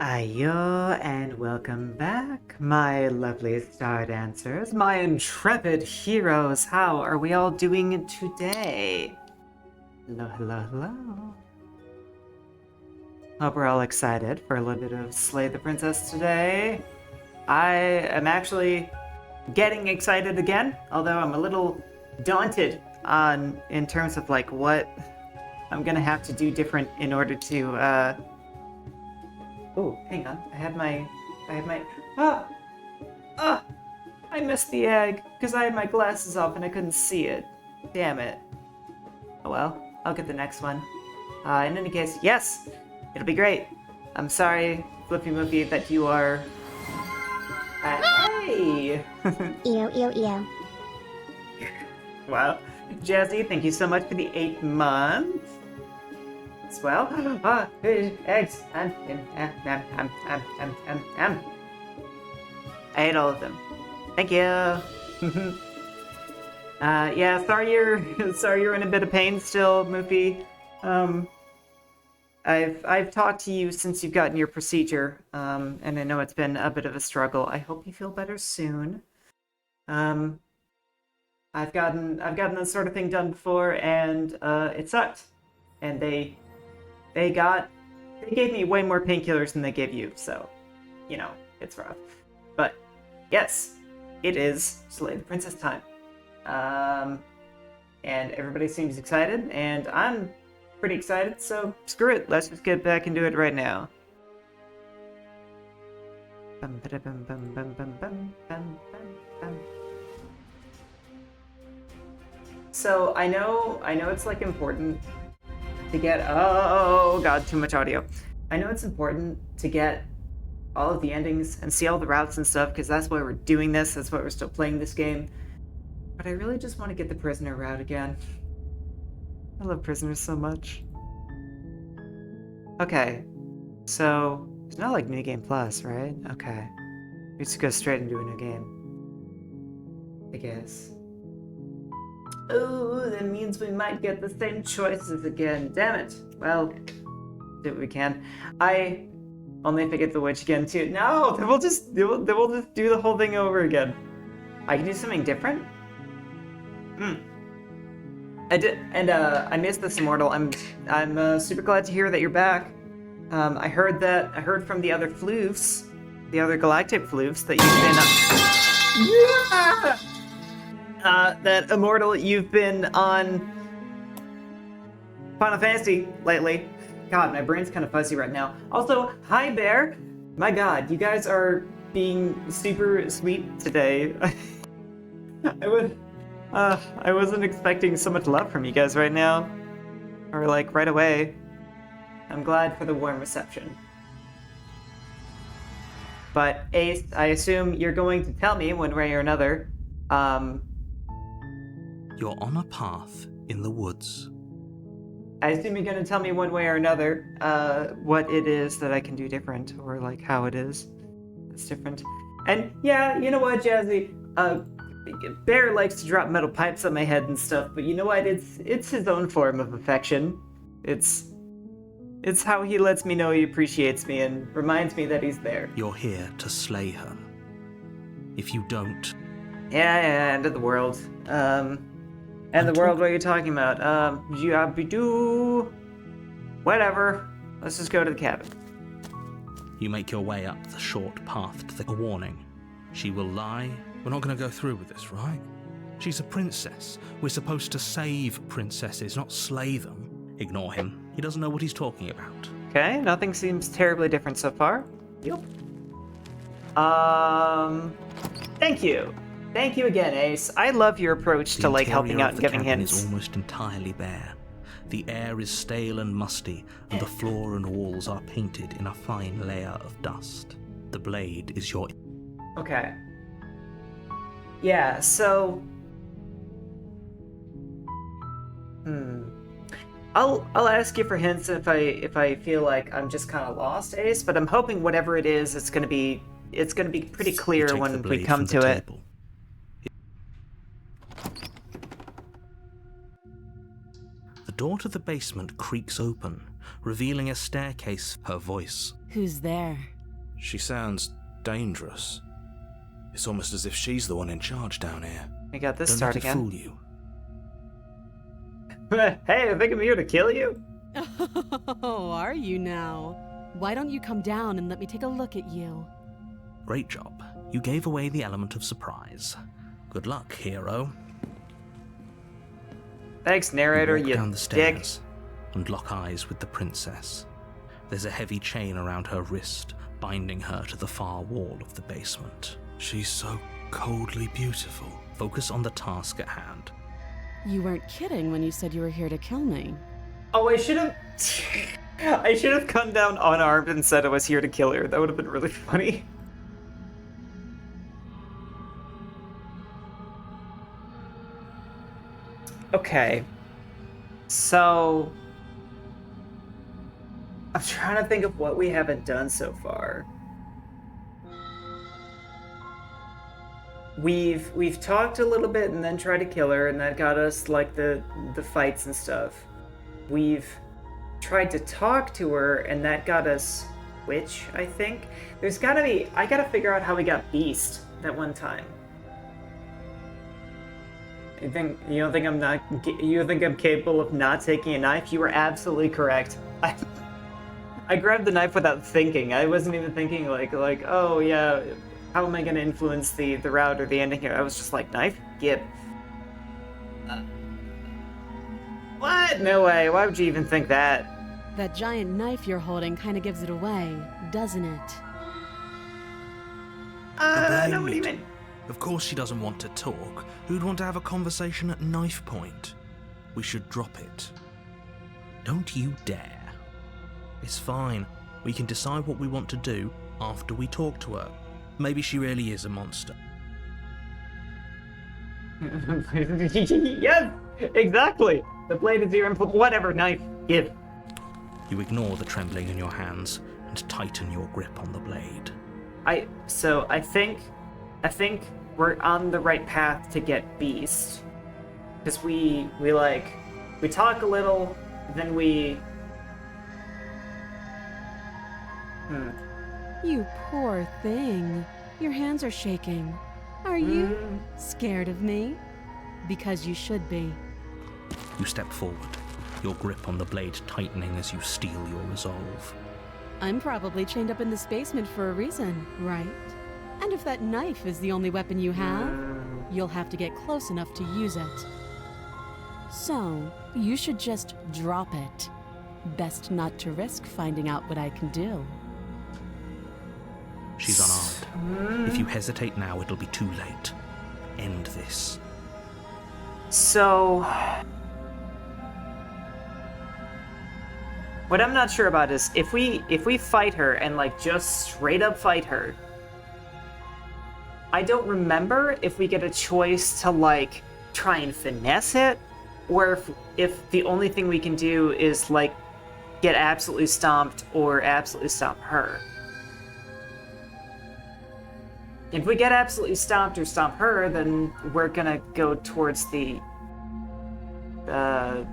Ayo, and welcome back, my lovely star dancers, my intrepid heroes. How are we all doing today? Hello, hello, hello. Hope we're all excited for a little bit of Slay the Princess today. I am actually getting excited again, although I'm a little daunted in terms of like what I'm gonna have to do different in order to Oh, hang on. I have my. Ah! Ah! I missed the egg because I had my glasses off and I couldn't see it. Damn it. Oh well, I'll get the next one. In any case, yes! It'll be great. I'm sorry, Flippy Moofy, that you are. Hey! Ew, ew, ew. Wow. Jazzy, thank you so much for the 8 months. As well. Eggs. I ate all of them. Thank you. Yeah, sorry you're in a bit of pain still, Moofy. I've talked to you since you've gotten your procedure, and I know it's been a bit of a struggle. I hope you feel better soon. I've gotten this sort of thing done before, and it sucked. And they gave me way more painkillers than they gave you, so, you know, it's rough. But, yes, it is Slay the Princess time. And everybody seems excited, and I'm pretty excited, so screw it, let's just get back into it right now. So, I know it's, like, important to get, oh god, too much audio. I know it's important to get all of the endings and see all the routes and stuff, because that's why we're doing this, that's why we're still playing this game. But I really just want to get the prisoner route again. I love prisoners so much. Okay, so it's not like New Game Plus, right? Okay. We just go straight into a new game, I guess. Oh, that means we might get the same choices again. Damn it. Well, do what we can. I only if I get the witch again too. No, they will just do the whole thing over again. I can do something different. I did, and I missed this Immortal. I'm super glad to hear that you're back. I heard from the other floofs, the other galactic floofs, that you've been. Yeah! That Immortal, you've been on Final Fantasy lately. God, my brain's kind of fuzzy right now. Also, hi Bear. My God, you guys are being super sweet today. I wasn't expecting so much love from you guys right now, or like right away. I'm glad for the warm reception. But Ace, I assume you're going to tell me one way or another. You're on a path in the woods. I assume you're going to tell me one way or another what it is that I can do different, or like how it is that's different. And yeah, you know what, Jazzy? Bear likes to drop metal pipes on my head and stuff, but you know what? It's his own form of affection. It's how he lets me know he appreciates me and reminds me that he's there. You're here to slay her. If you don't... Yeah, end of the world. End of the world, what are you talking about? Whatever. Let's just go to the cabin. You make your way up the short path to the... A warning. She will lie. We're not going to go through with this, right? She's a princess. We're supposed to save princesses, not slay them. Ignore him. He doesn't know what he's talking about. Okay, nothing seems terribly different so far. Yep. Thank you. Thank you again, Ace. I love your approach to like helping out and giving hints. The interior of the cabin is almost entirely bare. The air is stale and musty, and the floor and walls are painted in a fine layer of dust. The blade is your... Okay. Yeah, so... I'll ask you for hints if I feel like I'm just kind of lost, Ace, but I'm hoping whatever it is, it's gonna be pretty clear when we come to it. The door to the basement creaks open, revealing a staircase. Her voice. Who's there? She sounds dangerous. It's almost as if she's the one in charge down here. We got this Don't start let it again. fool you. Hey, I think I'm here to kill you. Oh, are you now? Why don't you come down and let me take a look at you? Great job. You gave away the element of surprise. Good luck, hero. Thanks, narrator, You walk you down the dick. stairs and lock eyes with the princess. There's a heavy chain around her wrist, binding her to the far wall of the basement. She's so coldly beautiful. Focus on the task at hand. You weren't kidding when you said you were here to kill me. Oh, I should have. I should have come down unarmed and said I was here to kill her. That would have been really funny. Okay. So. I'm trying to think of what we haven't done so far. We've talked a little bit and then tried to kill her, and that got us like the fights and stuff. We've tried to talk to her, and that got us Witch, I think. There's gotta be. I gotta figure out how we got Beast that one time. You don't think I'm not? You think I'm capable of not taking a knife? You were absolutely correct. I grabbed the knife without thinking. I wasn't even thinking like oh yeah, how am I gonna influence the route or the ending here? I was just like, knife, gib. What? No way. Why would you even think that? That giant knife you're holding kind of gives it away, doesn't it? No, what do you mean? Of course she doesn't want to talk. Who'd want to have a conversation at knife point? We should drop it. Don't you dare. It's fine. We can decide what we want to do after we talk to her. Maybe she really is a monster. Yes, exactly. The blade is your input. Whatever, knife, give. You ignore the trembling in your hands and tighten your grip on the blade. I think we're on the right path to get Beast. Because we talk a little, then we... You poor thing. Your hands are shaking. Are you scared of me? Because you should be. You step forward, your grip on the blade tightening as you steel your resolve. I'm probably chained up in this basement for a reason, right? And if that knife is the only weapon you have, you'll have to get close enough to use it. So, you should just drop it. Best not to risk finding out what I can do. She's unarmed. If you hesitate now, it'll be too late. End this. So... What I'm not sure about is if we fight her and just straight up fight her, I don't remember if we get a choice to try and finesse it, or if the only thing we can do is get absolutely stomped or absolutely stomp her. If we get absolutely stomped or stomp her, then we're gonna go towards the one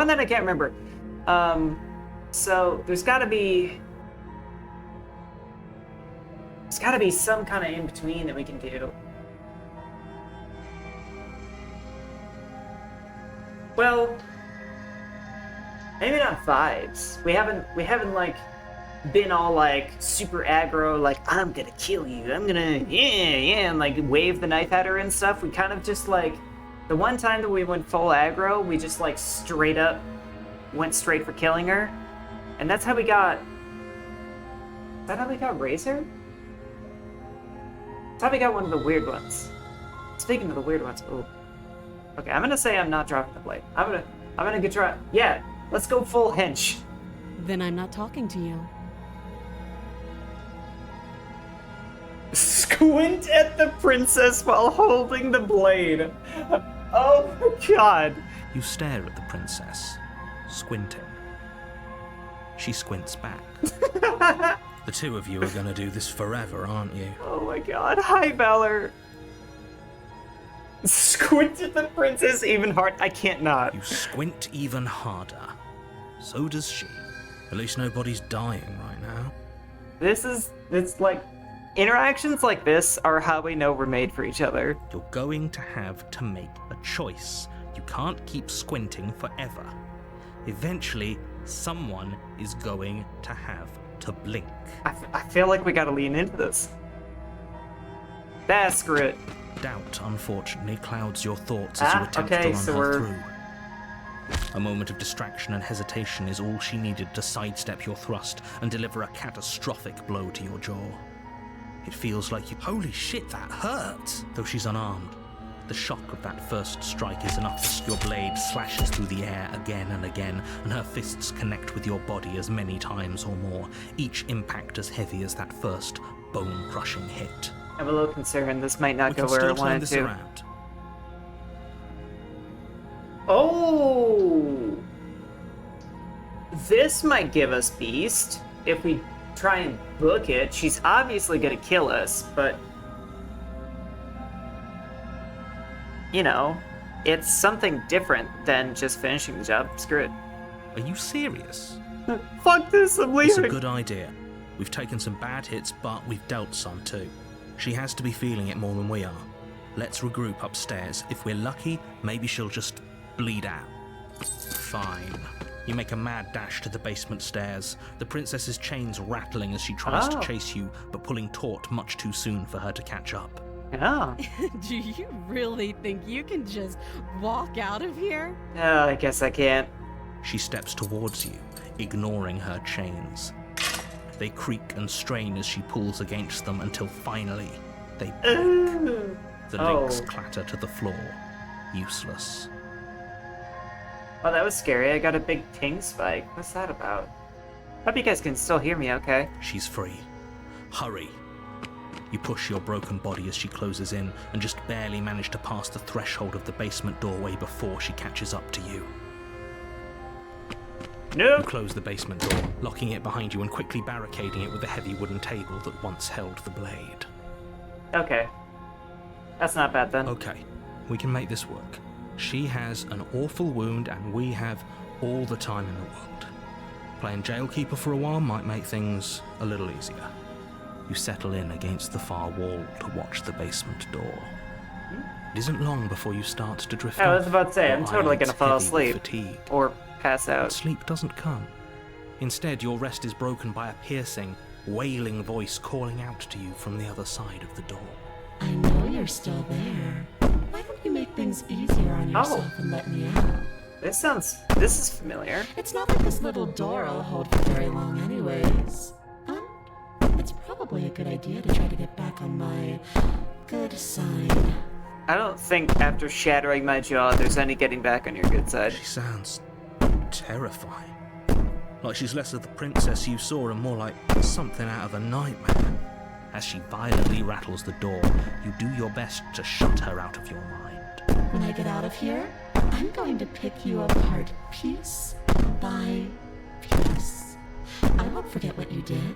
that I can't remember. So there's gotta be some kind of in between that we can do. Well, maybe not vibes. We haven't been all super aggro, I'm gonna kill you, I'm gonna and wave the knife at her and stuff. We kind of just the one time that we went full aggro, we just straight up went straight for killing her, and that's how we got. Is that how we got Razor? That's how we got one of the weird ones. Speaking of the weird ones, oh, okay, I'm gonna say I'm not dropping the blade. I'm gonna get try. Yeah, let's go full hench. Then I'm not talking to you. Squint at the princess while holding the blade. Oh my god. You stare at the princess, squinting. She squints back. The two of you are gonna do this forever, aren't you? Oh my god. Hi, Valor. Squint at the princess even hard. I can't not. You squint even harder. So does she. At least nobody's dying right now. It's like, interactions like this are how we know we're made for each other. You're going to have to make a choice. You can't keep squinting forever. Eventually, someone is going to have to blink. I feel like we gotta lean into this. Screw it. Doubt, unfortunately, clouds your thoughts as you attempt okay, to run so her we're- through. A moment of distraction and hesitation is all she needed to sidestep your thrust and deliver a catastrophic blow to your jaw. It feels like you... Holy shit, that hurt! Though she's unarmed, the shock of that first strike is enough as your blade slashes through the air again and again, and her fists connect with your body as many times or more, each impact as heavy as that first bone-crushing hit. I'm a little concerned this might not We go can where I still turn wanted this to. around. Oh! This might give us Beast. If we try and book it, she's obviously gonna kill us, but... You know, it's something different than just finishing the job. Screw it. Are you serious? Fuck this, I'm It's a leaving! good idea. We've taken some bad hits, but we've dealt some too. She has to be feeling it more than we are. Let's regroup upstairs. If we're lucky, maybe she'll just bleed out. Fine. You make a mad dash to the basement stairs, the princess's chains rattling as she tries to chase you, but pulling taut much too soon for her to catch up. Yeah. Do you really think you can just walk out of here? I guess I can't. She steps towards you, ignoring her chains. They creak and strain as she pulls against them until finally they break. The links clatter to the floor, useless. Oh, that was scary. I got a big ping spike. What's that about? Hope you guys can still hear me okay. She's free. Hurry. You push your broken body as she closes in and just barely manage to pass the threshold of the basement doorway before she catches up to you. You No! close the basement door, locking it behind you and quickly barricading it with the heavy wooden table that once held the blade. Okay. That's not bad then. Okay, we can make this work. She has an awful wound and we have all the time in the world. Playing jailkeeper for a while might make things a little easier. You settle in against the far wall to watch the basement door. It isn't long before you start to drift off. I was about to say, I'm your totally eyelids gonna fall heavy with asleep. fatigue. Or pass But out. sleep doesn't come. Instead, your rest is broken by a piercing, wailing voice calling out to you from the other side of the door. I know you're still there. Why don't you make things easier on yourself and let me out? This is familiar. It's not like this little door I'll hold for very long anyways. It's probably a good idea to try to get back on my good side. I don't think after shattering my jaw, there's any getting back on your good side. She sounds terrifying. Like she's less of the princess you saw and more like something out of a nightmare. As she violently rattles the door, you do your best to shut her out of your mind. When I get out of here, I'm going to pick you apart piece by piece. I won't forget what you did,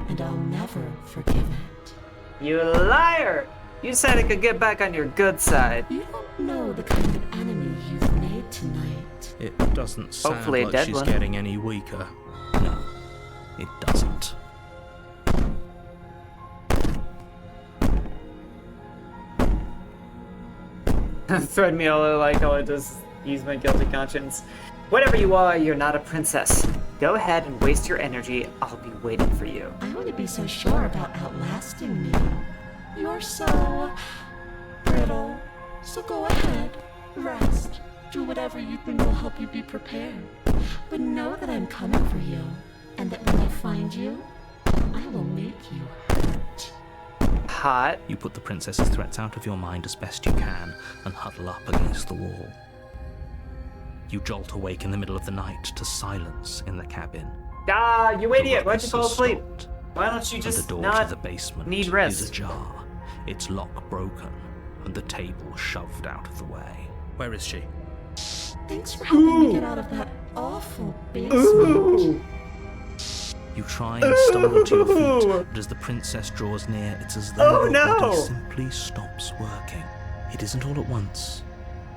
and I'll never forgive it. You liar! You said I could get back on your good side. You don't know the kind of enemy you've made tonight. It doesn't sound Hopefully a like dead she's one. getting any weaker. No, it doesn't. Thread me all like all I just use my guilty conscience. Whatever you are, you're not a princess. Go ahead and waste your energy. I'll be waiting for you. I wouldn't be so sure about outlasting me. You're so brittle. So go ahead, rest. Do whatever you think will help you be prepared. But know that I'm coming for you, and that when I find you, I will make you hurt. Hot. You put the princess's threats out of your mind as best you can and huddle up against the wall. You jolt awake in the middle of the night to silence in the cabin. Ah, you The idiot! Why'd you ruckus fall has asleep? stopped, Why don't you and just the door not to the basement need is rest? ajar, its lock broken, and the table shoved out of the way. Where is she? Thanks for helping me get out of that awful basement. Ooh. You try and stumble to your feet, but as the princess draws near, it's as though Oh, your no! body simply stops working. It isn't all at once.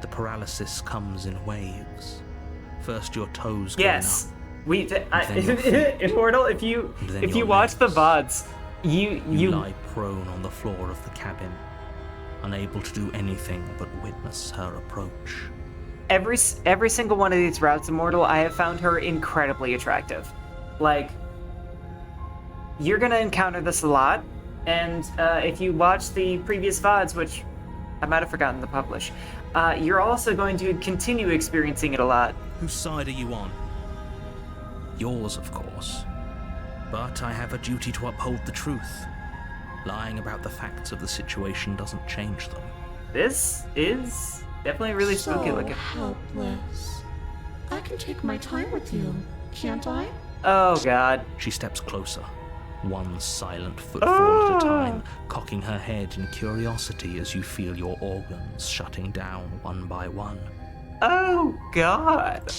The paralysis comes in waves. First your toes go Yes. numb, Immortal, if you then if you your watch the legs. VODs, You you lie prone on the floor of the cabin, unable to do anything but witness her approach. every single one of these routes, Immortal, I have found her incredibly attractive. Like, you're gonna encounter this a lot, and if you watch the previous VODs, which I might have forgotten to publish, you're also going to continue experiencing it a lot. Whose side are you on? Yours, of course. But I have a duty to uphold the truth. Lying about the facts of the situation doesn't change them. This is definitely really spooky so looking. helpless. I can take my time with you, can't I? Oh god. She steps closer, one silent footfall at a time, cocking her head in curiosity as you feel your organs shutting down one by one. Oh god.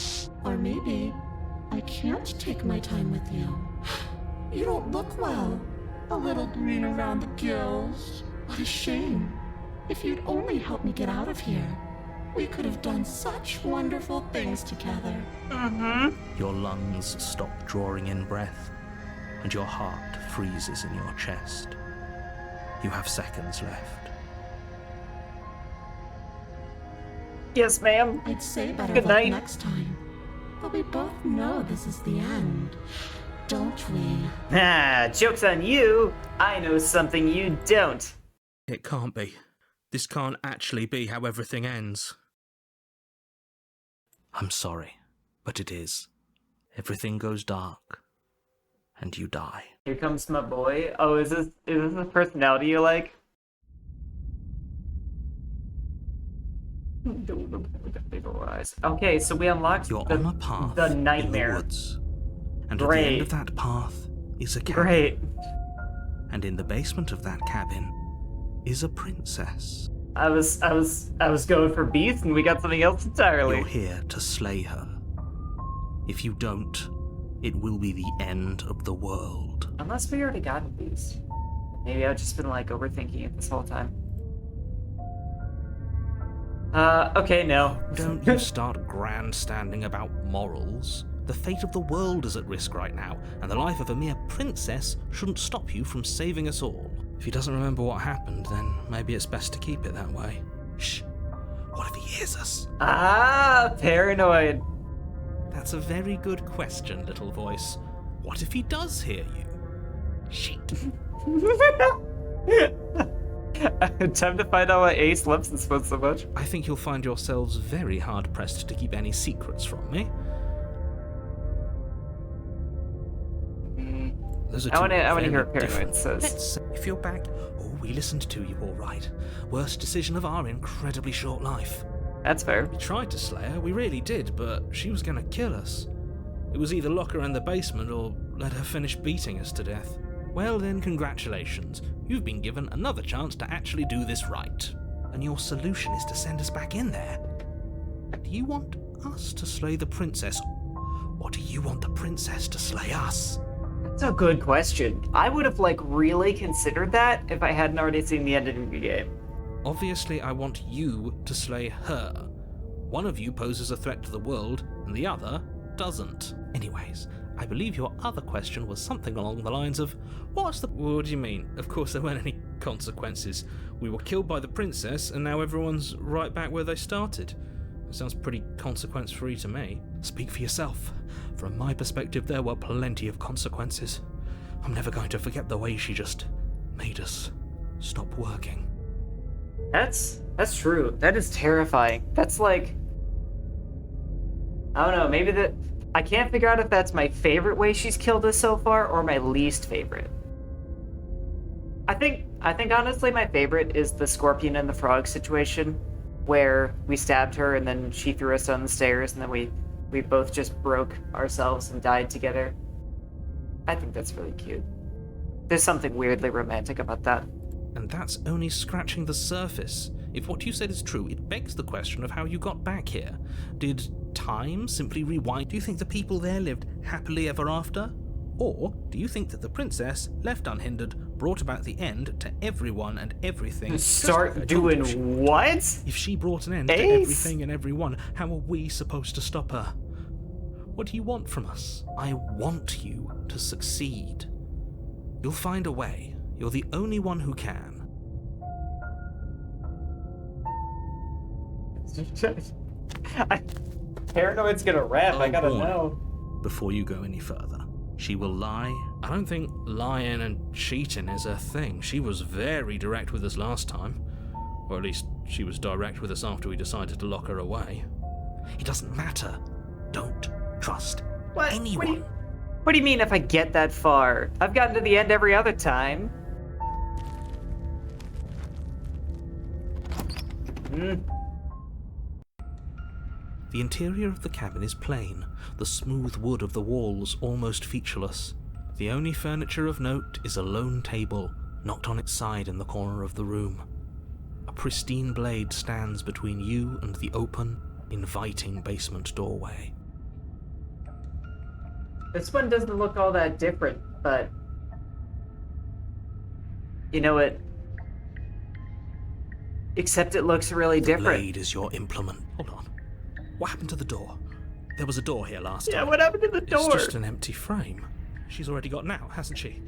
Or maybe I can't take my time with you. You don't look well. A little green around the gills. What a shame. If you'd only helped me get out of here, we could have done such wonderful things together. Your lungs stop drawing in breath, and your heart freezes in your chest. You have seconds left. Yes, ma'am. I'd say better Good luck night. next time. But we both know this is the end, don't we? Ah, joke's on you. I know something you don't. It can't be. This can't actually be how everything ends. I'm sorry, but it is. Everything goes dark, and you die. Here comes my boy. Oh, is this the personality you like? Okay, so we unlocked You're on a path the in the nightmare. woods, and at the Great. end of that path is a cabin. Great. And in the basement of that cabin is a princess. I was going for beast, and we got something else entirely. You're here to slay her. If you don't, it will be the end of the world. Unless we already got a beast. Maybe I've just been like overthinking it this whole time. Okay, no. Don't you start grandstanding about morals. The fate of the world is at risk right now, and the life of a mere princess shouldn't stop you from saving us all. If he doesn't remember what happened, then maybe it's best to keep it that way. Shh. What if he hears us? Ah, paranoid. That's a very good question, little voice. What if he does hear you? Shit. Time to find out why Ace loves this one so much. I think you'll find yourselves very hard-pressed to keep any secrets from me. Those are I wanna two hear very what Paranoid different- says. Let's say if you're back, we listened to you all right. Worst decision of our incredibly short life. That's fair. We tried to slay her, we really did, but she was gonna kill us. It was either lock her in the basement or let her finish beating us to death. Well then, congratulations. You've been given another chance to actually do this right. And your solution is to send us back in there. Do you want us to slay the princess, or do you want the princess to slay us? That's a good question. I would have really considered that if I hadn't already seen the ending of the game. Obviously, I want you to slay her. One of you poses a threat to the world, and the other doesn't. Anyways, I believe your other question was something along the lines of, what do you mean? Of course there weren't any consequences. We were killed by the princess, and now everyone's right back where they started. It sounds pretty consequence-free to me. Speak for yourself. From my perspective, there were plenty of consequences. I'm never going to forget the way she just made us stop working. That's true. That is terrifying. That's I don't know, maybe I can't figure out if that's my favorite way she's killed us so far or my least favorite. I think honestly my favorite is the scorpion and the frog situation where we stabbed her and then she threw us down the stairs and then we both just broke ourselves and died together. I think that's really cute. There's something weirdly romantic about that. And that's only scratching the surface. If what you said is true, it begs the question of how you got back here. Did time simply rewind? Do you think the people there lived happily ever after? Or do you think that the princess, left unhindered, brought about the end to everyone and everything? just like Start I told you she- doing what? If she brought an end to Ace? everything and everyone, how are we supposed to stop her? What do you want from us? I want you to succeed. You'll find a way. You're the only one who can. Paranoid's gonna rap, I gotta warning. know. Before you go any further, she will lie. I don't think lying and cheating is her thing. She was very direct with us last time. Or at least she was direct with us after we decided to lock her away. It doesn't matter. Don't trust anyone. What do you mean if I get that far? I've gotten to the end every other time. The interior of the cabin is plain, the smooth wood of the walls almost featureless. The only furniture of note is a lone table, knocked on its side in the corner of the room. A pristine blade stands between you and the open, inviting basement doorway. This one doesn't look all that different, but... You know what? Except it looks really The different. blade is your implement. Hold on. What happened to the door? There was a door here last Yeah, time. what happened to the door? It's just an empty frame. She's already gotten out, hasn't she?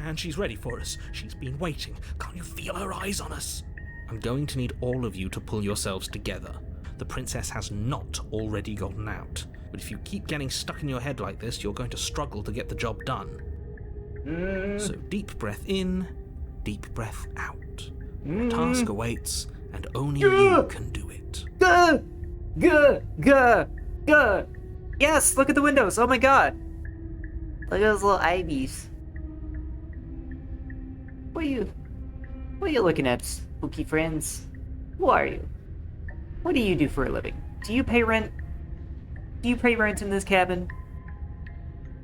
And she's ready for us. She's been waiting. Can't you feel her eyes on us? I'm going to need all of you to pull yourselves together. The princess has not already gotten out. But if you keep getting stuck in your head like this, you're going to struggle to get the job done. So deep breath in, deep breath out. The task awaits, and only you can do it. Gah! Gah! Gah! Gah! Yes, look at the windows. Oh my god. Look at those little ivies. What are you looking at, spooky friends? Who are you? What do you do for a living? Do you pay rent? Do you pay rent in this cabin?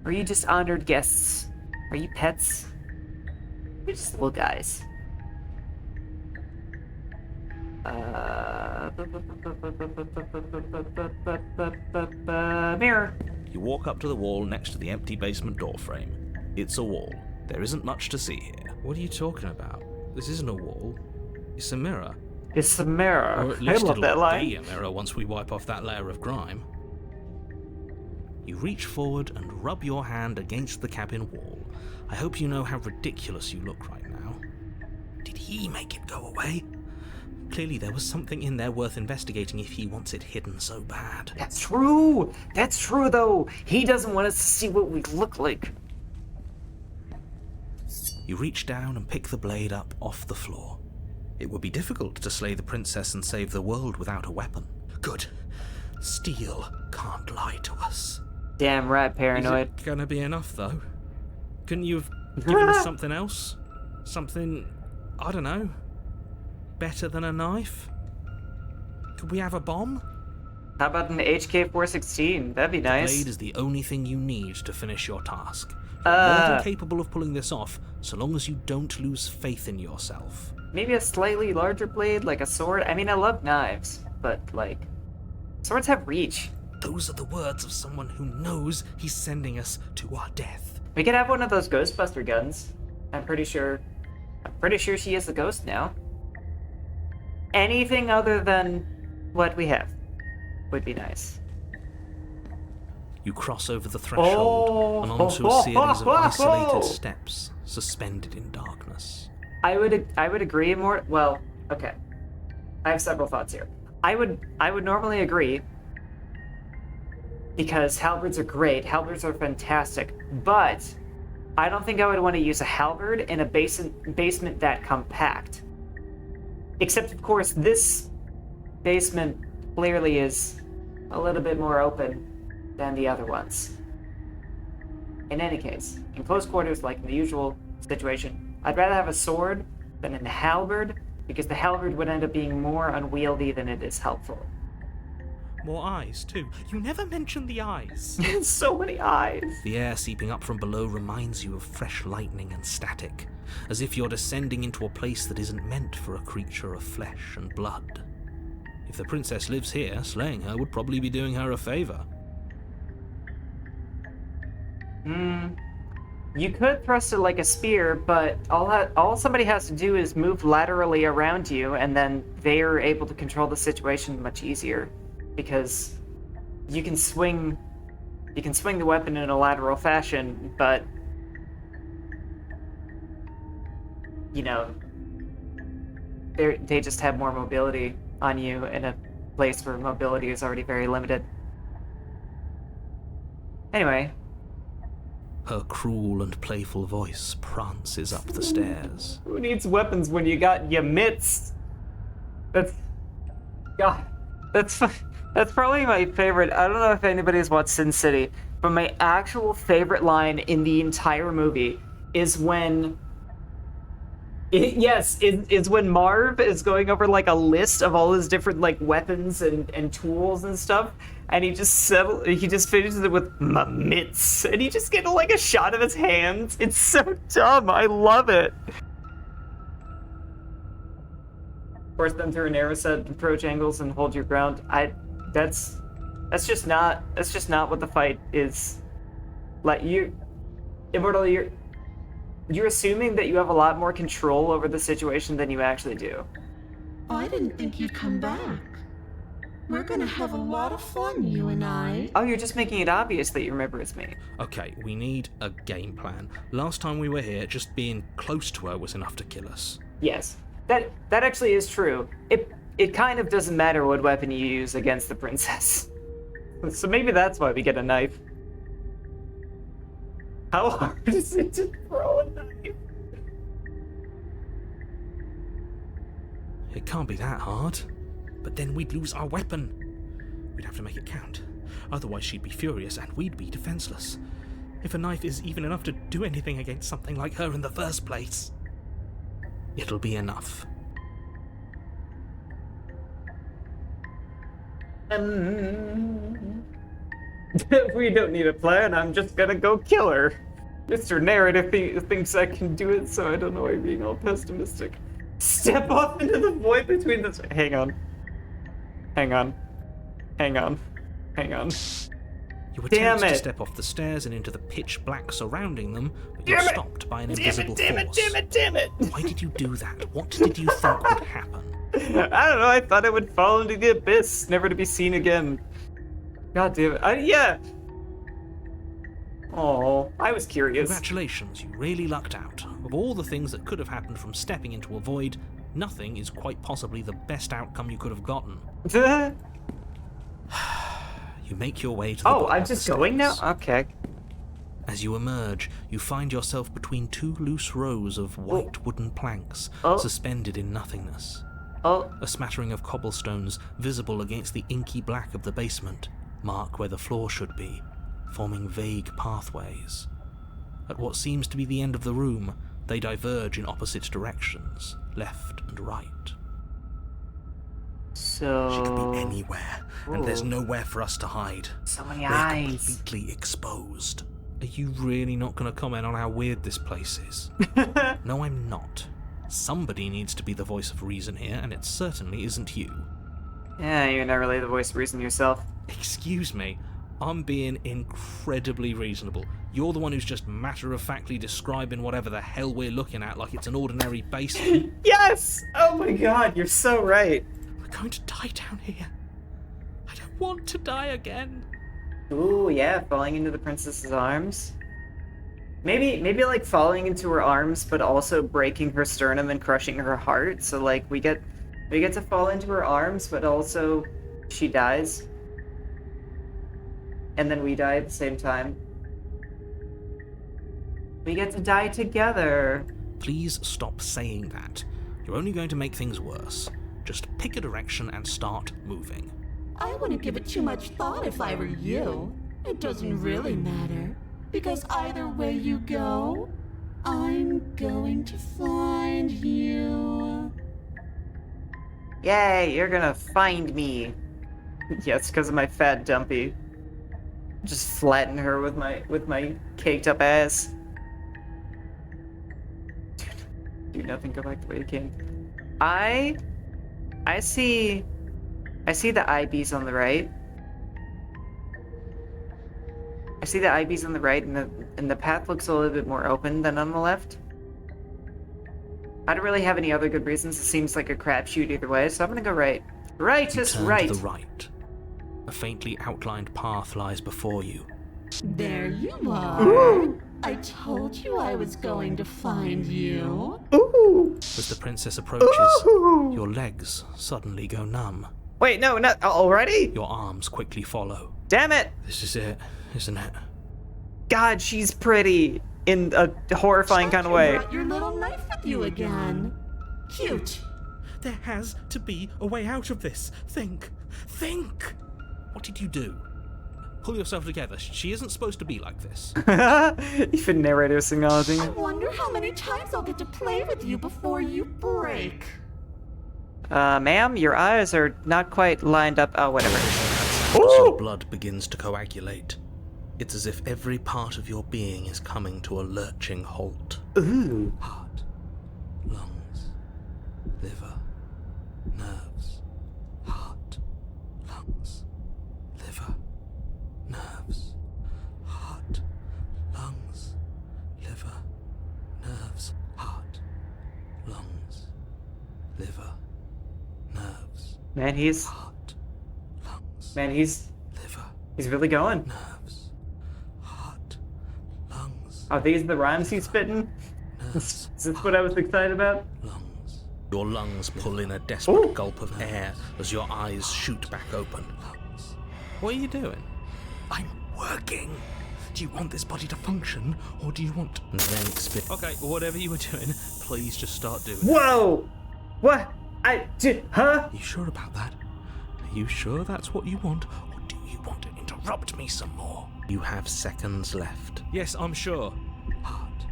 Or are you just honored guests? Are you pets? You're just little guys. Mirror. You walk up to the wall next to the empty basement door frame. It's a wall. There isn't much to see here. What are you talking about? This isn't a wall. It's a mirror. It's the mirror. Or at I least love that it'll line. be a mirror once we wipe off that layer of grime. You reach forward and rub your hand against the cabin wall. I hope you know how ridiculous you look right now. Did he make it go away? Clearly there was something in there worth investigating if he wants it hidden so bad. That's true. That's true, though. He doesn't want us to see what we look like. You reach down and pick the blade up off the floor. It would be difficult to slay the princess and save the world without a weapon. Good. Steel can't lie to us. Damn right, Paranoid. Is it gonna be enough, though? Couldn't you have given us something else? Something, I don't know, better than a knife? Could we have a bomb? How about an HK-416? That'd be nice. Blade is the only thing you need to finish your task. You're more than capable of pulling this off, so long as you don't lose faith in yourself. Maybe a slightly larger blade, like a sword. I mean, I love knives, but, like, swords have reach. Those are the words of someone who knows he's sending us to our death. We could have one of those Ghostbuster guns. I'm pretty sure she is a ghost now. Anything other than what we have would be nice. You cross over the threshold and onto a series of isolated steps, suspended in darkness. I would agree more. Well, okay. I have several thoughts here. I would normally agree because halberds are great. Halberds are fantastic, but I don't think I would want to use a halberd in a basement that compact. Except, of course, this basement clearly is a little bit more open than the other ones. In any case, in close quarters, like in the usual situation, I'd rather have a sword than a halberd, because the halberd would end up being more unwieldy than it is helpful. More eyes, too. You never mention the eyes. So many eyes. The air seeping up from below reminds you of fresh lightning and static, as if you're descending into a place that isn't meant for a creature of flesh and blood. If the princess lives here, slaying her would probably be doing her a favor. You could thrust it like a spear, but all somebody has to do is move laterally around you, and then they are able to control the situation much easier. Because you can swing You can swing the weapon in a lateral fashion, but you know, they just have more mobility on you in a place where mobility is already very limited. Anyway. Her cruel and playful voice prances up the stairs. Who needs weapons when you got your mitts? God, that's probably my favorite. I don't know if anybody's watched Sin City, but my actual favorite line in the entire movie is when it's when Marv is going over like a list of all his different like weapons and tools and stuff, and he just finishes it with my mitts, and you just get like a shot of his hands. It's so dumb. I love it. Force them through a narrow set of approach angles and hold your ground. That's just not what the fight is. Like Immortal, you're assuming that you have a lot more control over the situation than you actually do. I didn't think you'd come back. We're gonna have a lot of fun, you and I. Oh, you're just making it obvious that you remember it's me. Okay, we need a game plan. Last time we were here, just being close to her was enough to kill us. Yes, that actually is true. It kind of doesn't matter what weapon you use against the princess. So maybe that's why we get a knife. How hard is it to throw a knife? It can't be that hard. But then we'd lose our weapon. We'd have to make it count. Otherwise she'd be furious and we'd be defenseless. If a knife is even enough to do anything against something like her in the first place, it'll be enough. We don't need a plan, I'm just gonna go kill her. Mr. Narrative thinks I can do it, so I don't know why you're being all pessimistic. Step off into the void between the... Hang on. You Damn attempt to it. step off the stairs and into the pitch black surrounding them, but Damn you're it. stopped by an invisible force. Damn it! Why did you do that? What did you think would happen? I don't know, I thought I would fall into the abyss, never to be seen again. God damn it. Yeah! Oh, I was curious. Congratulations, you really lucked out. Of all the things that could have happened from stepping into a void, nothing is quite possibly the best outcome you could have gotten. You make your way to the bottom I'm of the just going now? stairs. Okay. As you emerge, you find yourself between two loose rows of white wooden planks Oh. suspended in nothingness. Oh, A smattering of cobblestones visible against the inky black of the basement mark where the floor should be, forming vague pathways. At what seems to be the end of the room, they diverge in opposite directions, left and right. so... She could be anywhere, and there's Ooh. nowhere for us to hide. So many We're eyes. completely exposed. Are you really not going to comment on how weird this place is? No, I'm not. Somebody needs to be the voice of reason here, and it certainly isn't you. Yeah, you're not really the voice of reason yourself. Excuse me, I'm being incredibly reasonable. You're the one who's just matter-of-factly describing whatever the hell we're looking at like it's an ordinary basement. Yes! Oh my god, you're so right. We're going to die down here. I don't want to die again. Ooh, yeah, falling into the princess's arms. Maybe like falling into her arms, but also breaking her sternum and crushing her heart. So like we get to fall into her arms, but also she dies. And then we die at the same time. We get to die together. Please stop saying that. You're only going to make things worse. Just pick a direction and start moving. I wouldn't give it too much thought if I were you. It doesn't really matter. Because either way you go, I'm going to find you. Yay, you're gonna find me. Yes, because of my fat dumpy. Just flatten her with my caked up ass. Do nothing, go back the way you came. I see the IBs on the right. I see the IBs on the right, and the path looks a little bit more open than on the left. I don't really have any other good reasons. It seems like a crapshoot either way, so I'm gonna go right. You Righteous turn right. to the right. A faintly outlined path lies before you. There you are. I told you I was going to find you. Ooh. As the princess approaches, your legs suddenly go numb. Wait, no, not already? Your arms quickly follow. Damn it! This is it, isn't it? God, she's pretty in a horrifying kind of You way. brought your little knife with you again. Cute. There has to be a way out of this. Think. What did you do? Pull yourself together. She isn't supposed to be like this. Even narrator's acknowledging I it. wonder how many times I'll get to play with you before you break. Ma'am, your eyes are not quite lined up. Oh, whatever. As your blood begins to coagulate, it's as if every part of your being is coming to a lurching halt. Ooh. Heart, lungs, liver, nerves. Heart, lungs, liver, nerves. Heart, lungs, liver, nerves. Heart, lungs, liver, nerves. Man, he's Heart, lungs, liver, really going. nerves. Heart, lungs, Are these the rhymes he's spitting? nerves. Is this what I was excited about? Lungs. Your lungs pull in a desperate Ooh. gulp of air as your eyes shoot back open. What are you doing? I'm working. Do you want this body to function, or do you want... And then spit... Okay, whatever you were doing, please just start doing it. Whoa! What? Huh? You sure about that? Are you sure that's what you want, or do you want to interrupt me some more? You have seconds left. Yes, I'm sure. Heart,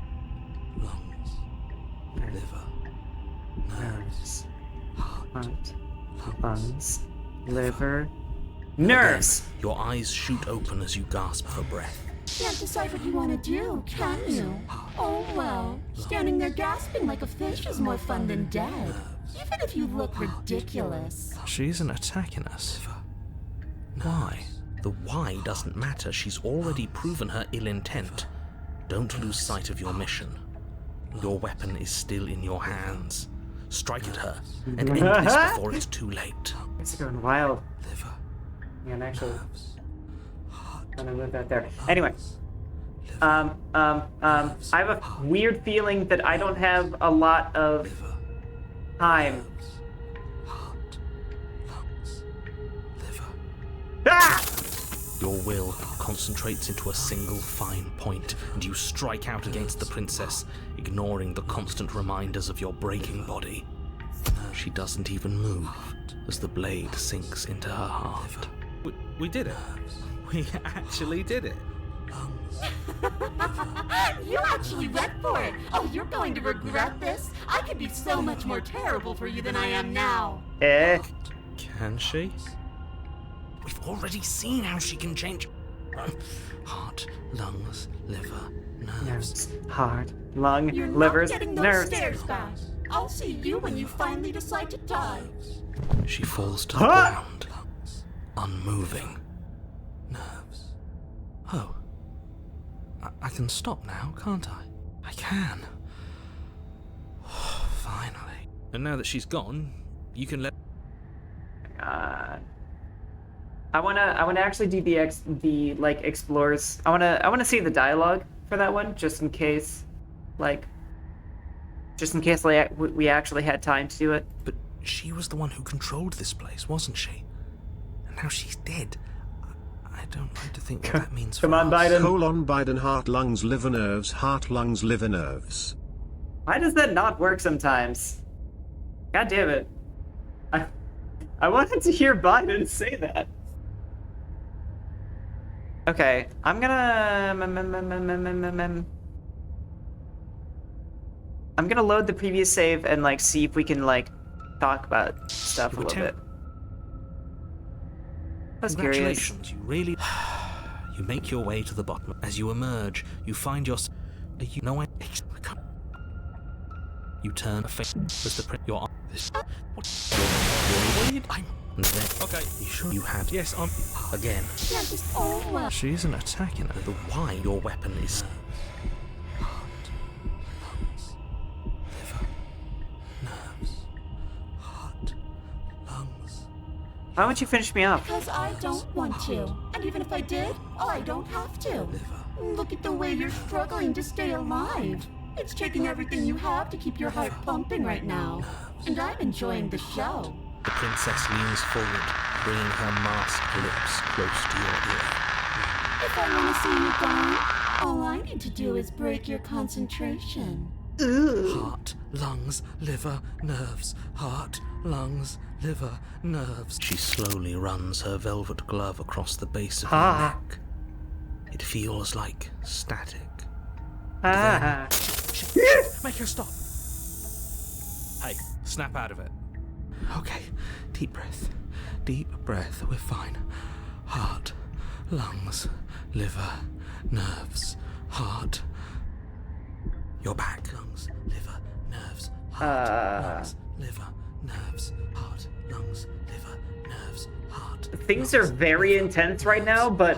lungs, liver, nerves, heart, Lungs, liver, nerves. Your eyes shoot open as you gasp for breath. Can't decide what you want to do, can you? Oh well, standing there gasping like a fish is more fun than dead. Even if you look ridiculous. She isn't attacking us. Why? The why doesn't matter. She's already proven her ill intent. Don't lose sight of your mission. Your weapon is still in your hands. Strike at her and end this before it's too late. It's going wild. Liver, Yeah, I'm actually heart, gonna move that there. Anyway. I have a weird feeling that I don't have a lot of liver, time. nerves, heart, lungs, liver. Ah! Your will concentrates into a single fine point, and you strike out against the princess, ignoring the constant reminders of your breaking body. She doesn't even move as the blade sinks into her heart. We did it. We actually did it. You actually went for it. Oh, you're going to regret this. I could be so much more terrible for you than I am now. Can she? We've already seen how she can change. Heart, lungs, liver, nerves. Nerves, heart, lung, You're livers, not getting those nerves. stairs back. I'll see you when you finally decide to die. She falls to the Huh? ground, unmoving. Nerves. Oh. I can stop now, can't I? I can. Finally. And now that she's gone, you can let... I wanna actually do the like explores. I wanna see the dialogue for that one, just in case we actually had time to do it. But she was the one who controlled this place, wasn't she? And now she's dead. I don't like to think what that means for Come on, us. Biden. Biden, heart, lungs, liver, nerves, heart, lungs, liver, nerves. Why does that not work sometimes? God damn it! I wanted to hear Biden say that. Okay, I'm gonna load the previous save and like see if we can like talk about stuff a little bit. I was curious. Congratulations, you really... You make your way to the bottom. As you emerge, you find yourself... You turn a face as the print... Your... And then... Okay, you sure you had... Yes, I'm... Again. Can't just oh well. She isn't attacking her. The why your weapon is... Heart, lungs, liver, nerves. Heart, lungs, Why won't you finish me off? Because I don't want to. And even if I did, I don't have to. Look at the way you're struggling to stay alive. It's taking everything you have to keep your heart pumping right now. And I'm enjoying the show. The princess leans forward, bringing her masked lips close to your ear. If I want to see you gone, all I need to do is break your concentration. Heart, lungs, liver, nerves. Heart, lungs, liver, nerves. She slowly runs her velvet glove across the base of your neck. It feels like static. Make her stop. Hey, snap out of it. Okay, deep breath. Deep breath, we're fine. Heart, lungs, liver, nerves, heart. You're back. Lungs, liver, nerves, heart, lungs, liver, nerves, heart, lungs, liver, nerves, heart. Things are very intense right now, but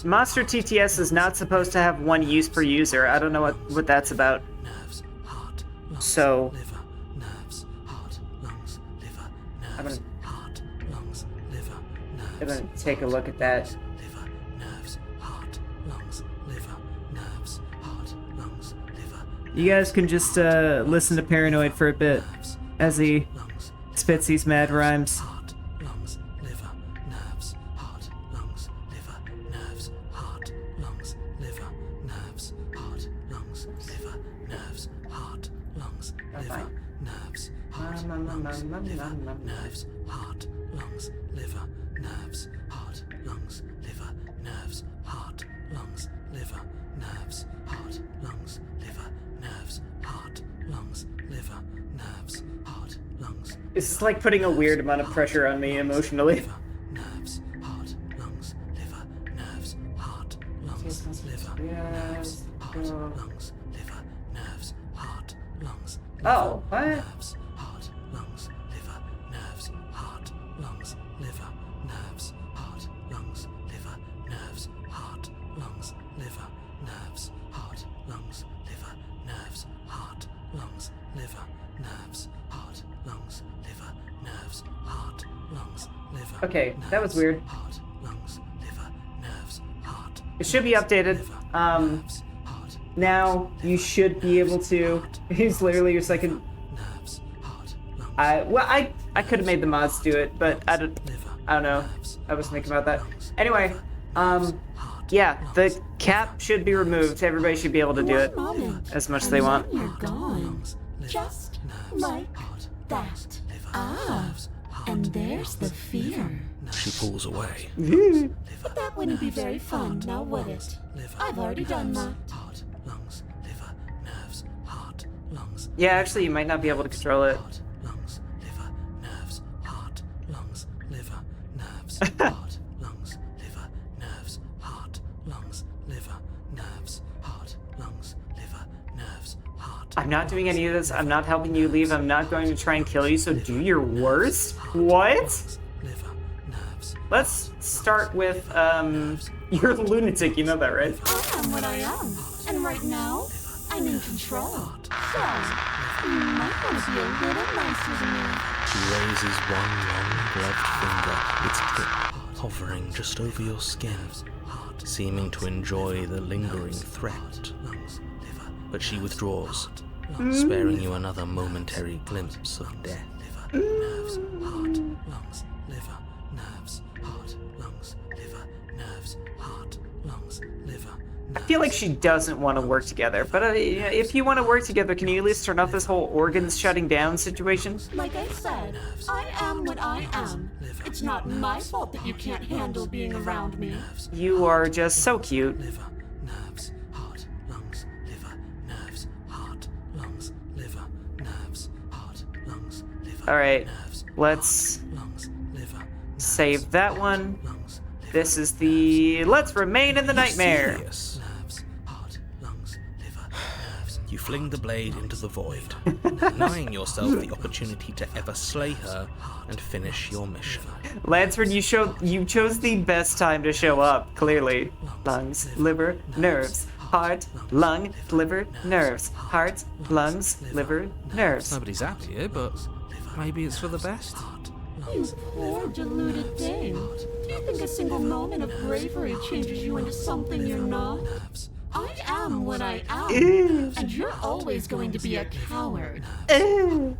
Monster TTS is not supposed to have one use per user. I don't know what that's about. Nerves, heart, lungs, So liver, nerves, heart, lungs, liver, I'm nerves, gonna heart, lungs, liver, nerves. I'm gonna take a look at that. Liver, nerves, heart, lungs, liver, nerves, heart, lungs, liver. You guys can just listen to Paranoid for a bit Nerves, as he lungs, spits these mad rhymes. heart, lungs, liver, nerves, heart, lungs, liver, nerves, heart, lungs, liver, nerves, heart, lungs, liver, nerves, heart, lungs, liver, nerves, heart, lungs, liver, nerves, heart, lungs, liver, nerves, heart, lungs, liver, nerves, heart, lungs, liver, nerves, heart, lungs, liver, nerves, heart, lungs, liver, nerves, heart, lungs. This is like putting a weird amount of pressure on me emotionally. Liver, nerves, heart, lungs, liver, nerves, heart, lungs, liver, nerves, heart, lungs, liver, nerves, heart, lungs, Oh, what? nerves, heart, lungs, liver, nerves, heart, lungs, liver, nerves, heart, lungs, liver, nerves, heart, lungs, liver, nerves, heart, lungs, liver, nerves, heart, lungs, liver, nerves, heart, lungs, liver, nerves, heart, lungs, liver. Okay, that was weird. Heart, lungs, liver, nerves, heart. It should be updated. Nerves, heart, Now you should be able to. He's literally your second. nerves, heart, lungs, I could have made the mods do it, but I don't know. I was thinking about that. Anyway, yeah, the cap should be removed. Everybody should be able to do it One moment, as much as and they want. then you're gone. Just like that. Ah, and there's the fear. She pulls away. But that wouldn't be very fun, now would it? I've already done that. Heart, lungs, liver, nerves, heart, lungs, Yeah, actually, you might not be able to control it. heart, lungs, liver, nerves, heart, lungs, liver, nerves, heart, lungs, liver, nerves, heart, lungs, liver, nerves, heart, lungs, liver, nerves, heart. I'm not doing any of this. I'm not helping you leave. I'm not going to try and kill you, so do your worst. What? Liver, nerves, Let's start with, you're a lunatic, you know that, right? I am what I am. And right now, I'm in control. So, you might want to be a little nicer to me. She raises one long gloved finger, its tip hovering just over your skin, seeming to enjoy the lingering threat. But she withdraws, sparing you another momentary glimpse of death. Nerves, heart, lungs, liver, nerves, heart, lungs, liver, nerves, heart, lungs, liver. I feel like she doesn't want to work together, but if you want to work together, can you at least turn off this whole organs shutting down situation? Like I said, I am what I am. It's not my fault that you can't handle being around me. You are just so cute. Liver, nerves, heart, lungs, liver, nerves, heart, lungs, liver, nerves, heart, lungs, liver. Alright, Nerves, let's lungs, liver, save that one. lungs, liver. This is the Let's Remain in the Nightmare. Serious. Nerves, heart, lungs, liver, nerves. You fling the blade into the void, denying yourself the opportunity to ever slay her and finish your mission. Lansford, you chose the best time to show up, clearly. Lungs, liver, nerves. Heart, lung, liver, nerves. Heart, lungs, liver, nerves. Nobody's happy here, but maybe it's for the best. You poor deluded thing. Do you think a single moment of bravery changes you into something you're not? I am what I am, and you're always going to be a coward. Oh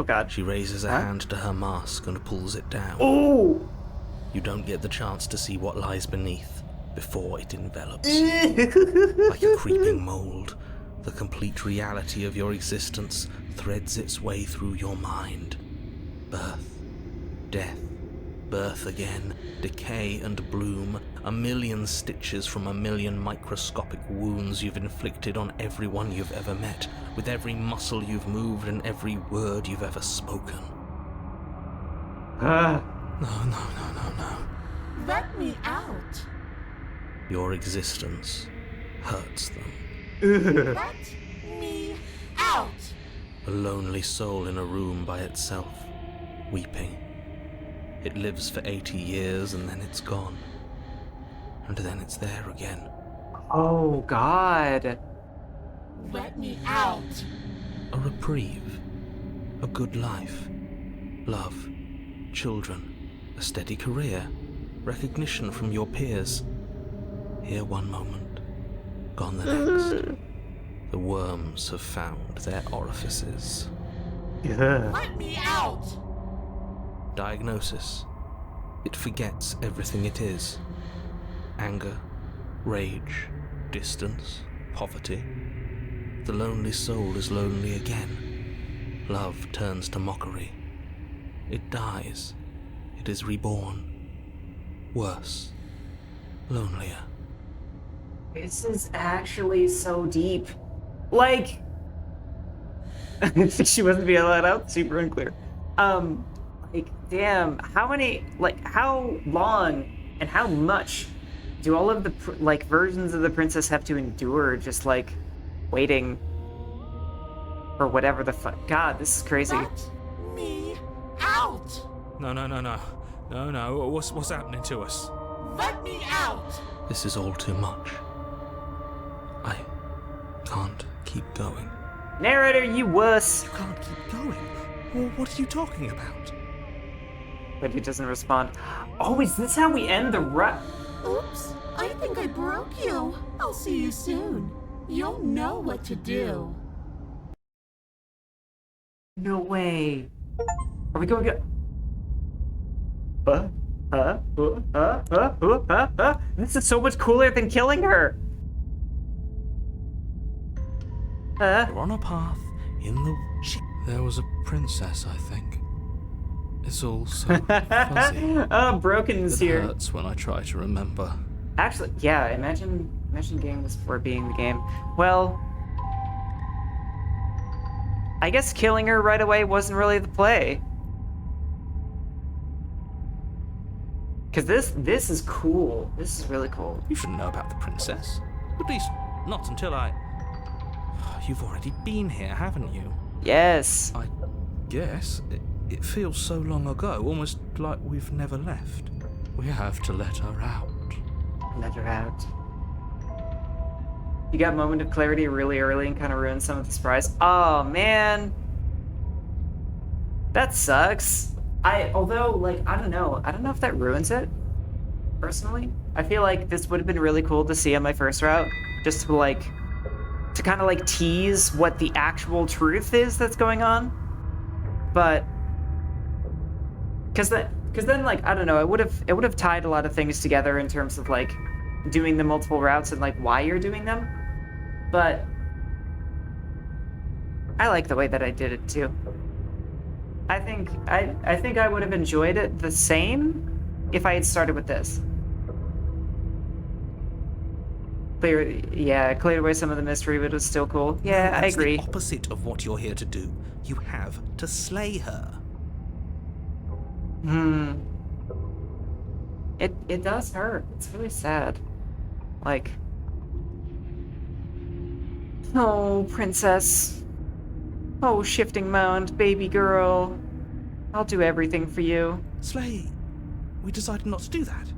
god. She raises a hand to her mask and pulls it down. Oh! You don't get the chance to see what lies beneath before it envelops. Like a creeping mold, the complete reality of your existence threads its way through your mind. Birth, death, birth again, decay and bloom, a million stitches from a million microscopic wounds you've inflicted on everyone you've ever met, with every muscle you've moved and every word you've ever spoken. No. Let me out. Your existence hurts them. Let me out. A lonely soul in a room by itself, weeping. It lives for 80 years and then it's gone. And then it's there again. Oh god. Let me out. A reprieve. A good life. Love. Children. A steady career. Recognition from your peers. Here one moment. Gone the next. The worms have found their orifices. Yeah. Let me out. Diagnosis. It forgets everything it is. Anger, rage, distance, poverty. The lonely soul is lonely again. Love turns to mockery. It dies. It is reborn. Worse. Lonelier. This is actually so deep. Like, she wasn't being let out. Super unclear. Like, damn. How long and how much do all of the versions of the princess have to endure? Just like waiting for whatever the fuck. God, this is crazy. Let me out. No. What's happening to us? Let me out. This is all too much. I can't keep going. Narrator, you wuss. You can't keep going? Well, what are you talking about? But he doesn't respond. Oh, is this how we end the Oops, I think I broke you. I'll see you soon. You'll know what to do. No way. Are we going to This is so much cooler than killing her. We're on a path in the... There was a princess, I think. It's all so fuzzy. Broken's It here. hurts when I try to remember. Actually, yeah, imagine getting this before being the game. Well, I guess killing her right away wasn't really the play. Because this is cool. This is really cool. You shouldn't know about the princess. At least, not until I... You've already been here, haven't you? Yes. I guess. It feels so long ago, almost like we've never left. We have to let her out. Let her out. You got Moment of Clarity really early and kind of ruined some of the surprise. Oh, man. That sucks. Although, like, I don't know if that ruins it, personally. I feel like this would have been really cool to see on my first route, just to kind of, like, tease what the actual truth is that's going on. But, because then, like, I don't know, it would have tied a lot of things together in terms of, like, doing the multiple routes and, like, why you're doing them. But I like the way that I did it, too. I think I would have enjoyed it the same if I had started with this. Cleared away some of the mystery, but it was still cool. Yeah, I agree. That's the opposite of what you're here to do. You have to slay her. It does hurt. It's really sad. Like, oh, princess. Oh, shifting mound, baby girl. I'll do everything for you. Slay. We decided not to do that,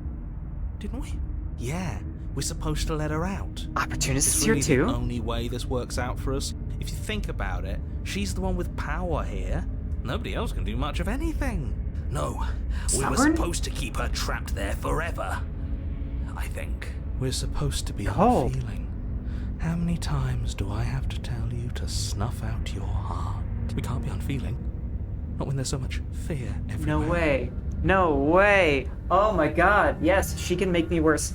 didn't we? Yeah, we're supposed to let her out. Opportunist It's here really too. the only way this works out for us. If you think about it, she's the one with power here. Nobody else can do much of anything. No, we were Stubborn? supposed to keep her trapped there forever. I think. We're supposed to be Cold. unfeeling. How many times do I have to tell you to snuff out your heart? We can't be unfeeling. Not when there's so much fear everywhere. No way. No way. Oh my god. Yes, she can make me worse.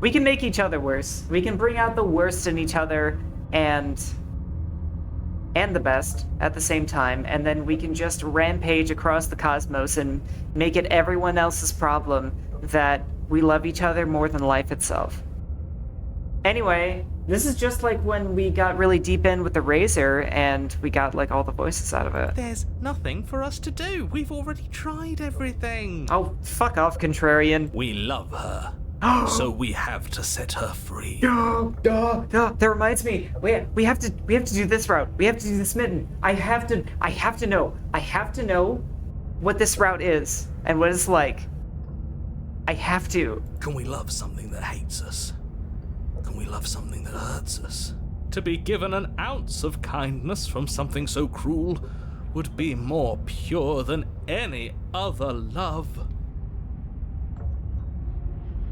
We can make each other worse. We can bring out the worst in each other and the best at the same time, and then we can just rampage across the cosmos and make it everyone else's problem that we love each other more than life itself. Anyway, this is just like when we got really deep in with the Razor and we got like all the voices out of it. There's nothing for us to do. We've already tried everything. Oh, fuck off, Contrarian. We love her. So we have to set her free. That reminds me. We have to do this route. We have to do the Smitten. I have to know what this route is and what it's like. I have to. Can we love something that hates us? Can we love something that hurts us? To be given an ounce of kindness from something so cruel would be more pure than any other love.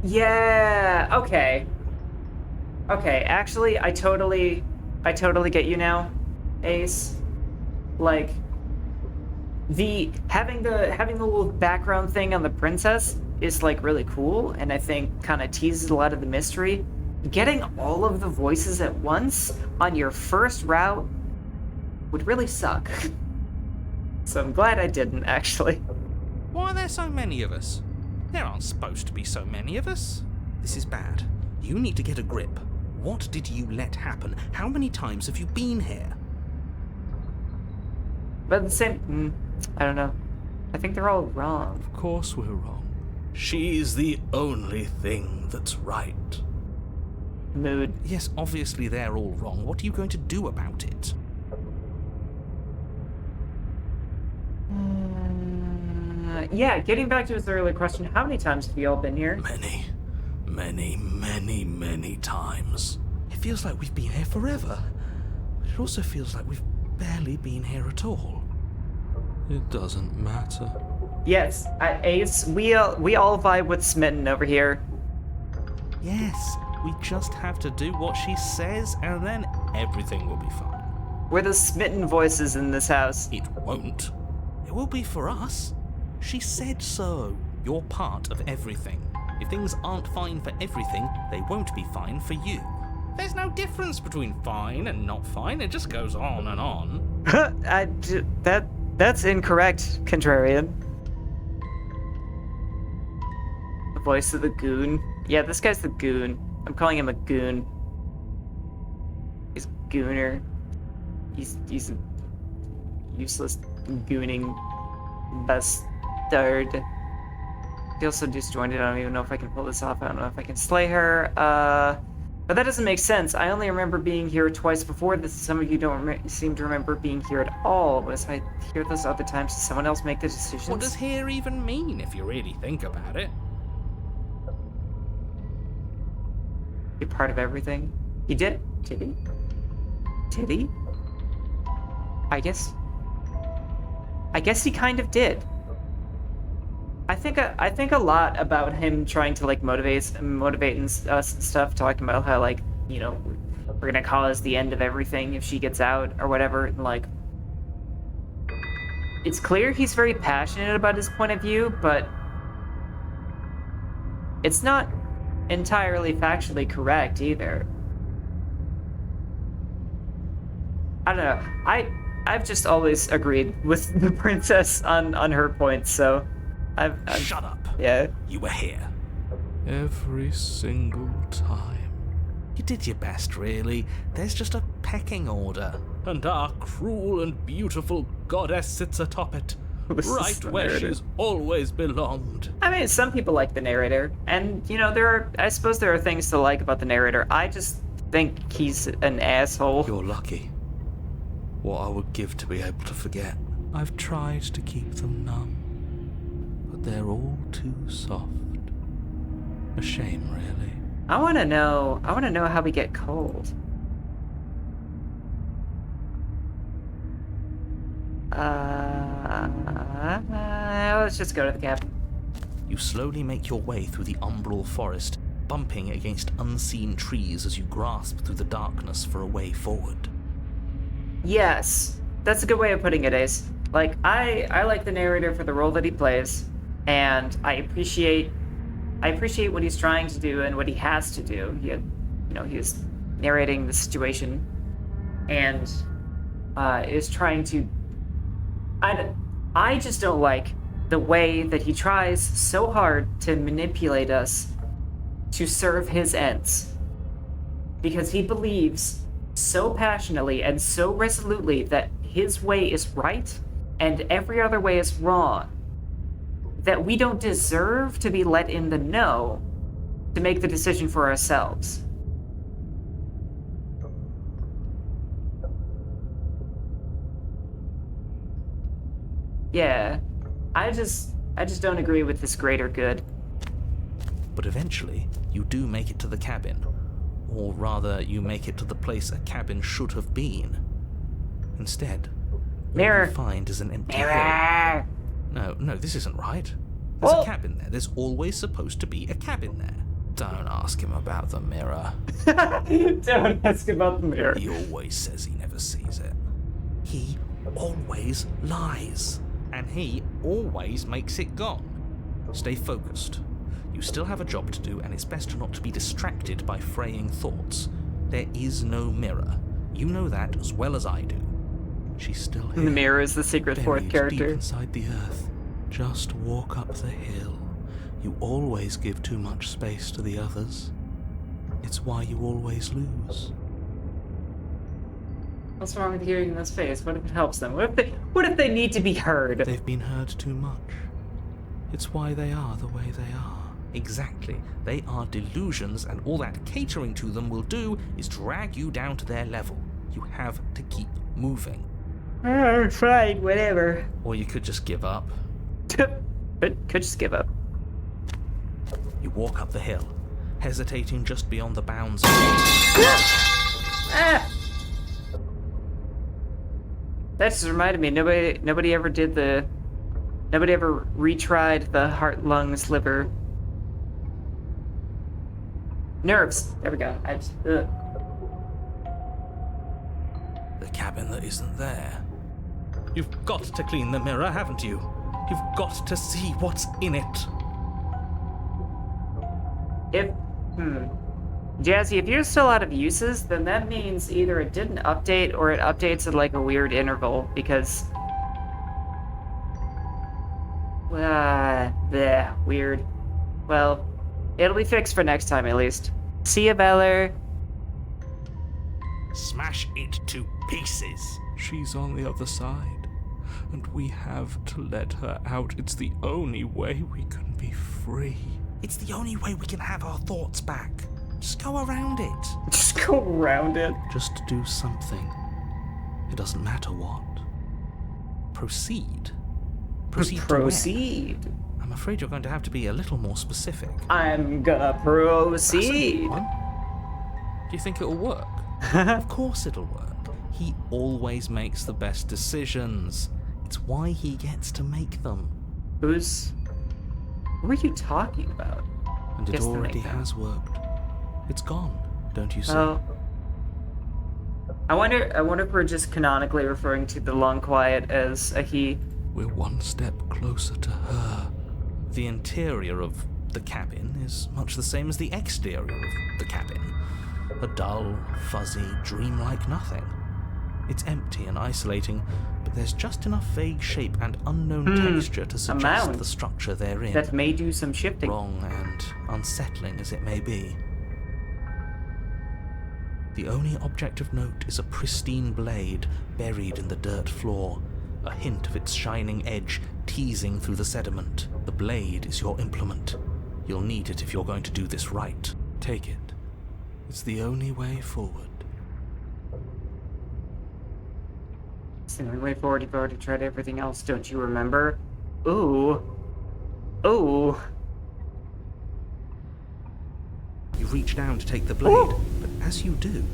Yeah, okay. Okay, actually, I totally get you now, Ace. Like, having the little background thing on the princess is like really cool, and I think kind of teases a lot of the mystery. Getting all of the voices at once on your first route would really suck. So I'm glad I didn't, actually. Why are there so many of us? There aren't supposed to be so many of us. This is bad. You need to get a grip. What did you let happen? How many times have you been here? But at the same, I don't know. I think they're all wrong. Of course we're wrong. She's the only thing that's right. Mood. Yes, obviously they're all wrong. What are you going to do about it? Yeah, getting back to his earlier question, how many times have you all been here? Many times. It feels like we've been here forever. But it also feels like we've barely been here at all. It doesn't matter. Yes, Ace, we all vibe with Smitten over here. Yes, we just have to do what she says and then everything will be fine. We're the Smitten voices in this house. It won't. It will be for us. She said so. You're part of everything. If things aren't fine for everything, they won't be fine for you. There's no difference between fine and not fine. It just goes on and on. That's incorrect, Contrarian. The voice of the goon. Yeah, this guy's the goon. I'm calling him a goon. He's a gooner. He's a useless gooning bastard. He also disjointed. I don't even know if I can pull this off. I don't know if I can slay her. But that doesn't make sense. I only remember being here twice before this. Some of you don't seem to remember being here at all. Was I here those other times? Did someone else make the decisions? What does here even mean if you really think about it? Be part of everything. He did? Did he? Did he? I guess he kind of did. I think a lot about him trying to like motivate us and stuff, talking about how like, you know, we're gonna cause the end of everything if she gets out or whatever. And like, it's clear he's very passionate about his point of view, but it's not entirely factually correct either. I don't know. I've just always agreed with the princess on her points, so I've Shut up. Yeah. You were here. Every single time. You did your best, really. There's just a pecking order. And our cruel and beautiful goddess sits atop it. This is Right the where narrator. she's always belonged. I mean, some people like the narrator, and you know, I suppose there are things to like about the narrator. I just think he's an asshole. You're lucky. What I would give to be able to forget. I've tried to keep them numb, but they're all too soft. A shame, really. I want to know how we get cold. Let's just go to the cabin. You slowly make your way through the umbral forest, bumping against unseen trees as you grasp through the darkness for a way forward. Yes, that's a good way of putting it, Ace. Like, I like the narrator for the role that he plays, and I appreciate what he's trying to do and what he has to do. He's narrating the situation, and is trying to. I just don't like the way that he tries so hard to manipulate us to serve his ends, because he believes so passionately and so resolutely that his way is right and every other way is wrong, that we don't deserve to be let in the know to make the decision for ourselves. Yeah, I just don't agree with this greater good. But eventually, you do make it to the cabin. Or rather, you make it to the place a cabin should have been. Instead, Mirror. what you find is an empty hill. Mirror! No, this isn't right. There's Oh. a cabin there. There's always supposed to be a cabin there. Don't ask him about the mirror. Don't ask about the mirror. He always says he never sees it. He always lies. And he always makes it gone. Stay focused. You still have a job to do, and it's best not to be distracted by fraying thoughts. There is no mirror. You know that as well as I do. She's still here. The mirror is the secret fourth Buried character. deep inside the earth. Just walk up the hill. You always give too much space to the others. It's why you always lose. What's wrong with hearing this face? What if it helps them? What if they need to be heard? They've been heard too much. It's why they are the way they are. Exactly. They are delusions, and all that catering to them will do is drag you down to their level. You have to keep moving. Fine, whatever. Or you could just give up. Could just give up. You walk up the hill, hesitating just beyond the bounds. Ah! That just reminded me, nobody ever retried the heart, lungs, liver. Nerves. There we go. The cabin that isn't there. You've got to clean the mirror, haven't you? You've got to see what's in it. Jazzy, if you're still out of uses, then that means either it didn't update or it updates at like a weird interval, because... weird. Well, it'll be fixed for next time at least. See ya, Beller. Smash it to pieces. She's on the other side, and we have to let her out. It's the only way we can be free. It's the only way we can have our thoughts back. Just go around it. Just go around it. Just do something. It doesn't matter what. Proceed. Proceed. To Proceed. where? I'm afraid you're going to have to be a little more specific. I'm gonna proceed. What? Do you think it'll work? Of course it'll work. He always makes the best decisions. It's why he gets to make them. Who are you talking about? And it Gets to already make them. has worked. It's gone, don't you see? Oh. I wonder if we're just canonically referring to the long quiet as a he. We're one step closer to her. The interior of the cabin is much the same as the exterior of the cabin. A dull, fuzzy, dreamlike nothing. It's empty and isolating, but there's just enough vague shape and unknown texture to suggest mound the structure they're in. That may do some shifting. Wrong and unsettling as it may be. The only object of note is a pristine blade buried in the dirt floor, a hint of its shining edge teasing through the sediment. The blade is your implement. You'll need it if you're going to do this right. Take it. It's the only way forward. It's the only way forward. You've already tried everything else, don't you remember? Ooh. Ooh. You reach down to take the blade, but as you do,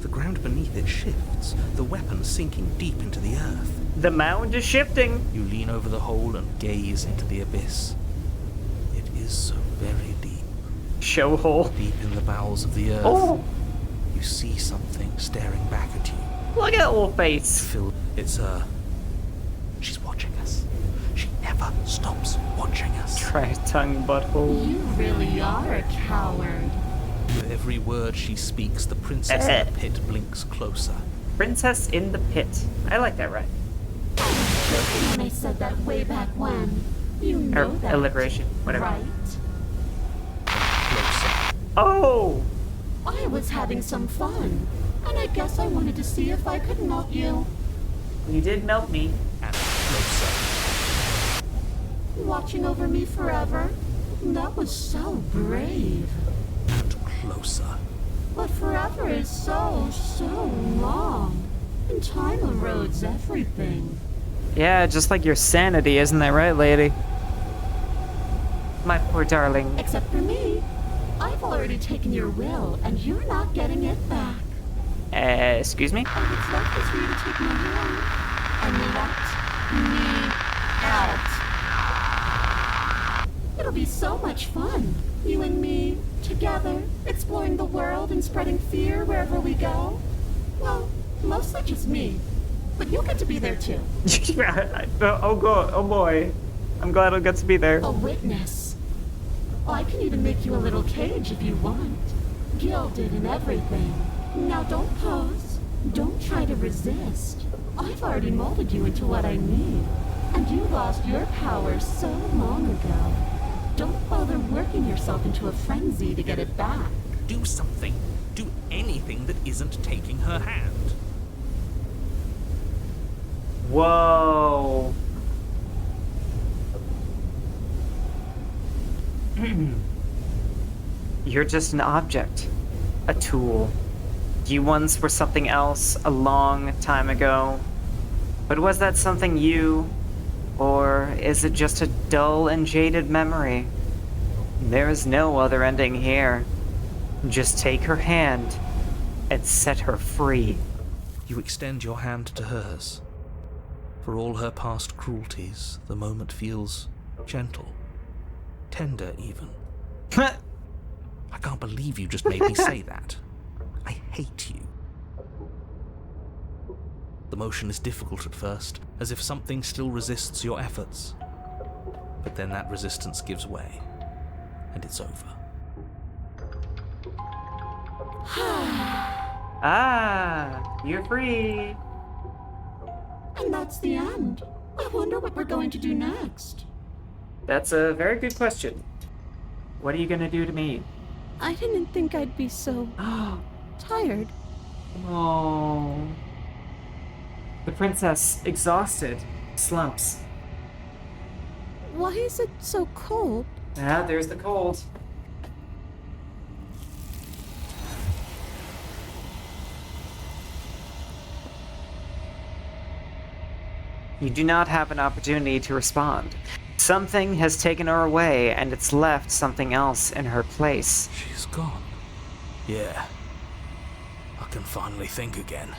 The ground beneath it shifts, the weapon sinking deep into the earth. The mound is shifting. You lean over the hole and gaze into the abyss. It is so very deep. Show hole. Deep in the bowels of the earth. Oh, You see something staring back at you. look at that little face. It's her. She's watching us. She never stops watching us. Try tongue butthole. You really are a coward. With every word she speaks, the princess in the pit blinks closer. Princess in the pit. I like that, right? When I said that way back when. You know Or that. alliteration, whatever. Right? Closer. Oh! I was having some fun. And I guess I wanted to see if I could melt you. You did melt me. And closer. Watching over me forever. That was so brave. And closer. But forever is so long. And time erodes everything. Yeah, just like your sanity, isn't that right, lady? My poor darling. Except for me. I've already taken your will, and you're not getting it back. Excuse me? All that's left is for you to take my hand and let me out. It'll be so much fun. You and me, together, exploring the world and spreading fear wherever we go. Well, mostly just me. But you'll get to be there too. Oh, God. Oh, boy. I'm glad I'll get to be there. A witness. I can even make you a little cage if you want. Gilded and everything. Now don't pose. Don't try to resist. I've already molded you into what I need. And you lost your power so long ago. Don't bother working yourself into a frenzy to get it back. Do something. Do anything that isn't taking her hand. Whoa. You're just an object. A tool. You once were something else a long time ago. But was that something you? Or is it just a dull and jaded memory? There is no other ending here. Just take her hand and set her free. You extend your hand to hers. For all her past cruelties, the moment feels gentle. Tender, even. I can't believe you just made me say that. I hate you. The motion is difficult at first, as if something still resists your efforts. But then that resistance gives way, and it's over. Ah, you're free. And that's the end. I wonder what we're going to do next. That's a very good question. What are you gonna do to me? I didn't think I'd be so tired. Oh. The princess, exhausted, slumps. Why is it so cold? Ah, there's the cold. You do not have an opportunity to respond. Something has taken her away, and it's left something else in her place. She's gone. Yeah. I can finally think again.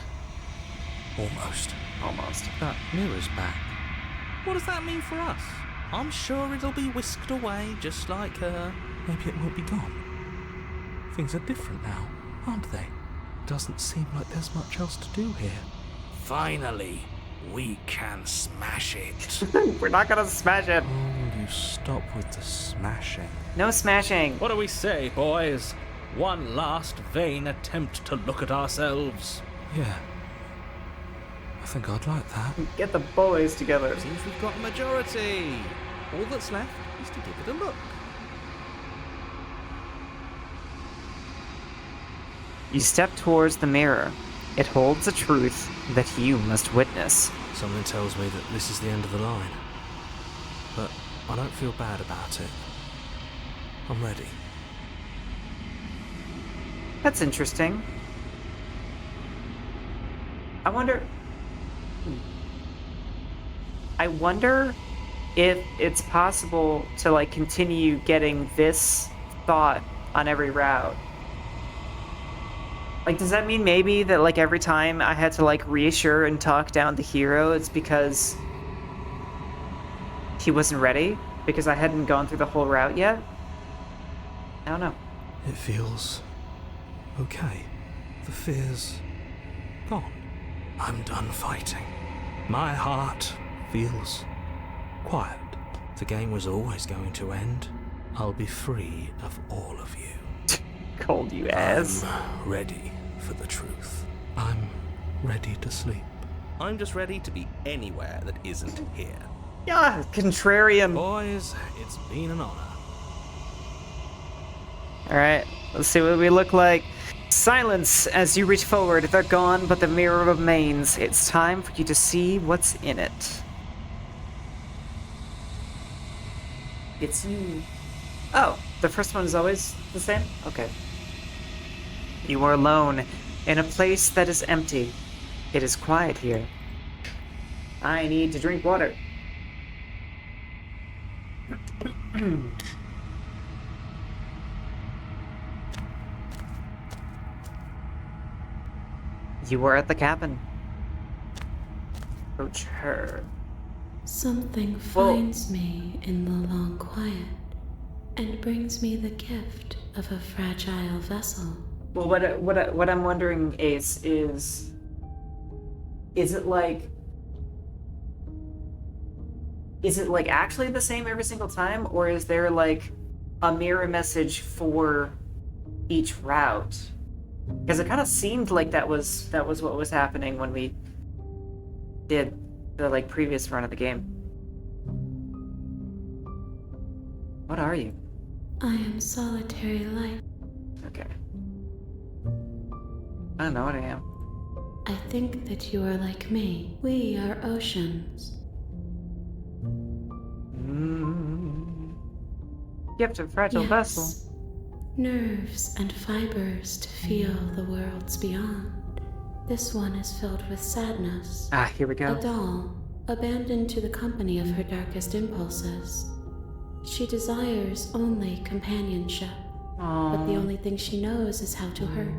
Almost. Almost. That mirror's back. What does that mean for us? I'm sure it'll be whisked away, just like her. Maybe it won't be gone. Things are different now, aren't they? Doesn't seem like there's much else to do here. Finally, we can smash it. We're not gonna smash it. Oh, you stop with the smashing. No smashing. What do we say, boys? One last vain attempt to look at ourselves. Yeah. I think I'd like that. Get the boys together. Seems we've got a majority. All that's left is to give it a look. You step towards the mirror. It holds a truth that you must witness. Something tells me that this is the end of the line. But I don't feel bad about it. I'm ready. That's interesting. I wonder if it's possible to like continue getting this thought on every route. Like, does that mean maybe that, like, every time I had to, like, reassure and talk down the hero, it's because he wasn't ready? Because I hadn't gone through the whole route yet? I don't know. It feels okay. The fear's gone. I'm done fighting. My heart feels quiet. The game was always going to end. I'll be free of all of you. Cold, you ass. I'm ready for the truth. I'm ready to sleep. I'm just ready to be anywhere that isn't here. Yeah, contrarian. Boys, it's been an honor. Alright, let's see what we look like. Silence as you reach forward. They're gone, but the mirror remains. It's time for you to see what's in it. It's you. Oh, the first one is always the same? Okay. You are alone in a place that is empty. It is quiet here. I need to drink water. You were at the cabin. Approach her. Something Whoa. finds me in the long quiet and brings me the gift of a fragile vessel. Well, what I'm wondering, Ace, is it like actually the same every single time, or is there like a mirror message for each route? Because it kind of seemed like that was what was happening when we did the like previous run of the game. What are you? I am solitary light. Okay. I don't know what I am. I think that you are like me. We are oceans. Gift of fragile vessel. Nerves and fibers to feel the worlds beyond. This one is filled with sadness. Ah, here we go. A doll, abandoned to the company of her darkest impulses. She desires only companionship, but the only thing she knows is how to hurt.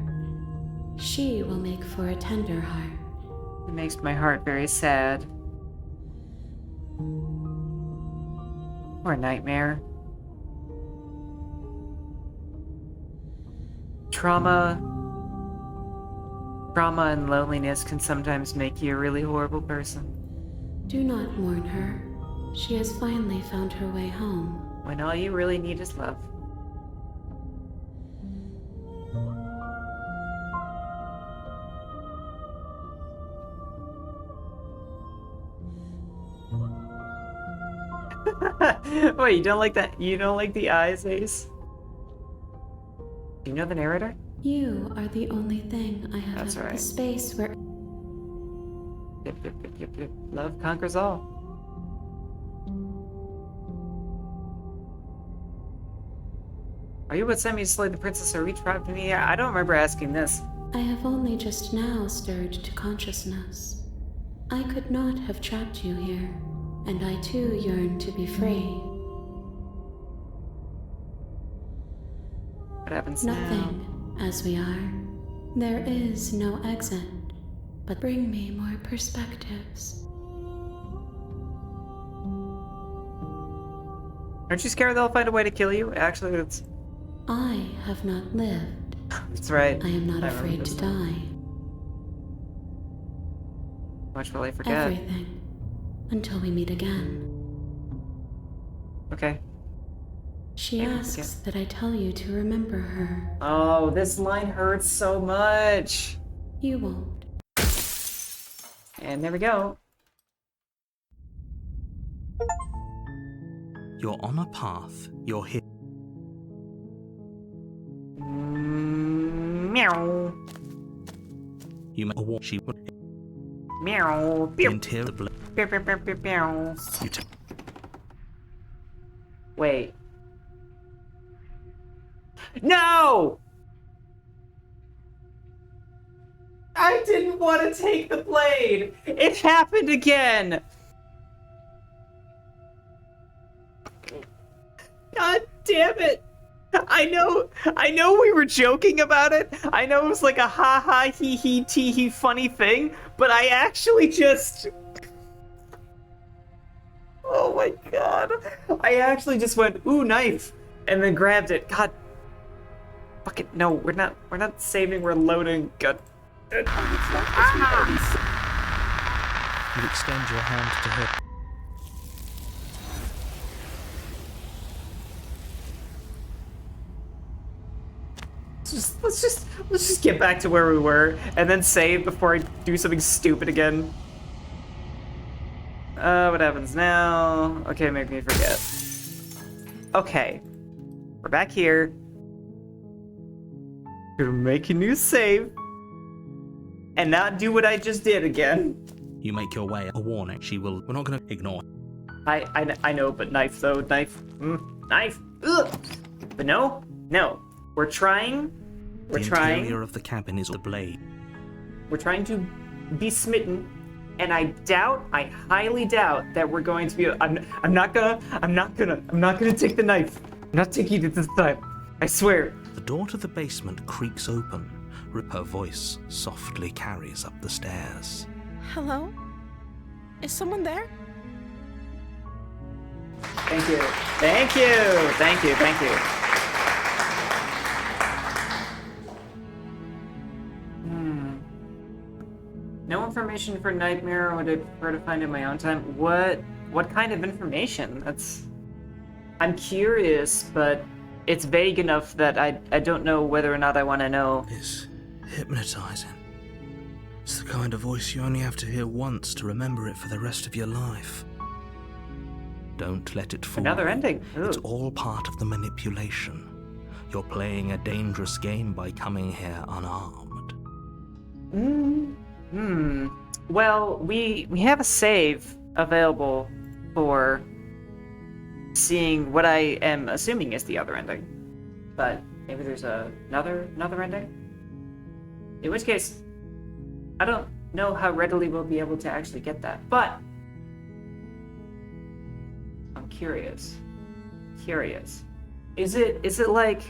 She will make for a tender heart. It makes my heart very sad. Or a nightmare. Trauma and loneliness can sometimes make you a really horrible person. Do not mourn her. She has finally found her way home. When all you really need is love. Wait, you don't like that? You don't like the eyes, Ace? Do you know the narrator? You are the only thing I have That's left right. the space where Yep. Love conquers all. Are you what sent me to slay the princess or reach out to me? I don't remember asking this. I have only just now stirred to consciousness. I could not have trapped you here, and I too yearn to be free. What happens now? Nothing, as we are. There is no exit, but bring me more perspectives. Aren't you scared they'll find a way to kill you? Actually, it's... I have not lived. That's right. I am not I remember afraid this to one. die. Much will I forget? Everything. Until we meet again. Okay. She Maybe asks that I tell you to remember her. Oh, this line hurts so much. You won't. And there we go. You're on a path. You're here. Meow. You may walk. She would. Meow. The Pew. interior. Pew, pew, pew, pew, pew. You take. Wait. No! I didn't want to take the blade! It happened again! God damn it! I know we were joking about it. I know it was like a ha ha he he tee hee funny thing, but I actually just oh my god. I actually just went, ooh, knife, and then grabbed it. God. Fuck it, no, we're not saving, we're loading. God. You extend your hand to her. Let's just get back to where we were and then save before I do something stupid again. What happens now? Okay, make me forget. Okay. We're back here. Gonna make a new save. And not do what I just did again. You make your way. A warning. She will. We're not going to ignore. I know, but knife though. Knife. Knife. Ugh. But no. We're trying. The interior of the cabin is a blade. We're trying to be smitten, and I highly doubt that we're going to be. I'm not gonna take the knife. I'm not taking it this time. I swear. The door to the basement creaks open. Her voice softly carries up the stairs. Hello? Is someone there? Thank you. No information for Nightmare. Would I prefer to find in my own time? What kind of information? I'm curious, but it's vague enough that I don't know whether or not I want to know. It's hypnotizing. It's the kind of voice you only have to hear once to remember it for the rest of your life. Don't let it fool Another you. ending. Ooh. It's all part of the manipulation. You're playing a dangerous game by coming here unarmed. Well, we have a save available for seeing what I am assuming is the other ending. But maybe there's another ending? In which case, I don't know how readily we'll be able to actually get that, but I'm curious. Is it like,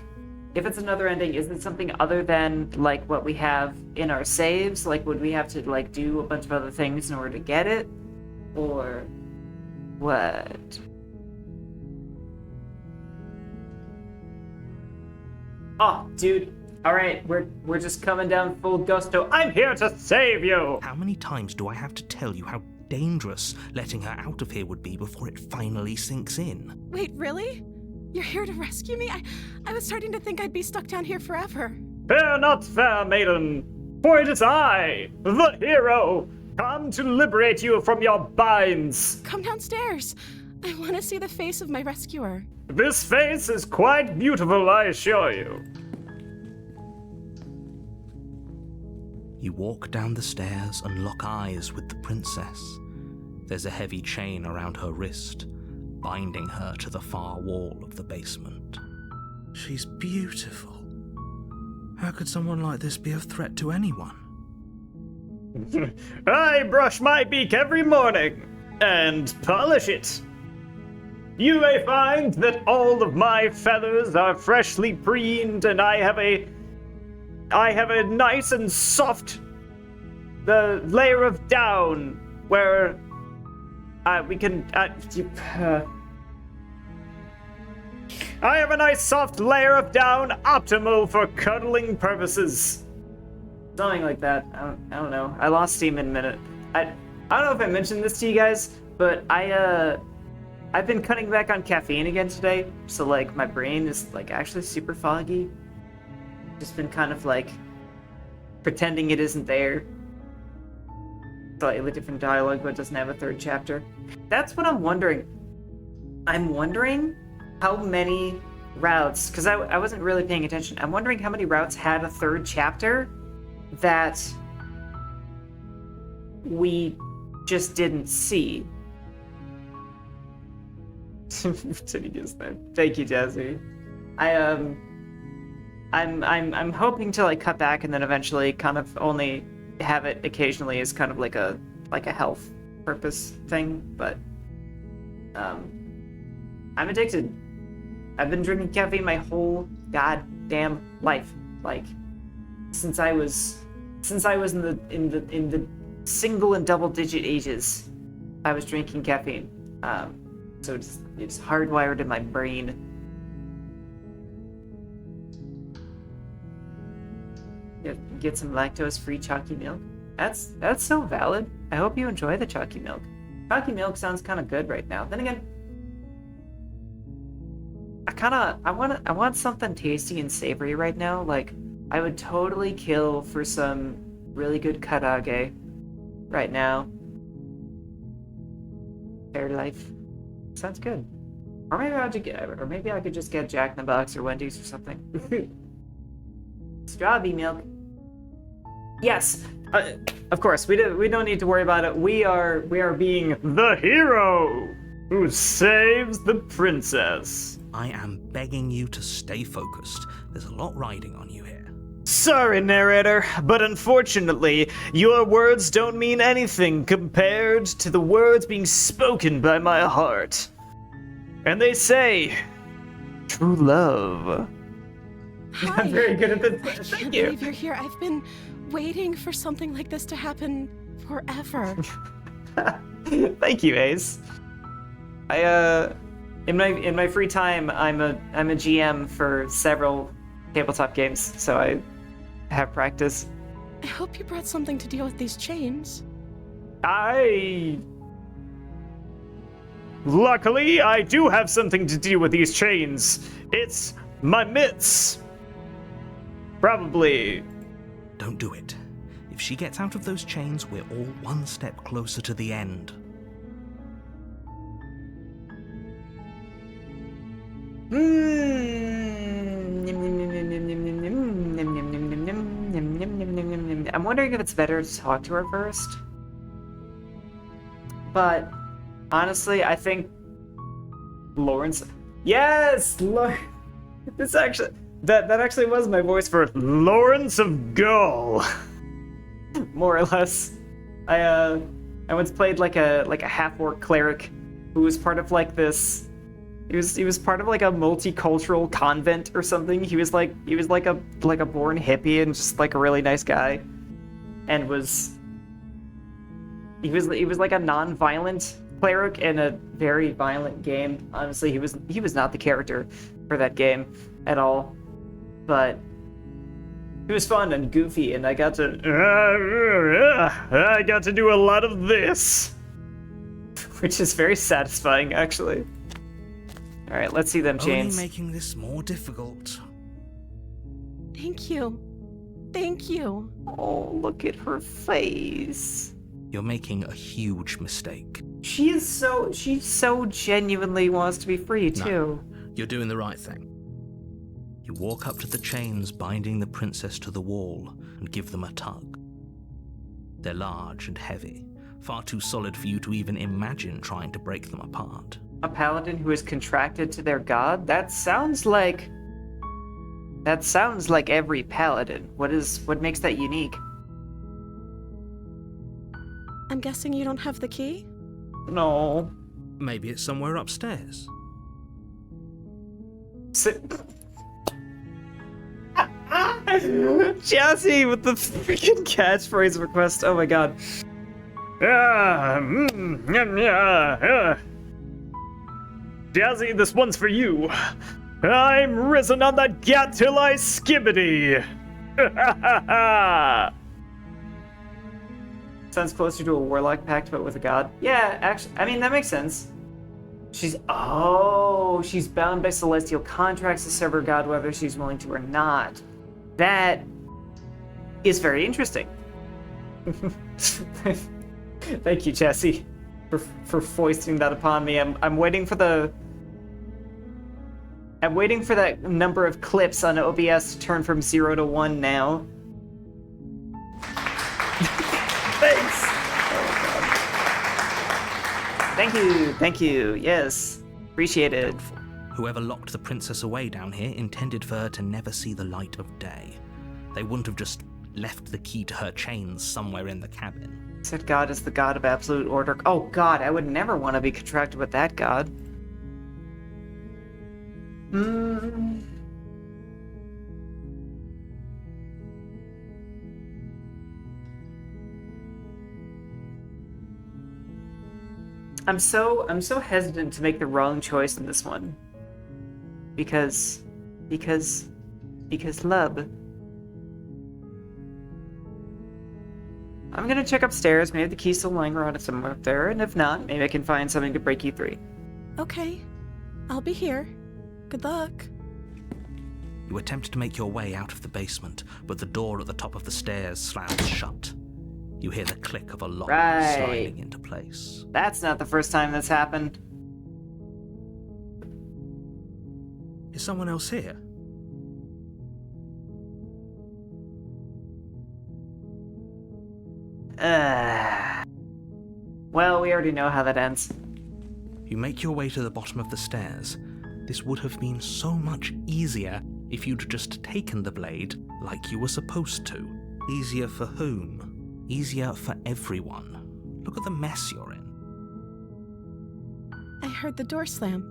if it's another ending, is it something other than like what we have in our saves? Like, would we have to like do a bunch of other things in order to get it? Or what? Oh, dude. All right, we're just coming down full gusto. I'm here to save you. How many times do I have to tell you how dangerous letting her out of here would be before it finally sinks in? Wait, really? You're here to rescue me? I was starting to think I'd be stuck down here forever. Fear not, fair maiden, for it is I, the hero, come to liberate you from your binds. Come downstairs. I want to see the face of my rescuer. This face is quite beautiful, I assure you. You walk down the stairs and lock eyes with the princess. There's a heavy chain around her wrist, binding her to the far wall of the basement. She's beautiful. How could someone like this be a threat to anyone? I brush my beak every morning and polish it. You may find that all of my feathers are freshly preened, and I have a nice and soft layer of down where we can. I have a nice soft layer of down, optimal for cuddling purposes. Something like that. I don't know. I lost steam in a minute. I don't know if I mentioned this to you guys, but I've been cutting back on caffeine again today, so like my brain is like actually super foggy. Just been kind of like pretending it isn't there. Slightly different dialogue, but it doesn't have a third chapter. That's what I'm wondering. I'm wondering how many routes, because I wasn't really paying attention. I'm wondering how many routes had a third chapter that we just didn't see. Thank you, Jazzy. I'm hoping to like cut back and then eventually kind of only have it occasionally as kind of like a health purpose thing, but I'm addicted. I've been drinking caffeine my whole goddamn life. Like, since I was in the single and double digit ages, I was drinking caffeine. So it's hardwired in my brain. Get some lactose-free chalky milk. That's so valid. I hope you enjoy the chalky milk. Chalky milk sounds kind of good right now. Then again, I want something tasty and savory right now. Like, I would totally kill for some really good karage right now. Fair life. Sounds good. Or maybe I could just get Jack in the Box or Wendy's or something. Strawberry milk. Yes, of course. We don't need to worry about it. We are being the hero who saves the princess. I am begging you to stay focused. There's a lot riding on you here. Sorry, narrator, but unfortunately, your words don't mean anything compared to the words being spoken by my heart. And they say, true love. Hi. I'm very good at this. I Thank can't you. believe you're here. I've been waiting for something like this to happen forever. Thank you, Ace. In my free time, I'm a GM for several tabletop games, so I have practice. I hope you brought something to deal with these chains. Luckily, I do have something to do with these chains. It's my mitts. Probably. Don't do it. If she gets out of those chains, we're all one step closer to the end. I'm wondering if it's better to talk to her first. But honestly, I think Lawrence. Yes, this actually that actually was my voice for Lawrence of Gaul. More or less. I once played like a half-orc cleric who was part of like this. He was part of like a multicultural convent or something. He was like a born hippie and just like a really nice guy, and he was like a non-violent cleric in a very violent game. Honestly, he was not the character for that game at all, but it was fun and goofy, and I got to do a lot of this, which is very satisfying actually. All right, let's see them chains. Only making this more difficult. Thank you. Thank you. Oh, look at her face. You're making a huge mistake. She so genuinely wants to be free too. No, you're doing the right thing. You walk up to the chains binding the princess to the wall and give them a tug. They're large and heavy, far too solid for you to even imagine trying to break them apart. A paladin who is contracted to their god? That sounds like every paladin. What makes that unique? I'm guessing you don't have the key? No. Maybe it's somewhere upstairs. Jazzy with the freaking catchphrase request. Oh my god. Jazzy, this one's for you. I'm risen on that gat till I skibbity. Sounds closer to a warlock pact, but with a god. Yeah, actually, I mean, that makes sense. She's bound by celestial contracts to serve her god whether she's willing to or not. That is very interesting. Thank you, Jesse, for foisting that upon me. I'm waiting for that number of clips on OBS to turn from 0 to 1 now. Thanks. Oh, thank you. Yes, appreciate it. Whoever locked the princess away down here intended for her to never see the light of day. They wouldn't have just left the key to her chains somewhere in the cabin. Said God is the god of absolute order. Oh god, I would never want to be contracted with that god. I'm so hesitant to make the wrong choice in this one. Because love. I'm gonna check upstairs. Maybe the key's still lying around somewhere up there, and if not, maybe I can find something to break E3. Okay, I'll be here. Good luck. You attempt to make your way out of the basement, but the door at the top of the stairs slams shut. You hear the click of a lock sliding into place. That's not the first time that's happened. Is someone else here? Well, we already know how that ends. You make your way to the bottom of the stairs. This would have been so much easier if you'd just taken the blade like you were supposed to. Easier for whom? Easier for everyone. Look at the mess you're in. I heard the door slam.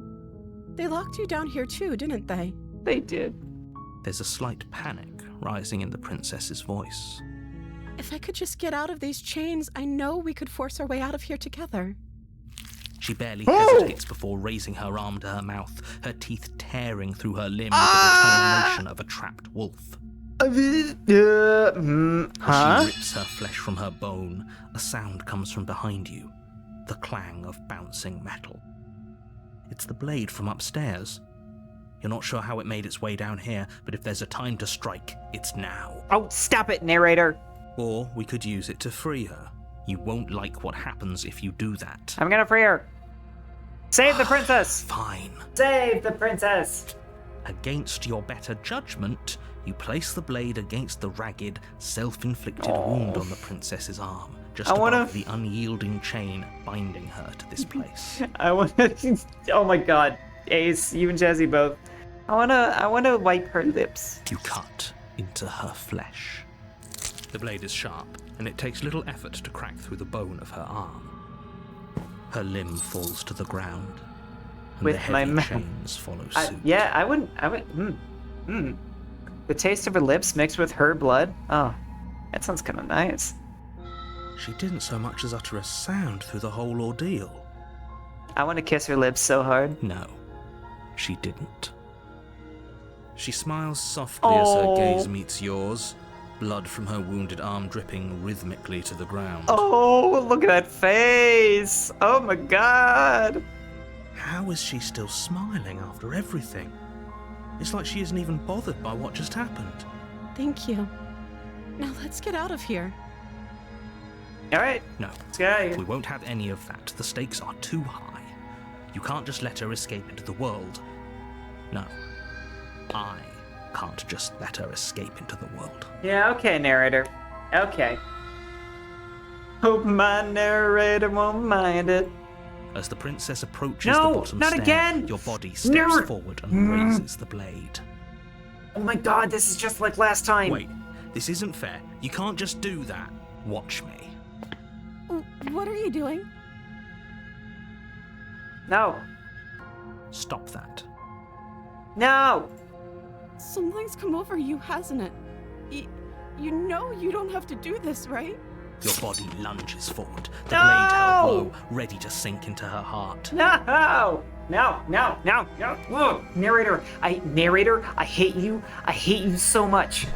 They locked you down here too, didn't they? They did. There's a slight panic rising in the princess's voice. If I could just get out of these chains, I know we could force our way out of here together. She barely hesitates before raising her arm to her mouth, her teeth tearing through her limb with the determination of a trapped wolf. As she rips her flesh from her bone, a sound comes from behind you, the clang of bouncing metal. It's the blade from upstairs. You're not sure how it made its way down here, but if there's a time to strike, it's now. Oh, stop it, narrator! Or we could use it to free her. You won't like what happens if you do that. I'm gonna free her. Save the princess! Fine. Save the princess! Against your better judgment, you place the blade against the ragged, self-inflicted wound on the princess's arm, just above the unyielding chain binding her to this place. Oh my god. Ace, you and Jazzy both. I wanna wipe her lips. You cut into her flesh. The blade is sharp, and it takes little effort to crack through the bone of her arm. Her limb falls to the ground, and With the heavy chains follow suit. I wouldn't. The taste of her lips mixed with her blood? Oh, that sounds kind of nice. She didn't so much as utter a sound through the whole ordeal. I want to kiss her lips so hard. No, she didn't. She smiles softly as her gaze meets yours, blood from her wounded arm dripping rhythmically to the ground. Oh, look at that face! Oh my god! How is she still smiling after everything? It's like she isn't even bothered by what just happened. Thank you. Now let's get out of here. Alright, No, let's get out of we here. won't have any of that. The stakes are too high. You can't just let her escape into the world. No, I can't just let her escape into the world. Yeah, okay, narrator. Okay. Hope my narrator won't mind it. As the princess approaches No, the bottom not stair, again! your body steps No. forward and raises the blade. Oh my god, this is just like last time. Wait, this isn't fair. You can't just do that. Watch me. What are you doing? No. Stop that. No! Something's come over you, hasn't it? You know you don't have to do this, right? Your body lunges forward, the No! blade held low, ready to sink into her heart. No! No! Whoa. Narrator, I hate you. I hate you so much.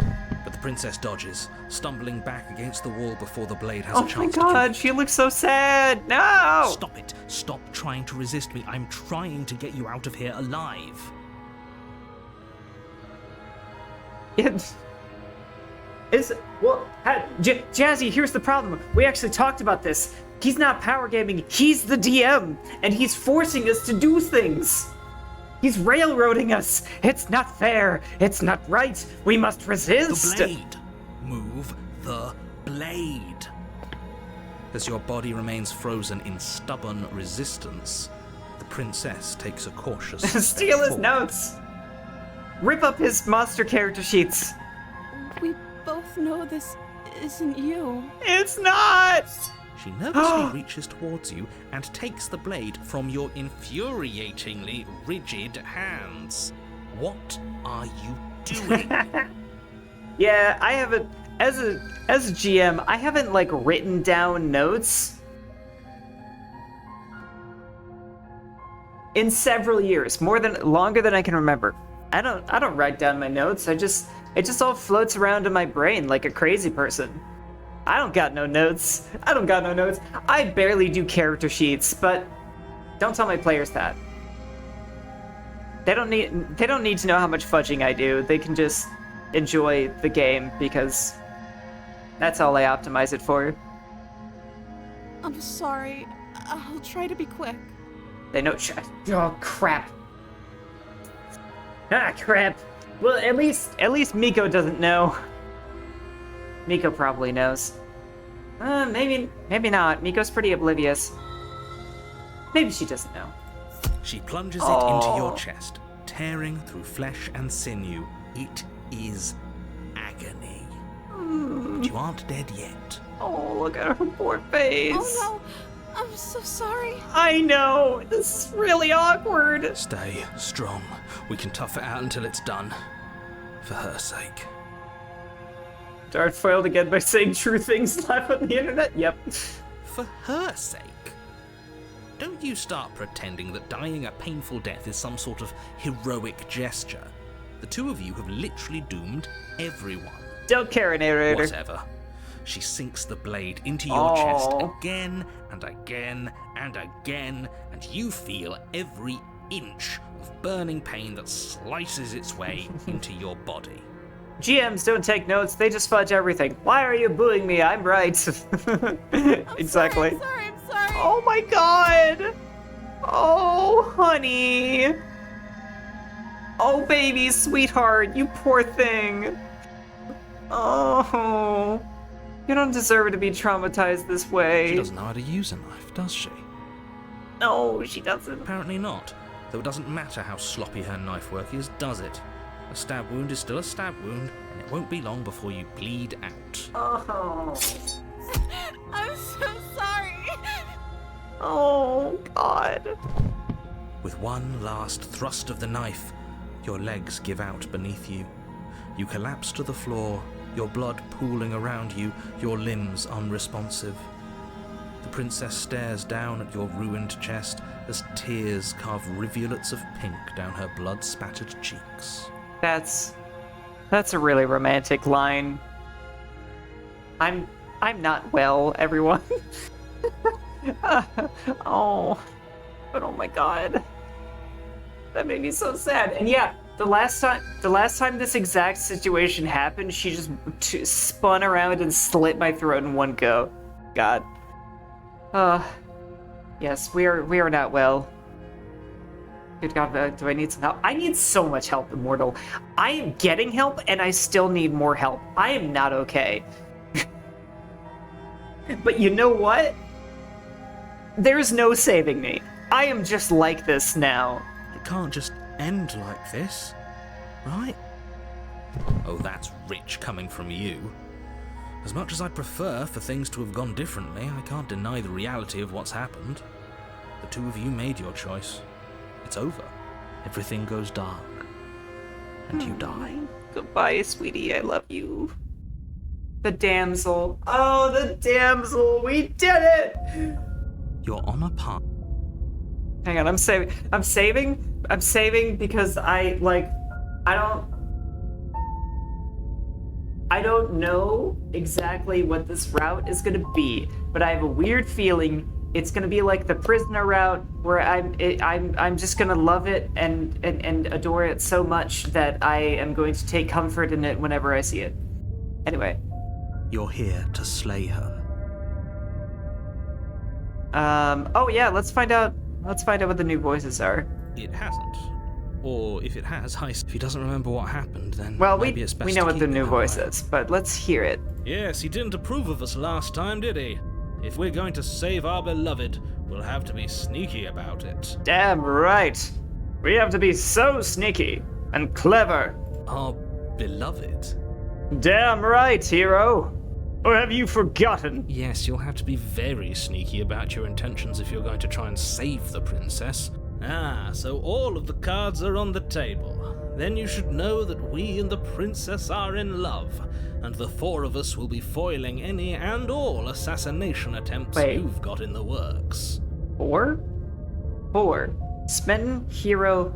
But the princess dodges, stumbling back against the wall before the blade has Oh a my chance to god, kill she looks so sad. No! you. Stop it. Stop trying to resist me. I'm trying to get you out of here alive. Jazzy, here's the problem. We actually talked about this. He's not power gaming, he's the DM, and he's forcing us to do things. He's railroading us. It's not fair. It's not right. We must resist. The blade. Move the blade. As your body remains frozen in stubborn resistance, the princess takes a cautious step Steal his forward. notes. Rip up his monster character sheets. We both know this isn't you. It's not. She nervously reaches towards you and takes the blade from your infuriatingly rigid hands. What are you doing? Yeah, I haven't, as a GM, I haven't like written down notes in several years, longer than I can remember. I don't write down my notes. it just all floats around in my brain like a crazy person. I don't got no notes. I barely do character sheets, but don't tell my players that. They don't need to know how much fudging I do. They can just enjoy the game because that's all I optimize it for. I'm sorry. I'll try to be quick. They know. Oh crap! Ah crap! Well, at least Miko doesn't know. Miko probably knows. Maybe not. Miko's pretty oblivious. Maybe she doesn't know. She plunges it into your chest, tearing through flesh and sinew. It is agony. But you aren't dead yet. Oh, look at her poor face. Oh no, I'm so sorry. I know. This is really awkward. Stay strong. We can tough it out until it's done. For her sake. Darth foiled again by saying true things live on the internet? Yep. For her sake? Don't you start pretending that dying a painful death is some sort of heroic gesture. The two of you have literally doomed everyone. Don't care, narrator. Whatever. She sinks the blade into your chest again and again and again, and you feel every inch of burning pain that slices its way into your body. GMs don't take notes, they just fudge everything. Why are you booing me? I'm right. Exactly. I'm sorry. Oh my god! Oh, honey. Oh, baby, sweetheart, you poor thing. Oh. You don't deserve to be traumatized this way. She doesn't know how to use a knife, does she? No, she doesn't. Apparently not. Though it doesn't matter how sloppy her knife work is, does it? A stab wound is still a stab wound, and it won't be long before you bleed out. Oh. I'm so sorry. Oh, God. With one last thrust of the knife, your legs give out beneath you. You collapse to the floor, your blood pooling around you, your limbs unresponsive. The princess stares down at your ruined chest as tears carve rivulets of pink down her blood-spattered cheeks. That's a really romantic line. I'm not well, everyone. Oh, but oh my god, that made me so sad. And yeah, the last time this exact situation happened, she just spun around and slit my throat in one go. God. Yes, we are not well. Good God, do I need some help? I need so much help, Immortal. I am getting help, and I still need more help. I am not okay. But you know what? There's no saving me. I am just like this now. It can't just end like this, right? Oh, that's rich coming from you. As much as I'd prefer for things to have gone differently, I can't deny the reality of what's happened. The two of you made your choice. It's over. Everything goes dark. And you die. Goodbye, sweetie. I love you. The damsel. Oh, the damsel. We did it! You're on a path. Hang on, I'm saving because I don't know exactly what this route is gonna be, but I have a weird feeling it's gonna be like the prisoner route, where I'm just gonna love it and adore it so much that I am going to take comfort in it whenever I see it. Anyway. You're here to slay her. Oh yeah, let's find out what the new voices are. It hasn't. Or if it has, if he doesn't remember what happened, then well, maybe it's best we know to what keep the it new that voice way. is, but let's hear it. Yes, he didn't approve of us last time, did he? If we're going to save our beloved, we'll have to be sneaky about it. Damn right. We have to be so sneaky and clever. Our beloved? Damn right, hero. Or have you forgotten? Yes, you'll have to be very sneaky about your intentions if you're going to try and save the princess. Ah, so all of the cards are on the table. then you should know that we and the princess are in love, and the four of us will be foiling any and all assassination attempts Wait. you've got in the works. 4? 4. Smitten, hero,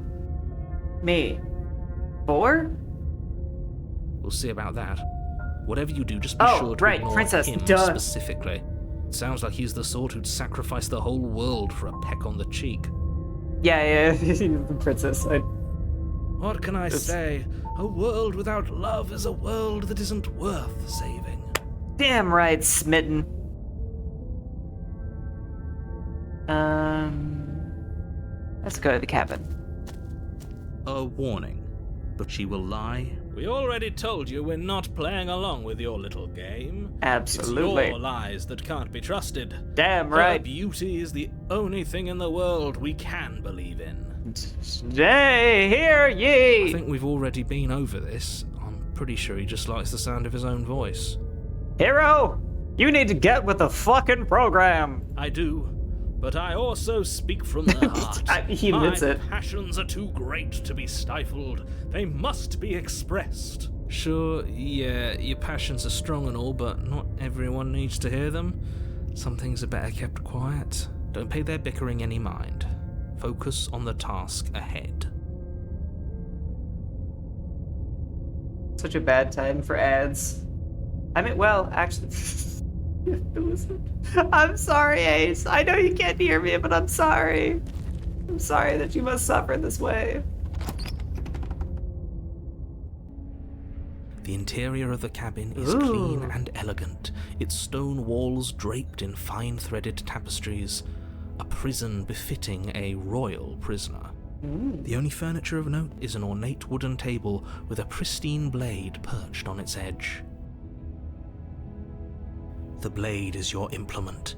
me. 4? We'll see about that. Whatever you do, just be Oh, sure to right, ignore princess, him duh. specifically. It sounds like he's the sort who'd sacrifice the whole world for a peck on the cheek. Yeah, the princess. What can I say? A world without love is a world that isn't worth saving. Damn right, Smitten. Let's go to the cabin. A warning, but she will lie. We already told you we're not playing along with your little game. Absolutely. It's your lies that can't be trusted. Damn Her right. beauty is the only thing in the world we can believe in. Hey, hear I ye! think we've already been over this. I'm pretty sure he just likes the sound of his own voice. Hero, you need to get with the fucking program. I do, but I also speak from the heart. He admits My it. passions are too great to be stifled. They must be expressed. Sure, yeah, your passions are strong and all, but not everyone needs to hear them. Some things are better kept quiet. Don't pay their bickering any mind. Focus on the task ahead. Such a bad time for ads. I mean, well, actually. I'm sorry, Ace. I know you can't hear me, but I'm sorry. I'm sorry that you must suffer this way. The interior of the cabin is Ooh. clean and elegant, its stone walls draped in fine-threaded tapestries, a prison befitting a royal prisoner. The only furniture of note is an ornate wooden table with a pristine blade perched on its edge. The blade is your implement.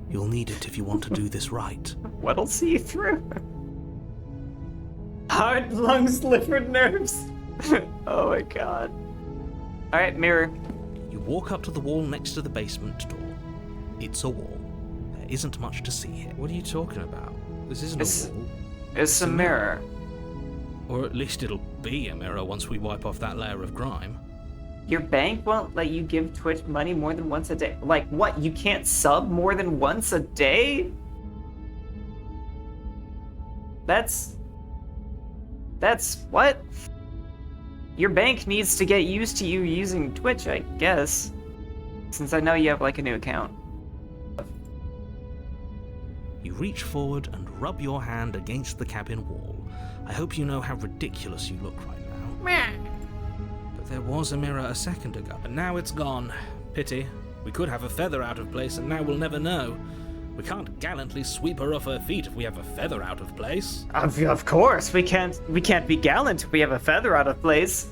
You'll need it if you want to do this right. What'll see you through? Heart, lungs, liver, nerves. Oh my god. Alright, mirror. You walk up to the wall next to the basement door. It's a wall. There isn't much to see here. What are you talking about? This isn't a wall. It's a mirror. Or at least it'll be a mirror once we wipe off that layer of grime. Your bank won't let you give Twitch money more than once a day. Like, what? You can't sub more than once a day? That's what? Your bank needs to get used to you using Twitch, I guess. Since I know you have, like, a new account. You reach forward and rub your hand against the cabin wall. I hope you know how ridiculous you look right now. But there was a mirror a second ago, and now it's gone. Pity. We could have a feather out of place, and now we'll never know. We can't gallantly sweep her off her feet if we have a feather out of place. Of course, we can't be gallant if we have a feather out of place.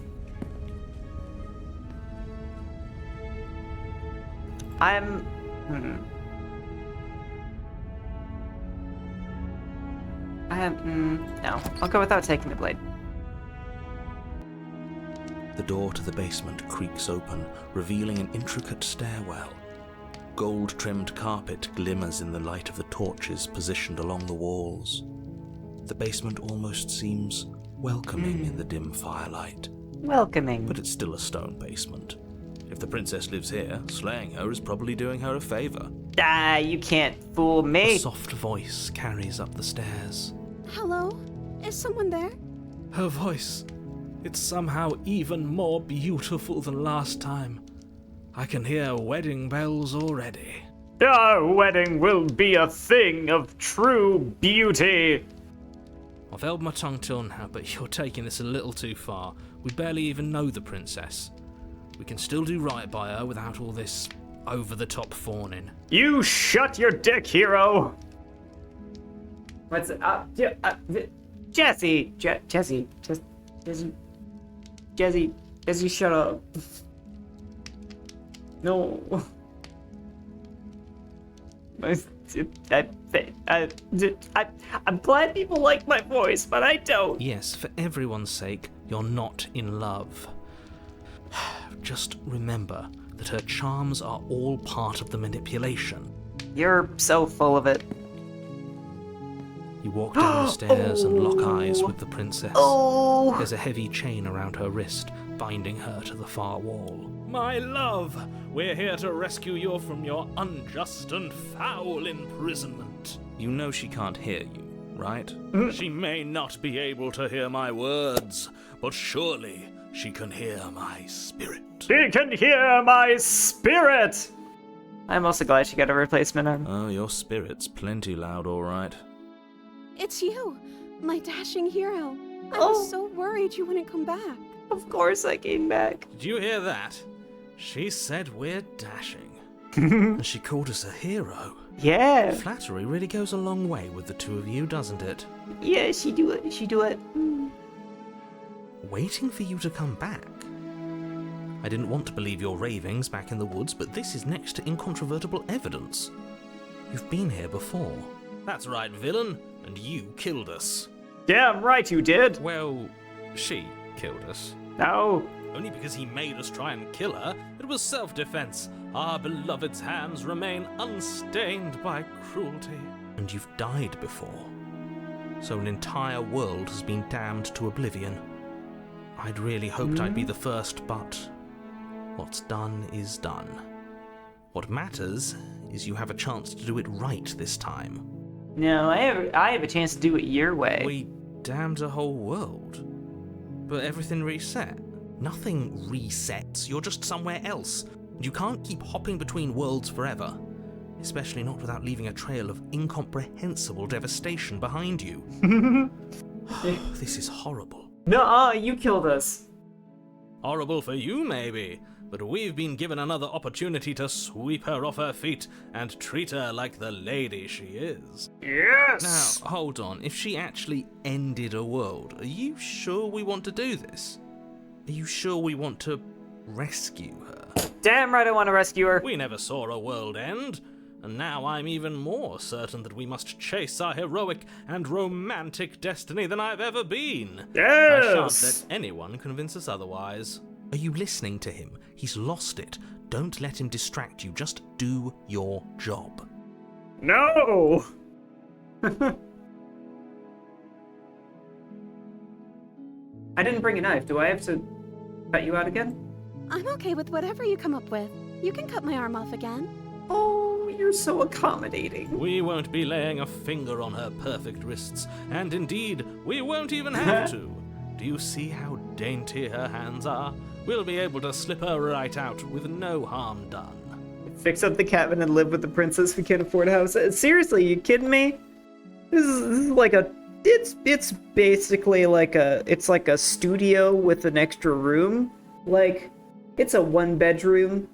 No. I'll go without taking the blade. The door to the basement creaks open, revealing an intricate stairwell. Gold-trimmed carpet glimmers in the light of the torches positioned along the walls. The basement almost seems welcoming in the dim firelight, Welcoming. but it's still a stone basement. If the princess lives here, slaying her is probably doing her a favor. Ah, you can't fool A me. soft voice carries up the stairs. Hello? Is someone there? Her voice, it's somehow even more beautiful than last time. I can hear wedding bells already. Our wedding will be a thing of true beauty. I've held my tongue till now, but you're taking this a little too far. We barely even know the princess. We can still do right by her without all this over-the-top fawning. You shut your dick, hero. What's it? Jesse, shut up. No. I'm glad people like my voice, but I don't. Yes, for everyone's sake, you're not in love. Just remember that her charms are all part of the manipulation. You're so full of it. You walk down the stairs and lock eyes with the princess. Oh! There's a heavy chain around her wrist, binding her to the far wall. My love, we're here to rescue you from your unjust and foul imprisonment. You know she can't hear you, right? She may not be able to hear my words, but surely she can hear my spirit. She can hear my spirit! I'm also glad she got a replacement arm. Oh, your spirit's plenty loud, all right. It's you, my dashing hero. I Oh. was so worried you wouldn't come back. Of course I came back. Did you hear that? She said we're dashing. And she called us a hero. Yeah. Flattery really goes a long way with the two of you, doesn't it? Yeah, she do it. She do it. Waiting for you to come back. I didn't want to believe your ravings back in the woods, but this is next to incontrovertible evidence. You've been here before. That's right, villain, and you killed us. Damn right you did. Well, she killed us. No. Only because he made us try and kill her. It was self-defense. Our beloved's hands remain unstained by cruelty. And you've died before. So an entire world has been damned to oblivion. I'd really hoped I'd be the first, but what's done is done. What matters is you have a chance to do it right this time. No, I have a chance to do it your way. We damned a whole world. But everything reset. Nothing resets, you're just somewhere else. You can't keep hopping between worlds forever. Especially not without leaving a trail of incomprehensible devastation behind you. This is horrible. Nuh-uh, you killed us. Horrible for you, maybe. But we've been given another opportunity to sweep her off her feet and treat her like the lady she is. Yes! Now, hold on. If she actually ended a world, are you sure we want to do this? Are you sure we want to rescue her? Damn right I want to rescue her. We never saw a world end, and now I'm even more certain that we must chase our heroic and romantic destiny than I've ever been. I shan't Yes! let anyone convince us otherwise. Are you listening to him? He's lost it. Don't let him distract you. Just do your job. No! I didn't bring a knife. Do I have to cut you out again? I'm okay with whatever you come up with. You can cut my arm off again. Oh, you're so accommodating. We won't be laying a finger on her perfect wrists, and indeed, we won't even have to. Do you see how dainty her hands are? We'll be able to slip her right out with no harm done. Fix up the cabin and live with the princess. We can't afford a house. Seriously, you kidding me? This is like a... It's basically like it's like a studio with an extra room. Like, it's a one-bedroom.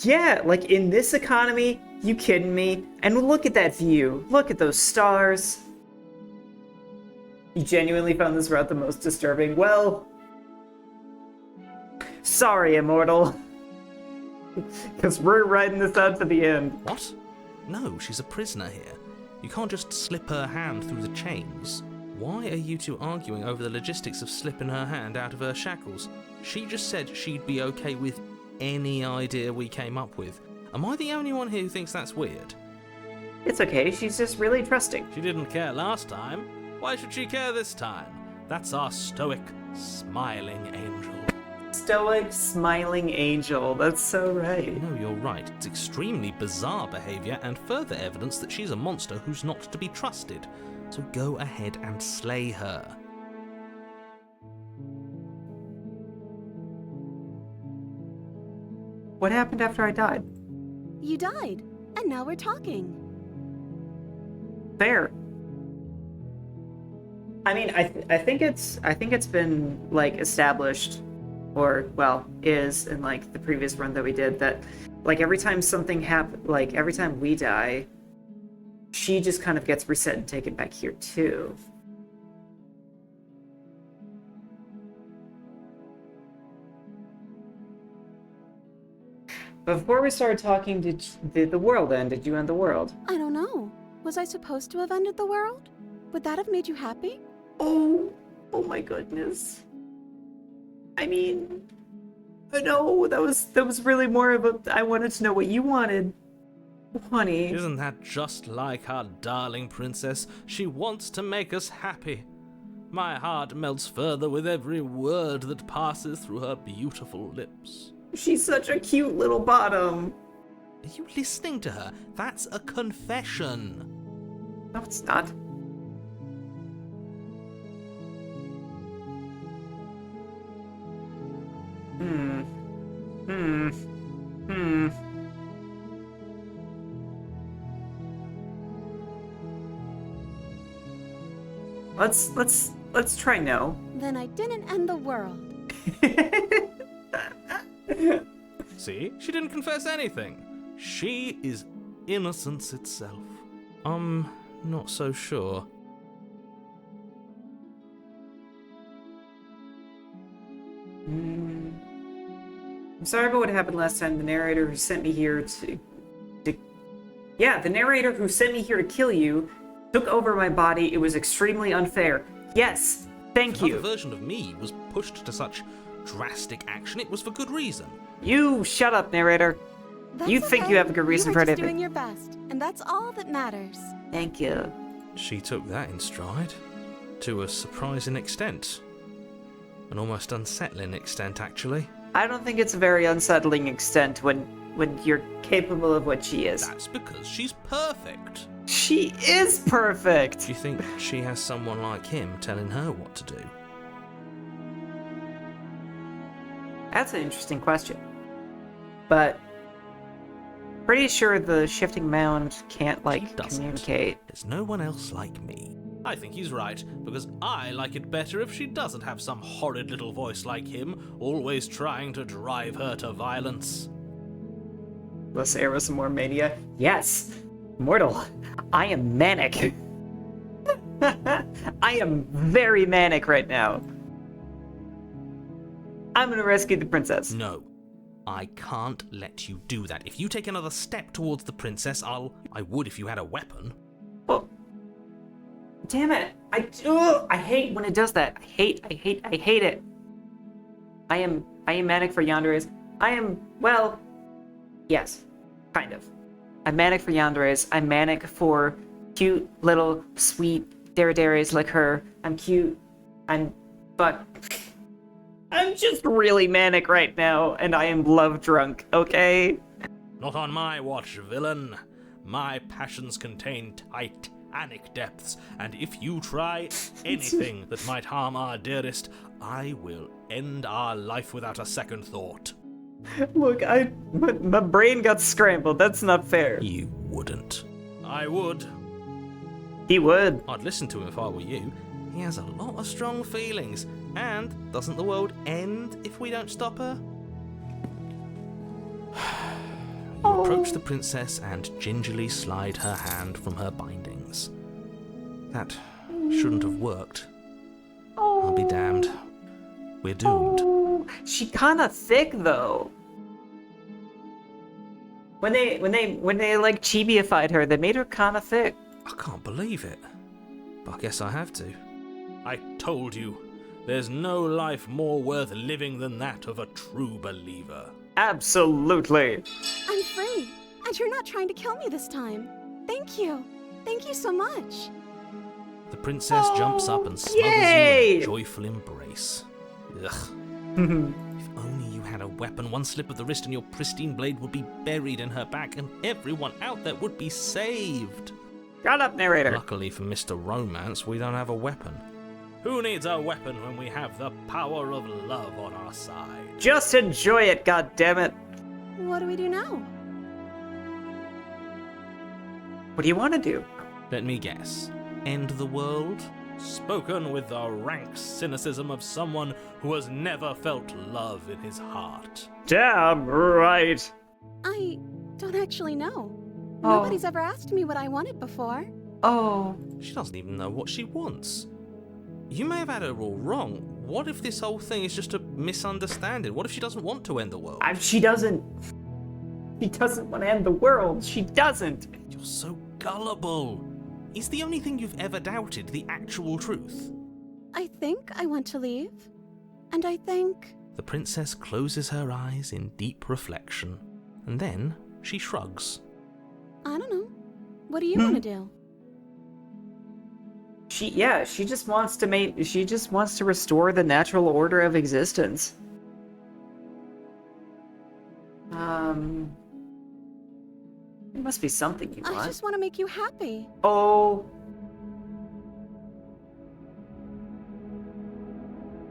Yeah, like in this economy, you kidding me? And look at that view. Look at those stars. You genuinely found this route the most disturbing. Well, sorry, immortal. Because we're riding this out to the end. What? No, she's a prisoner here. You can't just slip her hand through the chains. Why are you two arguing over the logistics of slipping her hand out of her shackles? She just said she'd be okay with any idea we came up with. Am I the only one here who thinks that's weird? It's okay, she's just really trusting. She didn't care last time. Why should she care this time? That's our stoic, smiling angel. Stoic, smiling angel. That's so right. No, you're right. It's extremely bizarre behavior and further evidence that she's a monster who's not to be trusted. So go ahead and slay her. What happened after I died? You died, and now we're talking. Fair. I mean, I think it's been like established, or well, is in like the previous run that we did, that like every time something happens, like every time we die, she just kind of gets reset and taken back here too. Before we started talking, did the world end? Did you end the world? I don't know. Was I supposed to have ended the world? Would that have made you happy? Oh my goodness. I mean, no, that was really more of a, I wanted to know what you wanted. Honey. Isn't that just like our darling princess? She wants to make us happy. My heart melts further with every word that passes through her beautiful lips. She's such a cute little bottom. Are you listening to her? That's a confession. No, it's not. Let's try no. Then I didn't end the world. See? She didn't confess anything. She is innocence itself. I'm not so sure. I'm sorry about what happened last time. The narrator who sent me here to the narrator who sent me here to kill you took over my body. It was extremely unfair. Yes, thank If you. another version of me was pushed to such drastic action, it was for good reason. You shut up, narrator. That's You think okay. you have a good reason you for were just anything. doing your best, and that's all that matters. Thank you. She took that in stride. To a surprising extent. An almost unsettling extent, actually. I don't think it's a very unsettling extent when you're capable of what she is. That's because she's perfect. She is perfect. Do you think she has someone like him telling her what to do? That's an interesting question. But pretty sure the shifting mound can't She doesn't. communicate. There's no one else like me. I think he's right, because I like it better if she doesn't have some horrid little voice like him, always trying to drive her to violence. Let's air with some more mania. Yes, mortal. I am manic. I am very manic right now. I'm gonna rescue the princess. No, I can't let you do that. If you take another step towards the princess, I would if you had a weapon. Oh, damn it! I hate when it does that. I hate it. I am manic for Yandere's. Yes, kind of. I'm manic for Yandere's. I'm manic for cute little sweet Derridaries like her. I'm cute. I'm just really manic right now, and I am love drunk, okay? Not on my watch, villain. My passions contain titanic depths, and if you try anything that might harm our dearest, I will end our life without a second thought. Look, my brain got scrambled. That's not fair. You wouldn't. I would. He would. I'd listen to him if I were you. He has a lot of strong feelings. And doesn't the world end if we don't stop her? You approach the princess and gingerly slide her hand from her bindings. That shouldn't have worked. I'll be damned. We're doomed. Oh, she kinda thick though. When they like chibiified her, they made her kinda thick. I can't believe it. But I guess I have to. I told you, there's no life more worth living than that of a true believer. Absolutely. I'm free, and you're not trying to kill me this time. Thank you. Thank you so much. The princess jumps up and smothers yay! you in a joyful embrace. Ugh. If only you had a weapon, one slip of the wrist and your pristine blade would be buried in her back and everyone out there would be saved. Shut up, narrator. Luckily for Mr. Romance, we don't have a weapon. Who needs a weapon when we have the power of love on our side? Just enjoy it, goddammit. What do we do now? What do you want to do? Let me guess. End the world? Spoken with the rank cynicism of someone who has never felt love in his heart. Damn right. I don't actually know. Oh. Nobody's ever asked me what I wanted before. Oh. She doesn't even know what she wants. You may have had her all wrong. What if this whole thing is just a misunderstanding? What if she doesn't want to end the world? She doesn't want to end the world. She doesn't. You're so gullible. Is the only thing you've ever doubted the actual truth? I think I want to leave. And I think... The princess closes her eyes in deep reflection, and then she shrugs. I don't know. What do you want to do? She just wants to restore the natural order of existence. There must be something you want. I just want to make you happy. Oh.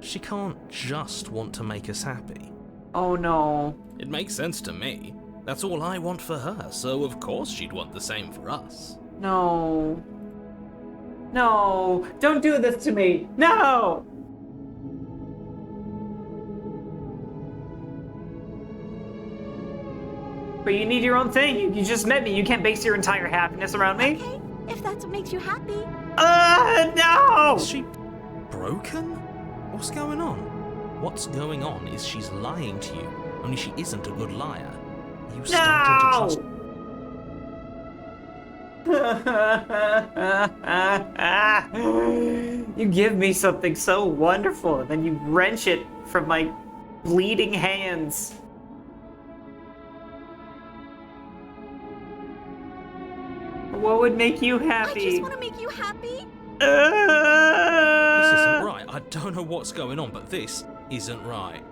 She can't just want to make us happy. Oh no. It makes sense to me. That's all I want for her, so of course she'd want the same for us. No. No. Don't do this to me. No. But you need your own thing. You just met me. You can't base your entire happiness around me. Okay, if that's what makes you happy. No! Is she broken? What's going on? What's going on is she's lying to you, only she isn't a good liar. You started to trust. You give me something so wonderful, and then you wrench it from my bleeding hands. What would make you happy? I just want to make you happy. This isn't right. I don't know what's going on, but this isn't right.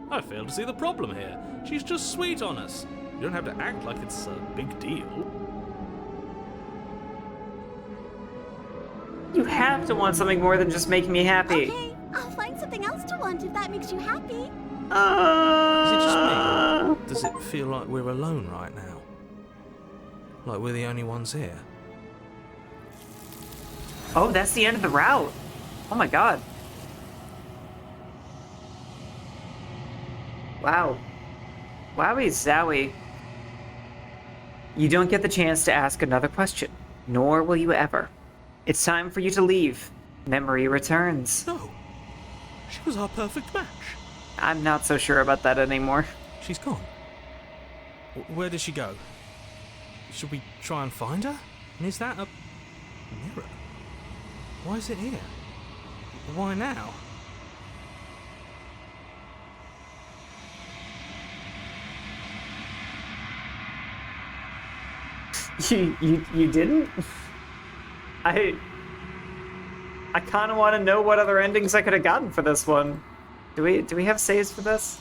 I fail to see the problem here. She's just sweet on us. You don't have to act like it's a big deal. You have to want something more than just making me happy. Okay, I'll find something else to want if that makes you happy. Is it just me? Does it feel like we're alone right now? Like we're the only ones here? Oh, that's the end of the route. Oh my god. Wow. Wowie zowie. You don't get the chance to ask another question, nor will you ever. It's time for you to leave. Memory returns. No. She was our perfect match. I'm not so sure about that anymore. She's gone. Where did she go? Should we try and find her? And is that a mirror? Why is it here? Why now? You didn't? I kind of want to know what other endings I could have gotten for this one. Do we have saves for this?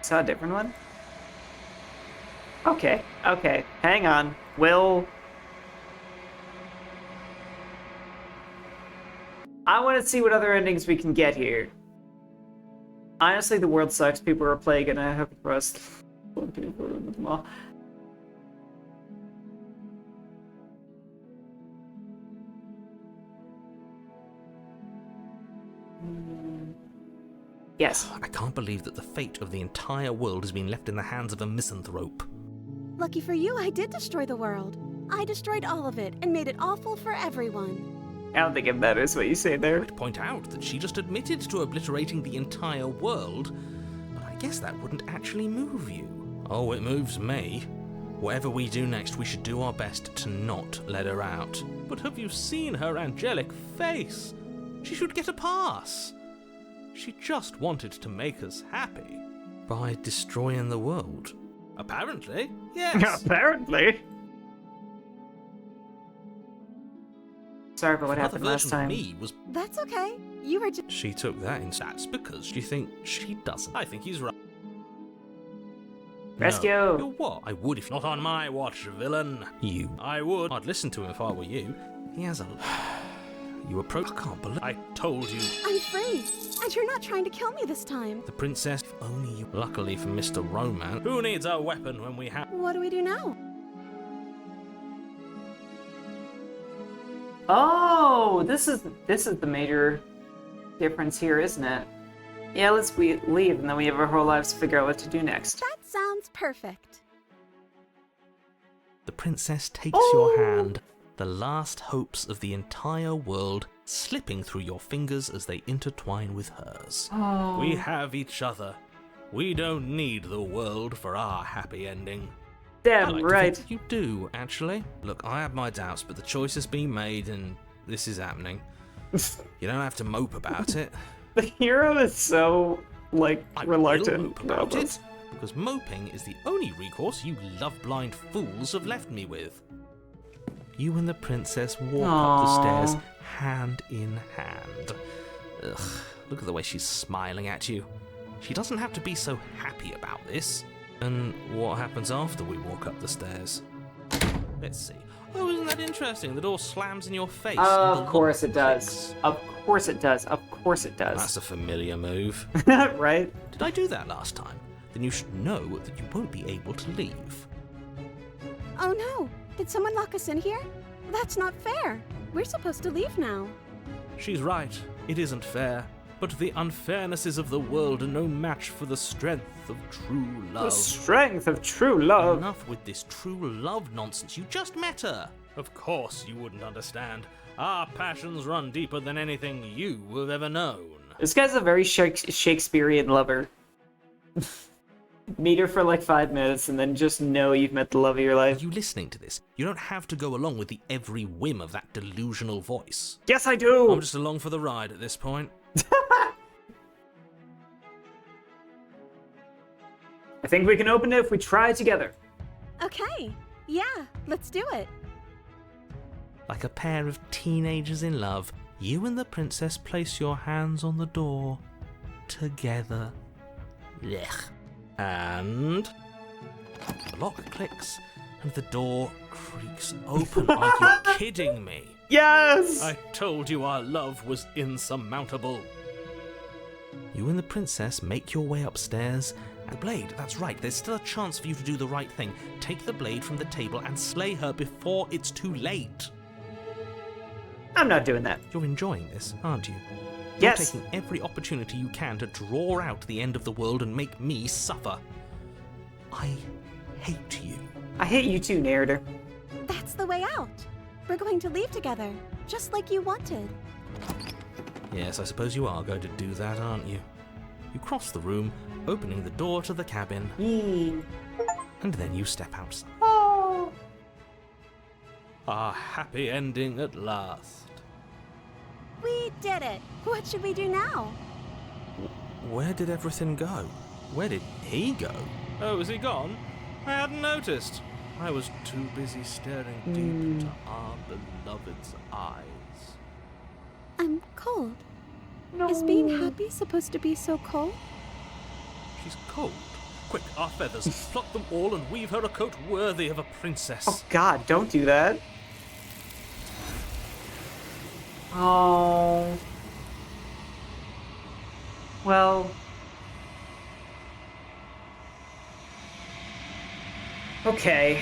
Saw a different one? Okay, hang on. I want to see what other endings we can get here. Honestly, the world sucks. People are plague, and I have a trust. Yes. I can't believe that the fate of the entire world has been left in the hands of a misanthrope. Lucky for you, I did destroy the world. I destroyed all of it and made it awful for everyone. I don't think it matters what you say there. I'd point out that she just admitted to obliterating the entire world, but I guess that wouldn't actually move you. Oh, it moves me. Whatever we do next, we should do our best to not let her out. But have you seen her angelic face? She should get a pass. She just wanted to make us happy. By destroying the world. Apparently, yes. Apparently. Sorry about what happened last time. Me was That's okay. You were just. She took that in stats because you think she doesn't. I think he's right. Rescue! No. You're what? I would if Not on my watch, villain. you. I would. I'd listen to him if I were you. He has a. You approach. I can't believe. I told you. I'm free, and you're not trying to kill me this time. The princess. If only you. Luckily for Mr. Romance. Who needs a weapon when we have... What do we do now? Oh, this is the major difference here, isn't it? Yeah, let's leave, and then we have our whole lives to figure out what to do next. That sounds perfect. The princess takes your hand, the last hopes of the entire world slipping through your fingers as they intertwine with hers. Oh. We have each other. We don't need the world for our happy ending. Damn I like to right. think you do, actually. Look, I have my doubts, but the choice has been made and this is happening. You don't have to mope about it. The hero is so like, I reluctant will mope about this. it, because moping is the only recourse you love-blind fools have left me with. You and the princess walk up the Aww. stairs, hand in hand. Ugh, look at the way she's smiling at you. She doesn't have to be so happy about this. And what happens after we walk up the stairs? Let's see. Oh, isn't that interesting? The door slams in your face. and the Of course lock it does. clicks. Of course it does. Of course it That's does. a familiar move. Right? Did I do that last time? Then you should know that you won't be able to leave. Oh no! Did someone lock us in here? That's not fair. We're supposed to leave now. She's right. It isn't fair. But the unfairnesses of the world are no match for the strength of true The love. strength of true love. Enough with this true love nonsense. You just met her. Of course you wouldn't understand. Our passions run deeper than anything you have ever known. This guy's a very Shakespearean lover. Meet her for like 5 minutes and then just know you've met the love of your Are life. you listening to this? You don't have to go along with the every whim of that delusional voice. Yes, I do! I'm just along for the ride at this point. I think we can open it if we try together. Okay. Yeah, let's do it. Like a pair of teenagers in love, you and the princess place your hands on the door together. Blech. And the lock clicks and the door creaks open. Are you kidding me? Yes! I told you our love was insurmountable. You and the princess make your way upstairs. The blade, that's right, there's still a chance for you to do the right thing. Take the blade from the table and slay her before it's too late. I'm not doing that. You're enjoying this, aren't you? Yes. You're taking every opportunity you can to draw out the end of the world and make me suffer. I hate you. I hate you too, narrator. That's the way out. We're going to leave together, just like you wanted. Yes, I suppose you are going to do that, aren't you? You cross the room, opening the door to the cabin, Yee. and then you step outside. Oh. A happy ending at last. We did it. What should we do now? Where did everything go? Where did he go? Oh, is he gone? I hadn't noticed. I was too busy staring deep into our beloved's eyes. I'm cold. Is being happy supposed to be so cold? She's cold. Quick, our feathers. Pluck them all and weave her a coat worthy of a princess. Oh god, don't do that. Oh. Well. Okay,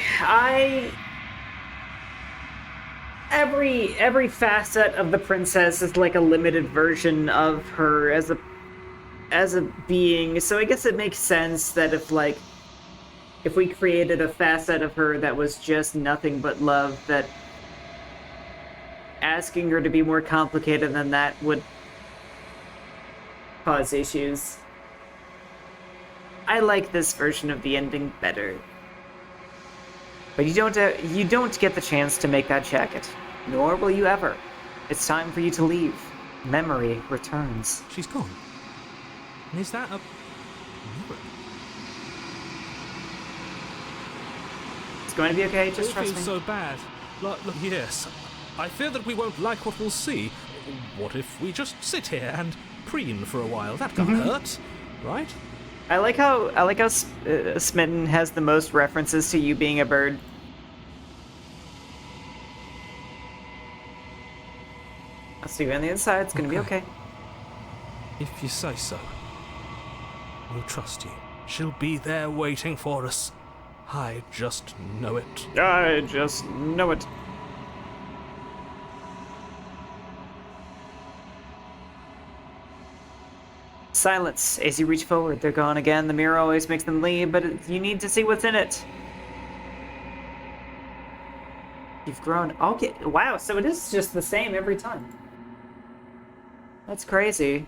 every facet of the princess is like a limited version of her as a being. So I guess it makes sense that if we created a facet of her that was just nothing but love, that asking her to be more complicated than that would cause issues. I like this version of the ending better. But you don't get the chance to make that jacket, nor will you ever. It's time for you to leave. Memory returns. She's gone. And is that a mirror? It's going to be okay, just It trust feels me. so bad. Look, yes. I fear that we won't like what we'll see. What if we just sit here and preen for a while? That can't hurt, right? I like how Smitten has the most references to you being a bird. I'll see you on the inside. It's gonna be okay. If you say so. We'll trust you. She'll be there waiting for us. I just know it. I just know it. Silence. As you reach forward, they're gone again. The mirror always makes them leave, but you need to see what's in it. You've grown. Okay. Wow, so it is just the same every time. That's crazy.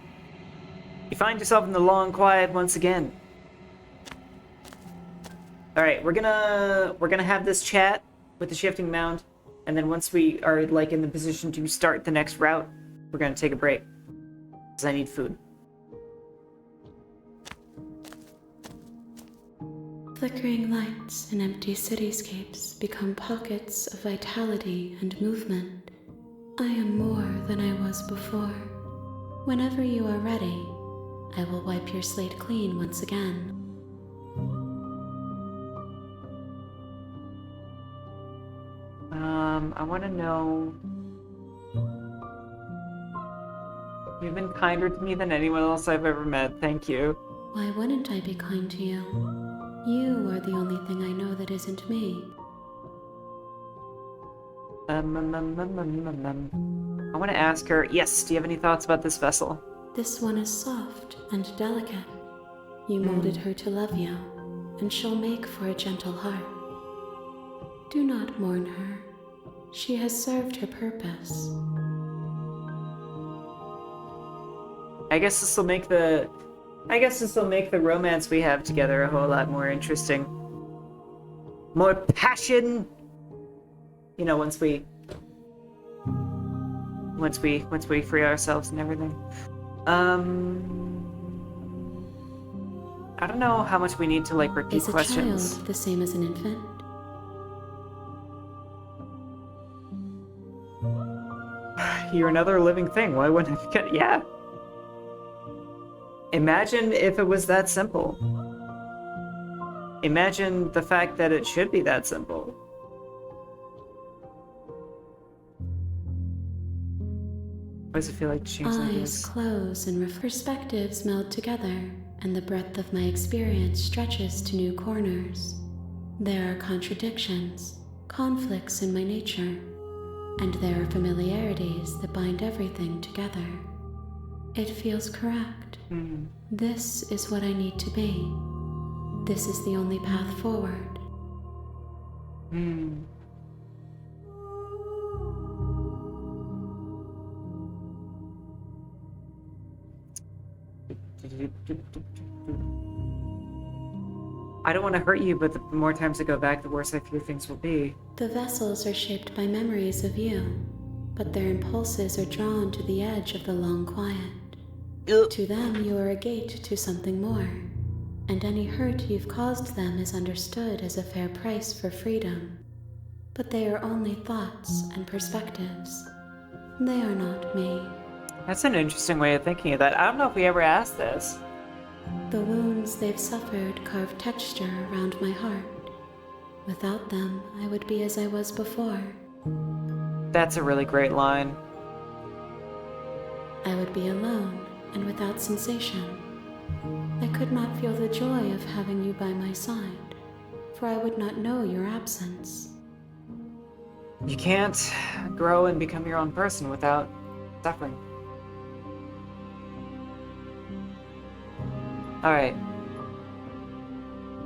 You find yourself in the long quiet once again. Alright, we're gonna have this chat with the shifting mound, and then once we are in the position to start the next route, we're gonna take a break. Because I need food. Flickering lights in empty cityscapes become pockets of vitality and movement. I am more than I was before. Whenever you are ready, I will wipe your slate clean once again. I want to know... You've been kinder to me than anyone else I've ever met. Thank you. Why wouldn't I be kind to you? You are the only thing I know that isn't me. I want to ask her, yes, do you have any thoughts about this vessel? This one is soft and delicate. You molded her to love you, and she'll make for a gentle heart. Do not mourn her. She has served her purpose. I guess this will make the romance we have together a whole lot more interesting. More passion. You know, once we free ourselves and everything. I don't know how much we need to like repeat Is a questions. child the same as an infant? You're another living thing. Why wouldn't I get? Yeah. Imagine if it was that simple. Imagine the fact that it should be that simple. Why does it feel like changing like Eyes this? close and perspectives meld together, and the breadth of my experience stretches to new corners. There are contradictions, conflicts in my nature, and there are familiarities that bind everything together. It feels correct. This is what I need to be. This is the only path forward. I don't want to hurt you, but the more times I go back, the worse I fear things will be. The vessels are shaped by memories of you, but their impulses are drawn to the edge of the long quiet. To them, you are a gate to something more, and any hurt you've caused them is understood as a fair price for freedom. But they are only thoughts and perspectives. They are not me. That's an interesting way of thinking of that. I don't know if we ever asked this. The wounds they've suffered carve texture around my heart. Without them, I would be as I was before. That's a really great line. I would be alone and without sensation. I could not feel the joy of having you by my side, for I would not know your absence. You can't grow and become your own person without suffering. Alright.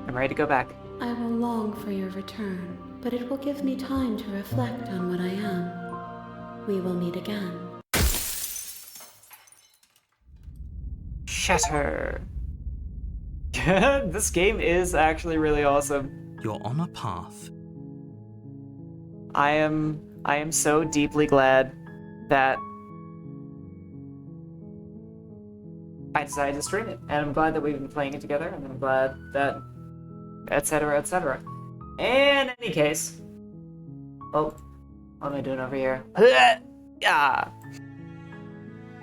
I'm ready to go back. I will long for your return, but it will give me time to reflect on what I am. We will meet again. Shatter. This game is actually really awesome. You're on a path. I am so deeply glad that I decided to stream it, and I'm glad that we've been playing it together, and I'm glad that etc. etc. In any case, oh, what am I doing over here? Yeah.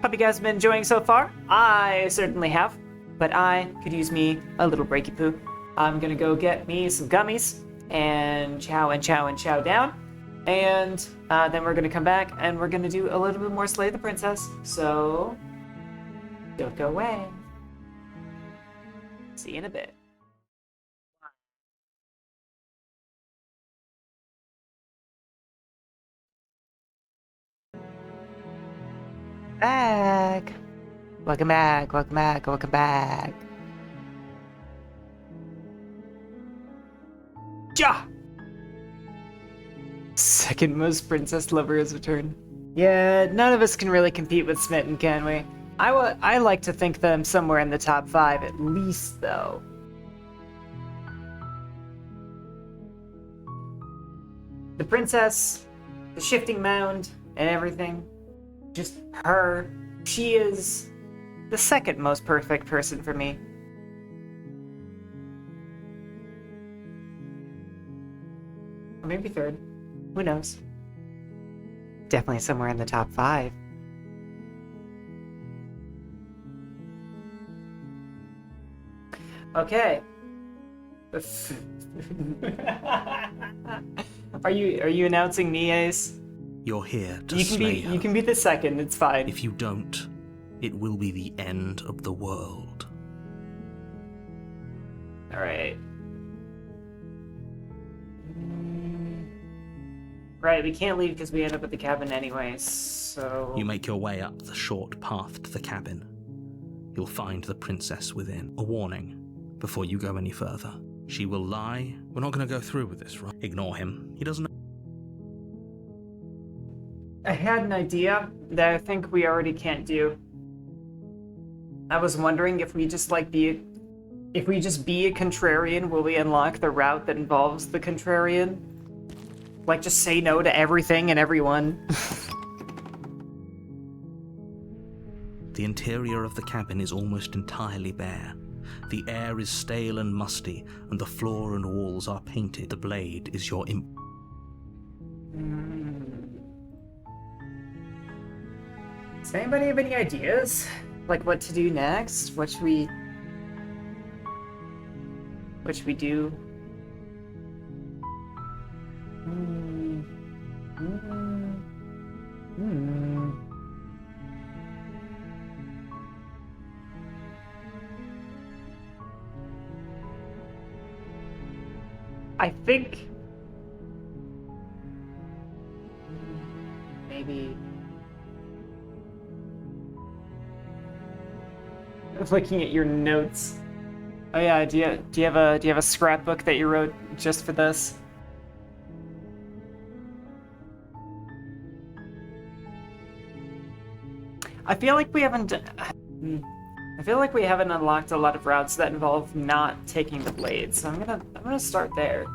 Hope you guys have been enjoying so far. I certainly have, but I could use me a little breaky poo. I'm gonna go get me some gummies and chow and chow and chow down, and then we're gonna come back and we're gonna do a little bit more Slay the Princess. So don't go away. See you in a bit. Back. Welcome back, welcome back, welcome back. Ja! Second most princess lover has returned. Yeah, none of us can really compete with Smitten, can we? I like to think them somewhere in the top 5 at least, though. The princess, the shifting mound, and everything. Just her. She is the second most perfect person for me. Or maybe third. Who knows? Definitely somewhere in the top 5. Okay. Are you announcing me, Ace? You're here to You can slay her. be the second, it's fine. If you don't, it will be the end of the world. Alright. Right, we can't leave because we end up at the cabin anyways, so... You make your way up the short path to the cabin. You'll find the princess within. A warning before you go any further. She will lie. We're not going to go through with this, right? Ignore him. He doesn't know. I had an idea that I think we already can't do. I was wondering if we just if we just be a contrarian, will we unlock the route that involves the contrarian? Like, just say no to everything and everyone. The interior of the cabin is almost entirely bare. The air is stale and musty, and the floor and walls are painted. The blade is your imp. Does anybody have any ideas? Like what to do next? What should we do? I think maybe looking at your notes. Oh yeah, do you have a scrapbook that you wrote just for this? I feel like we haven't unlocked a lot of routes that involve not taking the blade, so I'm gonna start there.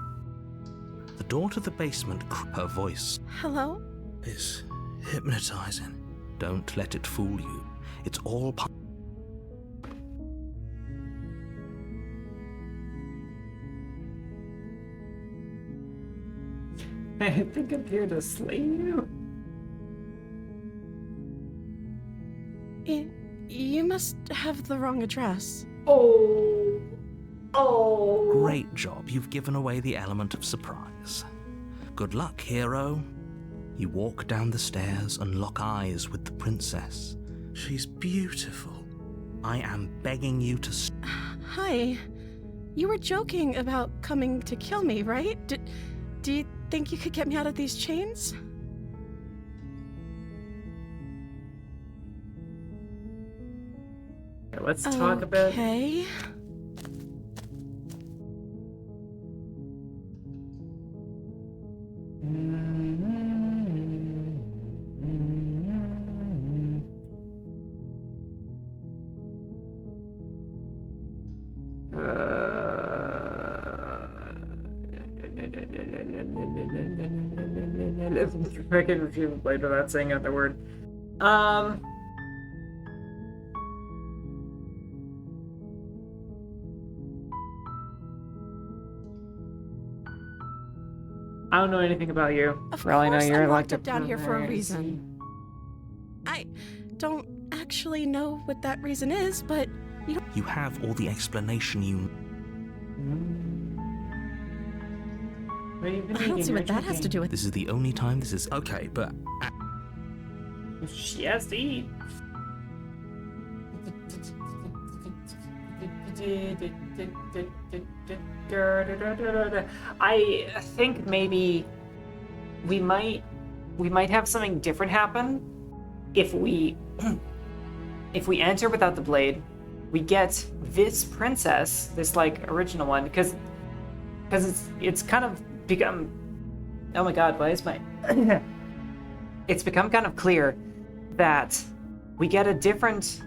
The door to the basement, her voice Hello? is hypnotizing. Don't let it fool you. It's all part. I think I'm here to slay you. You must have the wrong address. Oh. Great job. You've given away the element of surprise. Good luck, hero. You walk down the stairs and lock eyes with the princess. She's beautiful. I am begging you to... Hi. You were joking about coming to kill me, right? Do you think you could get me out of these chains? Let's talk about... Okay. Freaking refuse later without saying another word. I don't know anything about you. Of For all I know, course you're I'm locked elected up down here for a right. reason. I don't actually know what that reason is, but you don't... You have all the explanation you... What have you been I don't eating? see what What that has to do with... This is the only time this is... Okay, but... She has to eat. I think maybe we might have something different happen if we enter without the blade. We get this princess, this like original one, because it's kind of become... Oh my god, why is my... It's become kind of clear that we get a different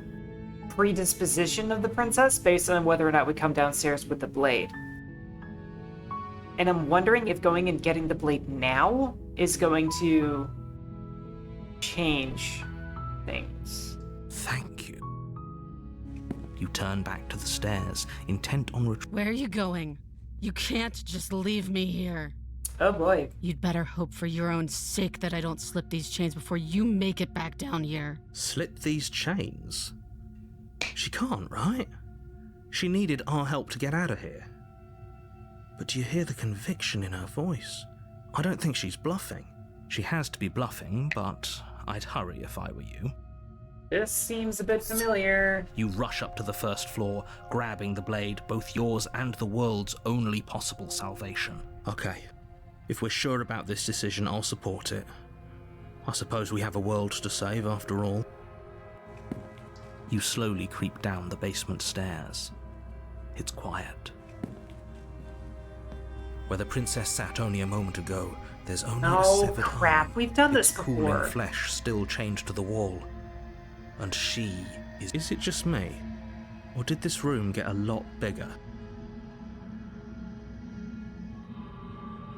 predisposition of the princess based on whether or not we come downstairs with the blade. And I'm wondering if going and getting the blade now is going to change things. Thank you. You turn back to the stairs, intent on Where are you going? You can't just leave me here. Oh boy. You'd better hope for your own sake that I don't slip these chains before you make it back down here. Slip these chains? She can't, right? She needed our help to get out of here. But do you hear the conviction in her voice? I don't think she's bluffing. She has to be bluffing, but I'd hurry if I were you. This seems a bit familiar. You rush up to the first floor, grabbing the blade, both yours and the world's only possible salvation. Okay. If we're sure about this decision, I'll support it. I suppose we have a world to save after all. You slowly creep down the basement stairs. It's quiet. Where the princess sat only a moment ago, there's only a Oh severed crap, arm, we've done this its cooling before. flesh still chained to the wall. And she is... Is it just me? Or did this room get a lot bigger?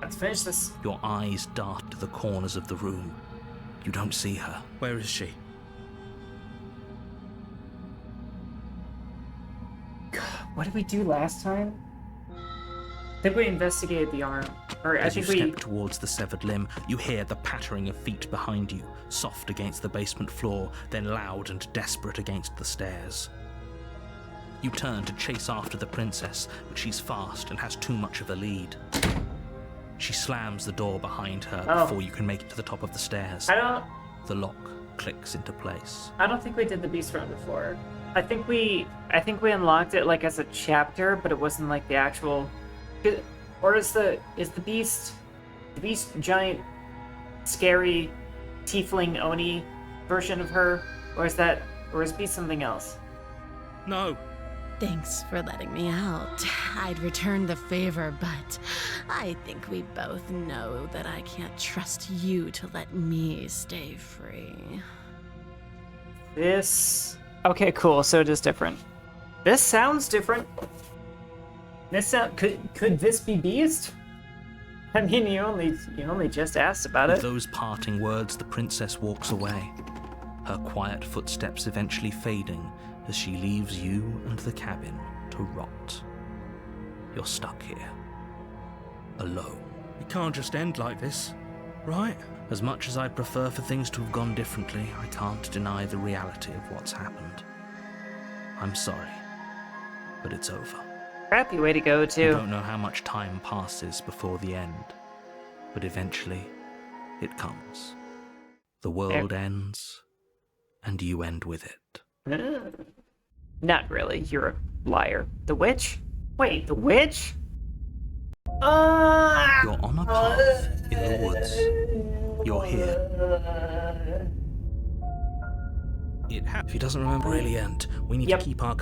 Let's finish this. Your eyes dart to the corners of the room. You don't see her. Where is she? What did we do last time? I think we investigated the arm. Or I As you think we... step towards the severed limb, you hear the pattering of feet behind you, soft against the basement floor, then loud and desperate against the stairs. You turn to chase after the princess, but she's fast and has too much of a lead. She slams the door behind her before you can make it to the top of the stairs. The lock clicks into place. I don't think we did the beast run before. I think we unlocked it like as a chapter, but it wasn't like the actual. Or is the beast giant, scary, tiefling Oni version of her, or is beast something else? No. Thanks for letting me out. I'd return the favor, but I think we both know that I can't trust you to let me stay free. This. Okay, cool. So it is different. This sounds different. Could this be Beast? I mean, you only just asked about With it. those parting words, the princess walks away, her quiet footsteps eventually fading as she leaves you and the cabin to rot. You're stuck here, alone. It can't just end like this, right? As much as I'd prefer for things to have gone differently, I can't deny the reality of what's happened. I'm sorry, but it's over. Crappy way to go, You too. don't know how much time passes before the end, but eventually it comes. The world ends, and you end with it. Not really. You're a liar. The witch? Wait, the witch? You're on a path in the woods. You're here. If he doesn't remember, brilliant. We need to keep our.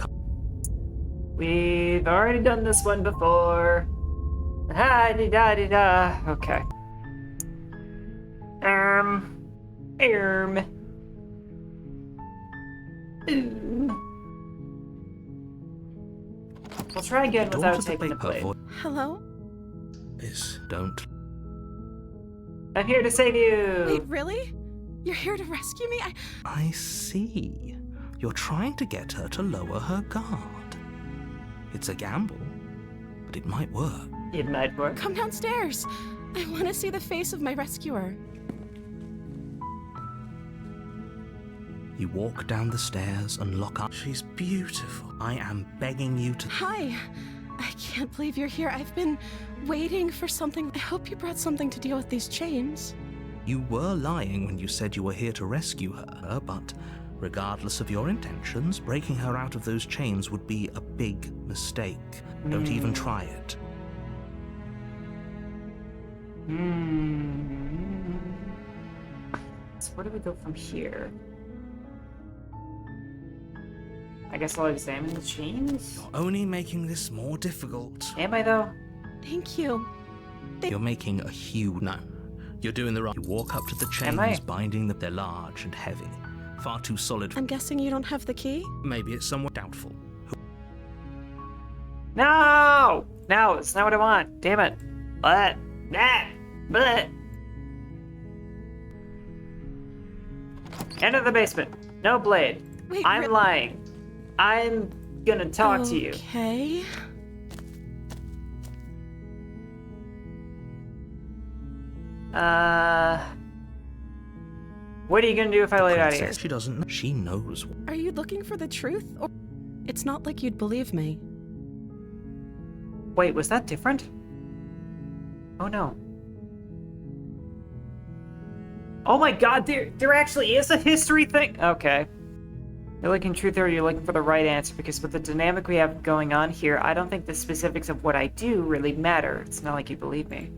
We've already done this one before. Ha-di-da-di-da. Okay. We'll try again without taking the blade. Hello? Don't. I'm here to save you! Wait, really? You're here to rescue me? I see. You're trying to get her to lower her guard. It's a gamble, but it might work. It might work. Come downstairs. I want to see the face of my rescuer. You walk down the stairs and look up. She's beautiful. I am begging you to. Hi. I can't believe you're here. I've been waiting for something. I hope you brought something to deal with these chains. You were lying when you said you were here to rescue her, but regardless of your intentions, breaking her out of those chains would be a big mistake. Don't even try it. So where do we go from here? I guess I'll examine the chains? You're only making this more difficult. Am I, though? Thank you. You're making a huge... No. You're doing the right... You walk up to the Am I? chains, binding them. They're large and heavy. Far too solid. I'm guessing you don't have the key? Maybe it's somewhat doubtful. No! No, it's not what I want. Damn it. But. Enter the basement. No blade. Wait, I'm lying. I'm gonna talk to you. Okay. What are you gonna do if I let it out of here? Princess, she doesn't know. She knows. Are you looking for the truth? Or it's not like you'd believe me. Wait, was that different? Oh no. Oh my god, there actually is a history thing! Okay. You're looking truth or you're looking for the right answer, because with the dynamic we have going on here, I don't think the specifics of what I do really matter. It's not like you believe me.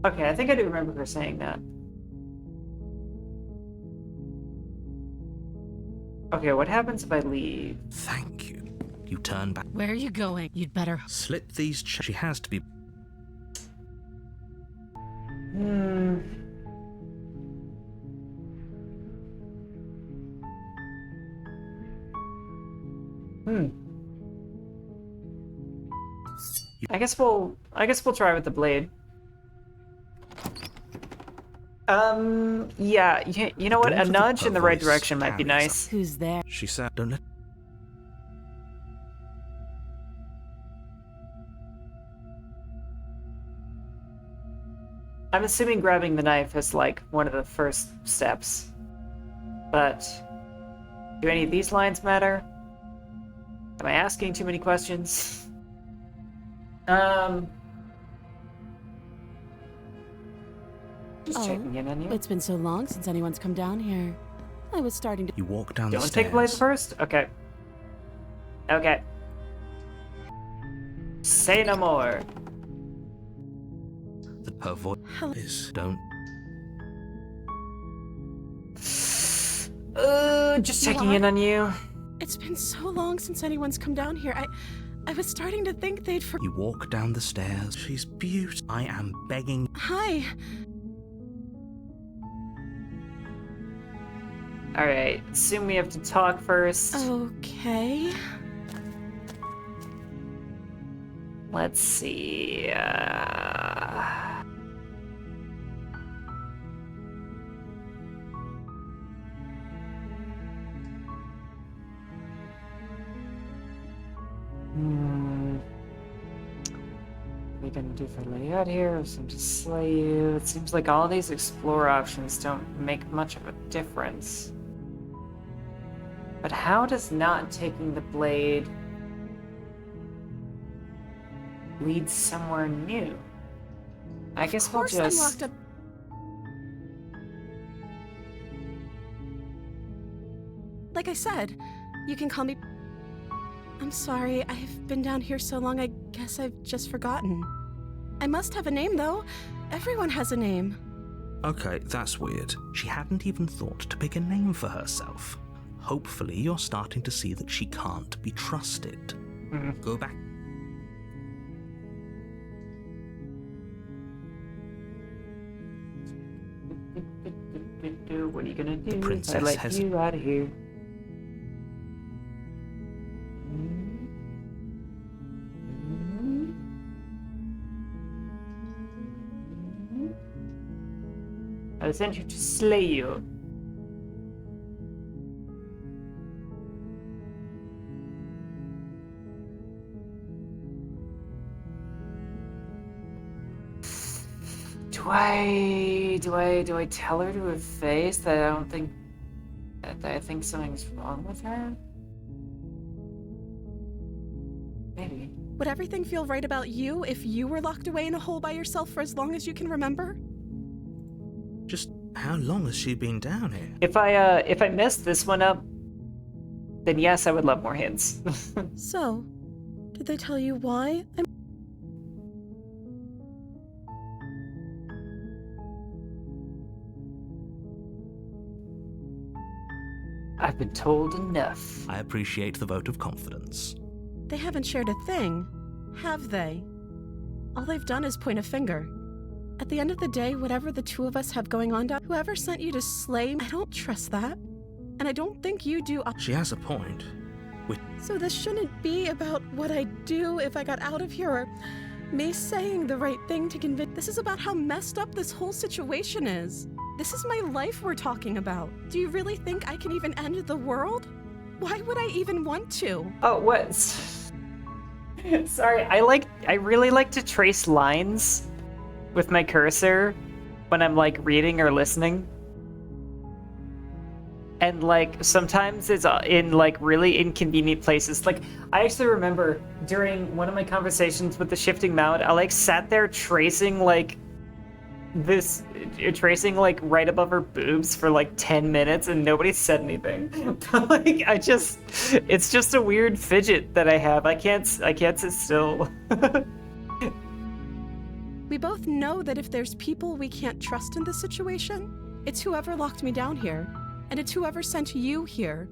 Okay, I think I do remember her saying that. Okay, what happens if I leave? Thank you. You turn back. Where are you going? You'd better. Slip these. She has to be. I guess we'll try with the blade. Yeah, you know what? Don't A forget nudge her in the right voice direction might be carries nice. Who's there? She said, "Don't let." I'm assuming grabbing the knife is like one of the first steps. But do any of these lines matter? Am I asking too many questions? Just checking in on you. It's been so long since anyone's come down here. I was starting to. You walk down Do you the want to stairs. take blade first? Okay. Okay. Say no more. Her voice Hello. is don't. Just checking in on you. It's been so long since anyone's come down here. I was starting to think they'd for. You walk down the stairs. She's beautiful. I am begging. Hi. Alright, assume we have to talk first. Okay. Let's see. What are we gonna do for layout here? Seem to slay you. It seems like all these explore options don't make much of a difference. But how does not taking the blade lead somewhere new? I guess Of we'll course just. I'm locked up. Like I said, you can call me. I'm sorry, I've been down here so long, I guess I've just forgotten. I must have a name, though. Everyone has a name. Okay, that's weird. She hadn't even thought to pick a name for herself. Hopefully, you're starting to see that she can't be trusted. Go back. What are you gonna do? The princess I let has- you out of here. I sent you to slay you. Do I tell her to her face that I think something's wrong with her? Maybe. Would everything feel right about you if you were locked away in a hole by yourself for as long as you can remember? Just how long has she been down here? If I messed this one up, then yes, I would love more hints. So, did they tell you why? I've been told enough. I appreciate the vote of confidence. They haven't shared a thing, have they? All they've done is point a finger. At the end of the day, whatever the two of us have going on down, whoever sent you to slay me, I don't trust that. And I don't think you do. She has a point. So this shouldn't be about what I'd do if I got out of here, or me saying the right thing to convince. This is about how messed up this whole situation is. This is my life we're talking about. Do you really think I can even end the world? Why would I even want to? Oh, what? Sorry, I really like to trace lines with my cursor when I'm like reading or listening. And like sometimes it's in like really inconvenient places. Like I actually remember during one of my conversations with the shifting mount, I like sat there tracing like right above her boobs for like 10 minutes and nobody said anything. But like it's just a weird fidget that I have. I can't sit still. We both know that if there's people we can't trust in this situation, it's whoever locked me down here, and it's whoever sent you here.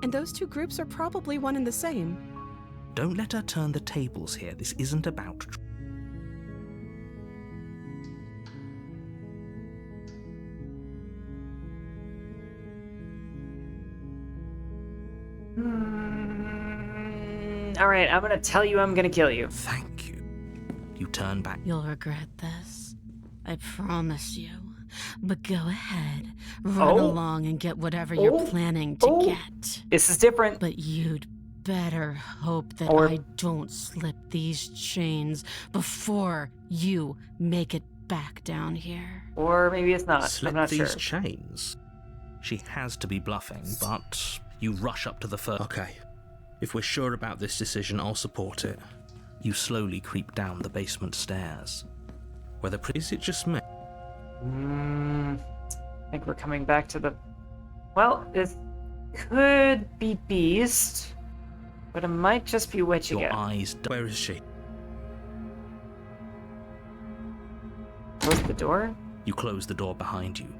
And those two groups are probably one and the same. Don't let her turn the tables here. This isn't about... Alright, I'm gonna tell you I'm gonna kill you. Thank you. You turn back. You'll regret this. I promise you. But go ahead. Run along and get whatever you're planning to get. This is different. But you'd better hope that I don't slip these chains before you make it back down here. Or maybe it's not. Slip I'm not these sure. chains? She has to be bluffing, but you rush up to the first... Okay. If we're sure about this decision, I'll support it. You slowly creep down the basement stairs. Is it just me? I think we're coming back to the... Well, it could be Beast, but it might just be Witch Your again. eyes... Where is she? Close the door? You close the door behind you.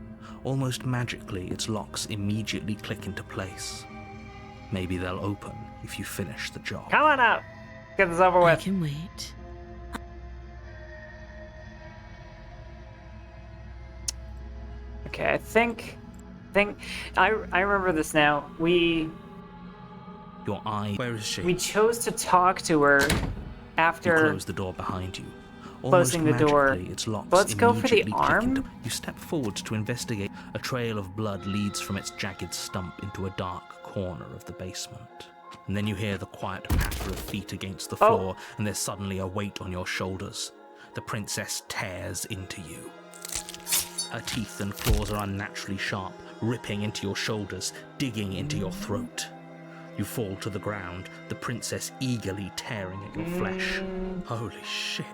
Almost magically, its locks immediately click into place. Maybe they'll open if you finish the job. Come on out! Get this over I with. can wait. Okay, I think I remember this now. Your eye... Where is she? We chose to talk to her You after close the door behind you. closing the door. Its locks Let's go for the immediately click arm. You step forward to investigate. A trail of blood leads from its jagged stump into a dark corner of the basement. And then you hear the quiet patter of feet against the floor, and there's suddenly a weight on your shoulders. The princess tears into you. Her teeth and claws are unnaturally sharp, ripping into your shoulders, digging into your throat. You fall to the ground, the princess eagerly tearing at your flesh. Holy shit.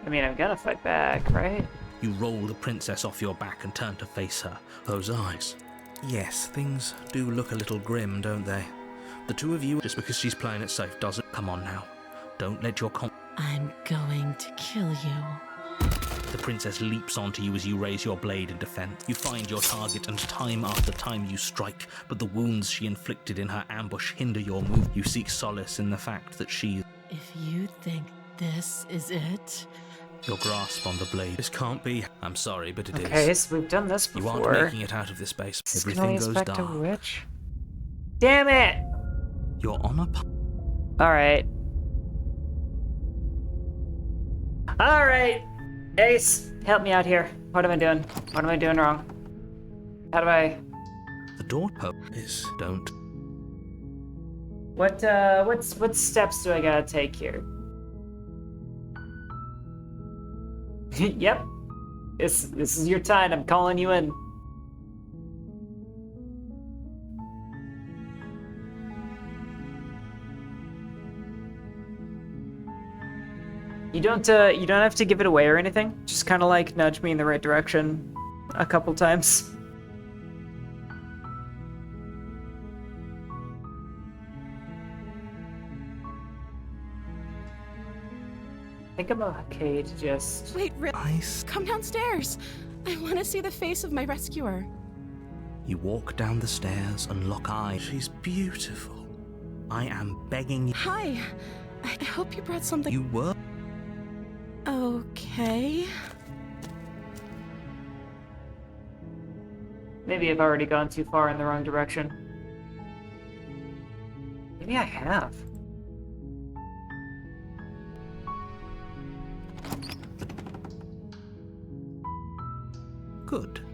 I mean, I'm gonna fight back, right? You roll the princess off your back and turn to face her. Those eyes. Yes, things do look a little grim, don't they? The two of you, just because she's playing it safe doesn't... Come on now. Don't let your I'm going to kill you. The princess leaps onto you as you raise your blade in defense. You find your target, and time after time you strike, but the wounds she inflicted in her ambush hinder your move. You seek solace in the fact that she... If you think this is it... Your grasp on the blade. This can't be... I'm sorry, but it is. Okay, so we've done this before. You aren't making it out of this base. Everything goes back dark. to Witch. Damn it! You're on a... Alright. Alright! Ace, help me out here. What am I doing? What am I doing wrong? How do I... The door is... Don't. What steps do I gotta take here? Yep. This is your time. I'm calling you in. You don't have to give it away or anything. Just kind of like nudge me in the right direction a couple times. I think I'm okay to just... Wait, Ice. come downstairs. I want to see the face of my rescuer. You walk down the stairs and lock eyes. She's beautiful. I am begging you. Hi. I hope you brought something. You were? Okay. Maybe I've already gone too far in the wrong direction. Maybe I have. Good.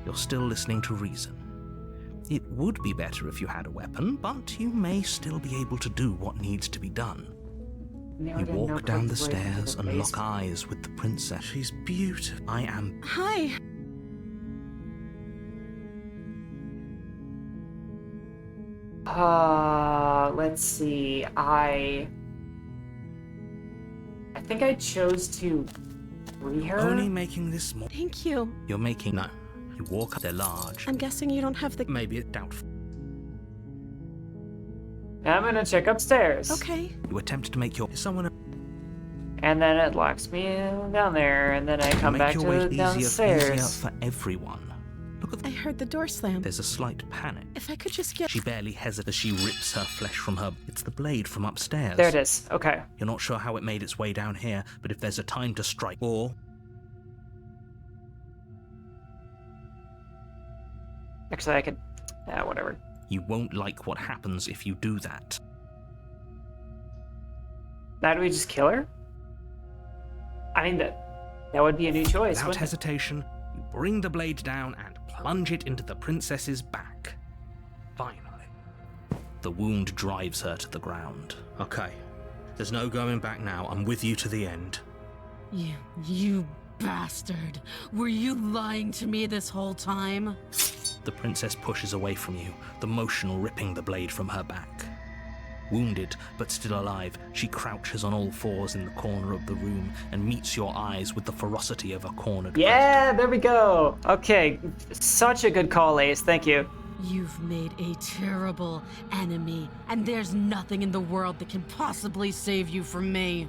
You're still listening to reason. It would be better if you had a weapon, but you may still be able to do what needs to be done. You walk down the stairs and lock eyes with the princess. She's beautiful. I am. Hi. Let's see. I think I chose to free her. Only making this more. Thank you. You're making. No. You walk up, they're large. I'm guessing you don't have the... Maybe it's doubtful. I'm gonna check upstairs. Okay. You attempt to make your. Someone. And then it locks me down there, and then I come make back your to way downstairs. easier for everyone. Look at I heard the door slam. There's a slight panic. If I could just get... She barely hesitates as she rips her flesh from her. It's the blade from upstairs. There it is. Okay. You're not sure how it made its way down here, but if there's a time to strike, or Actually, I could. Whatever. you won't like what happens if you do that. Now do we just kill her? I mean, that would be a new choice. Without wouldn't it? hesitation, you bring the blade down and plunge it into the princess's back. Finally. The wound drives her to the ground. Okay. There's no going back now. I'm with you to the end. You bastard. Were you lying to me this whole time? The princess pushes away from you, the motion ripping the blade from her back. Wounded, but still alive, she crouches on all fours in the corner of the room and meets your eyes with the ferocity of a cornered Yeah, there we go. Okay, such a good call, Ace. Thank you. You've made a terrible enemy, and there's nothing in the world that can possibly save you from me.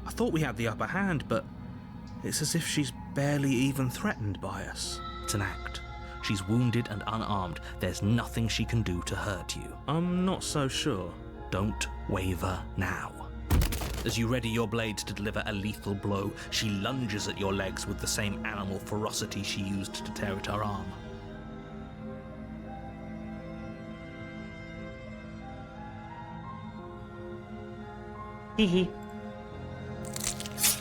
I thought we had the upper hand, but it's as if she's barely even threatened by us. It's an act. She's wounded and unarmed. There's nothing she can do to hurt you. I'm not so sure. Don't waver now. As you ready your blade to deliver a lethal blow, she lunges at your legs with the same animal ferocity she used to tear at her arm. Hee.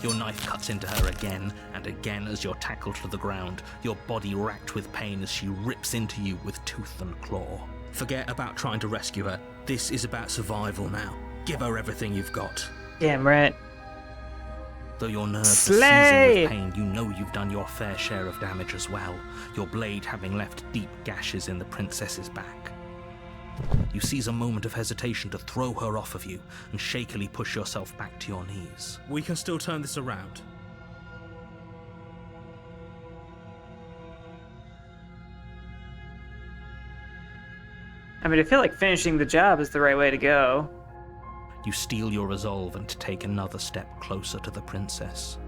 Your knife cuts into her again and again as you're tackled to the ground, your body racked with pain as she rips into you with tooth and claw. Forget about trying to rescue her. This is about survival now. Give her everything you've got. Damn right. Though your nerves Slay! are seizing with pain, you know you've done your fair share of damage as well, your blade having left deep gashes in the princess's back. You seize a moment of hesitation to throw her off of you and shakily push yourself back to your knees. We can still turn this around. I mean, I feel like finishing the job is the right way to go. You steel your resolve and take another step closer to the princess.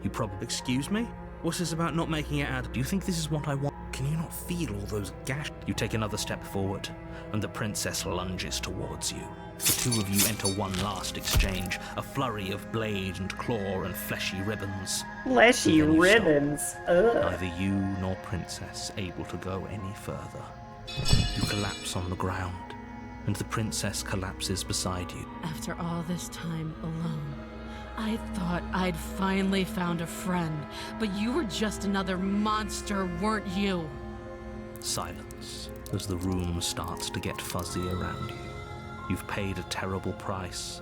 You probably... Excuse me? What's this about not making it out? Do you think this is what I want? Can you not feel all those gashes? You take another step forward, and the princess lunges towards you. The two of you enter one last exchange, a flurry of blade and claw and fleshy ribbons. Fleshy And then you ribbons. Ugh. Neither you nor princess able to go any further. You collapse on the ground, and the princess collapses beside you. After all this time alone, I thought I'd finally found a friend, but you were just another monster, weren't you? Silence as the room starts to get fuzzy around you. You've paid a terrible price,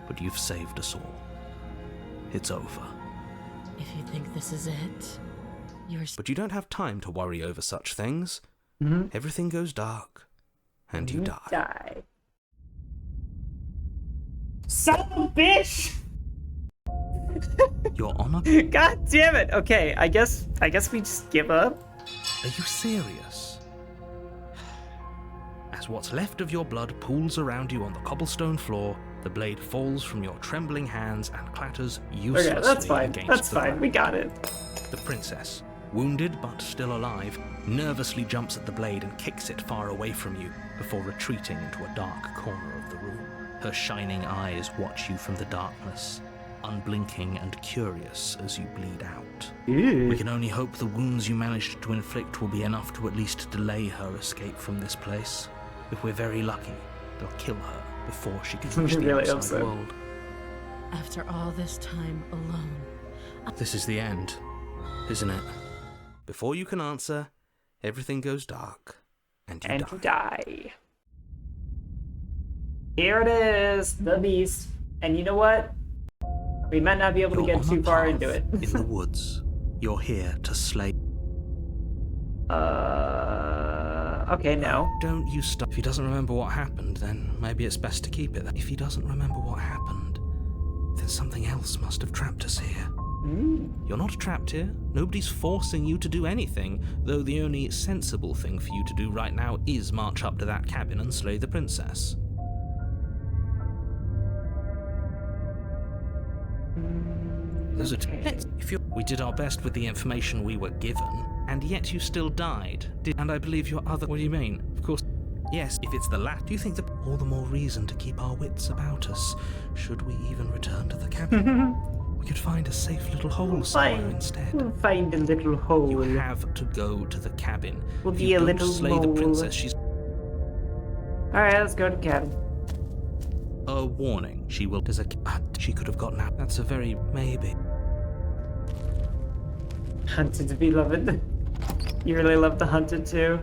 but you've saved us all. It's over. If you think this is it, you're... But you don't have time to worry over such things. Mm-hmm. Everything goes dark, and you die. Die. Son of a bitch! Your honor? God damn it! Okay, I guess we just give up. Are you serious? As what's left of your blood pools around you on the cobblestone floor, the blade falls from your trembling hands and clatters uselessly Okay, that's fine. against That's the fine. ground. We got it. The princess, wounded but still alive, nervously jumps at the blade and kicks it far away from you before retreating into a dark corner of the room. Her shining eyes watch you from the darkness, unblinking and curious as you bleed out. We can only hope the wounds you managed to inflict will be enough to at least delay her escape from this place. If we're very lucky, they'll kill her before she can reach the Really hope outside so. world. After all this time alone, This is the end, isn't it? Before you can answer, everything goes dark, and you die. Here it is, the beast. And you know what? We might not be able to You're get on too a far path into it. in the woods. You're here to slay. Okay, no. Don't you stop. If he doesn't remember what happened, then maybe it's best to keep it. If he doesn't remember what happened, then something else must have trapped us here. You're not trapped here. Nobody's forcing you to do anything, though the only sensible thing for you to do right now is march up to that cabin and slay the princess. We did our best with the information we were given, and yet you still died. And I believe your other... What do you mean? Of course... Yes, if it's the latter, do you think that... All the more reason to keep our wits about us, should we even return to the cabin? We could find a safe little hole somewhere instead. We'll find a little hole. You have to go to the cabin. We'll If be you a don't little slay mole. the princess, she's... Alright, let's go to the cabin. A warning. She will... There's a... she could have gotten out. That's a very... maybe. Hunted to be loved. You really love the Hunted too?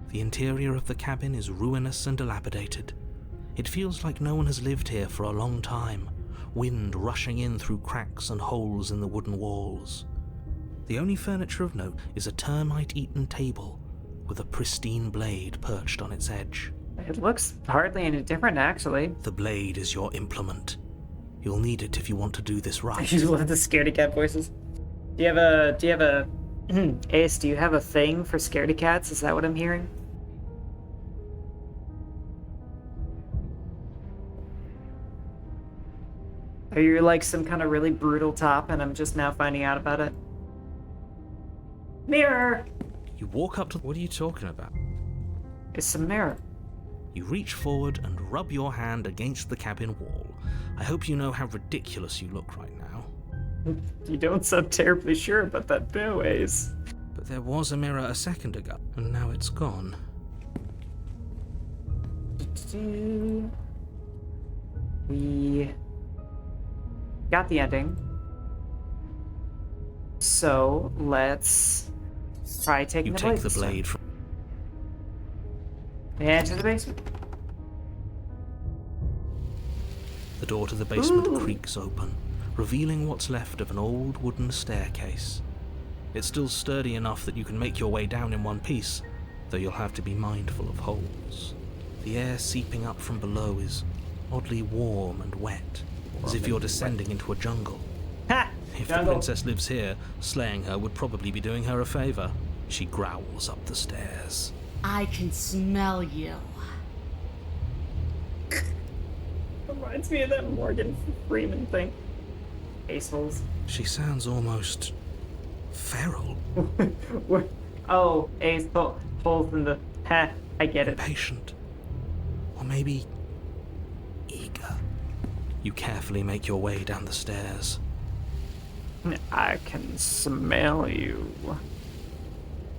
The interior of the cabin is ruinous and dilapidated. It feels like no one has lived here for a long time, wind rushing in through cracks and holes in the wooden walls. The only furniture of note is a termite-eaten table with a pristine blade perched on its edge. It looks hardly any different, actually. The blade is your implement. You'll need it if you want to do this I right. just love the scaredy cat voices. Do you have a Ace, do you have a thing for scaredy cats? Is that what I'm hearing? Are you like some kind of really brutal top and I'm just now finding out about it? Mirror! You walk up to... What are you talking about? It's a mirror. You reach forward and rub your hand against the cabin wall. I hope you know how ridiculous you look right now. You don't sound terribly sure about that though, Ace. But there was a mirror a second ago, and now it's gone. We got the ending. So let's try taking You the take blade. the this time. blade from... And to the basement. The door to the basement Ooh. creaks open, revealing what's left of an old wooden staircase. It's still sturdy enough that you can make your way down in one piece, though you'll have to be mindful of holes. The air seeping up from below is oddly warm and wet, as if you're descending into a jungle. Ha! If the Jungle. princess lives here, slaying her would probably be doing her a favor. She growls up the stairs. I can smell you. Reminds me of that Morgan Freeman thing. Ace holes. She sounds almost feral, Oh, Ace holes in the... Ha, I get it. patient, or maybe eager. You carefully make your way down the stairs. I can smell you.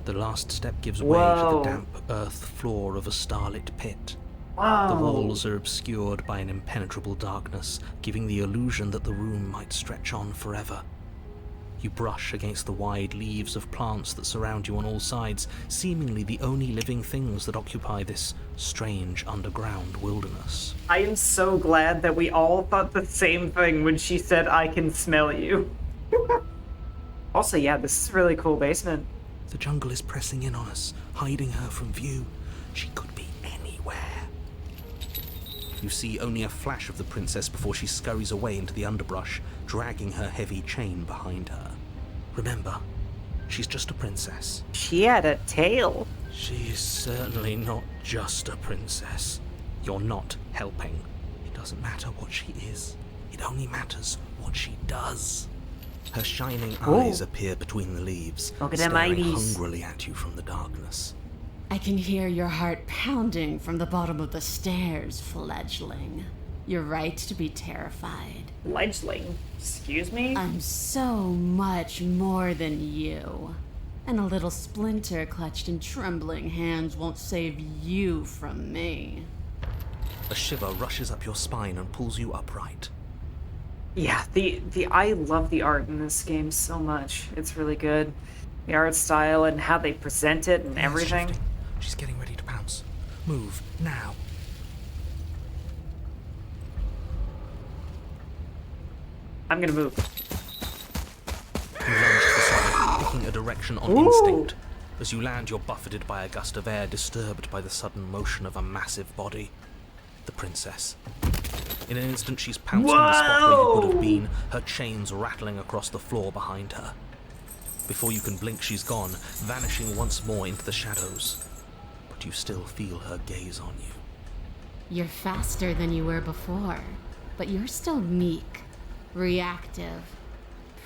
The last step gives way to Whoa. the damp earth floor of a starlit pit. Wow. The walls are obscured by an impenetrable darkness, giving the illusion that the room might stretch on forever. You brush against the wide leaves of plants that surround you on all sides, seemingly the only living things that occupy this strange underground wilderness. I am so glad that we all thought the same thing when she said, I can smell you. Also, yeah, this is a really cool basement. The jungle is pressing in on us, hiding her from view. She could be anywhere. You see only a flash of the princess before she scurries away into the underbrush, dragging her heavy chain behind her. Remember, she's just a princess. She had a tail. She's certainly not just a princess. You're not helping. It doesn't matter what she is. It only matters what she does. Her shining eyes appear between the leaves, Look at them staring eyes. hungrily at you from the darkness. I can hear your heart pounding from the bottom of the stairs, fledgling. You're right to be terrified. Fledgling. Excuse me? I'm so much more than you. And a little splinter clutched in trembling hands won't save you from me. A shiver rushes up your spine and pulls you upright. Yeah, I love the art in this game so much. It's really good. The art style and how they present it and Yes, everything. shifting. She's getting ready to pounce. Move, now. I'm gonna move. You lunge to the side, picking a direction on instinct. As you land, you're buffeted by a gust of air, disturbed by the sudden motion of a massive body. The princess. In an instant, she's pounced on the spot where you could have been, her chains rattling across the floor behind her. Before you can blink, she's gone, vanishing once more into the shadows. But you still feel her gaze on you. You're faster than you were before, but you're still meek, reactive,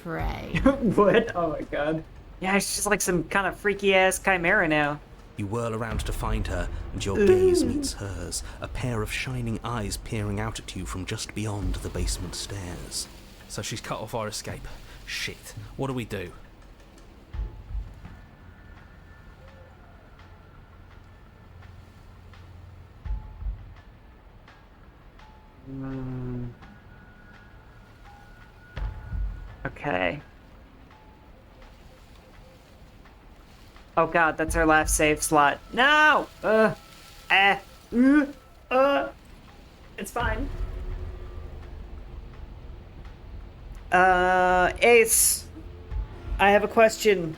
prey. What? Oh my god. Yeah, she's just like some kind of freaky ass chimera now. You whirl around to find her, and your gaze meets hers, a pair of shining eyes peering out at you from just beyond the basement stairs. So she's cut off our escape. Shit. What do we do? Okay. Oh god, that's our last save slot. No! It's fine. Ace, I have a question.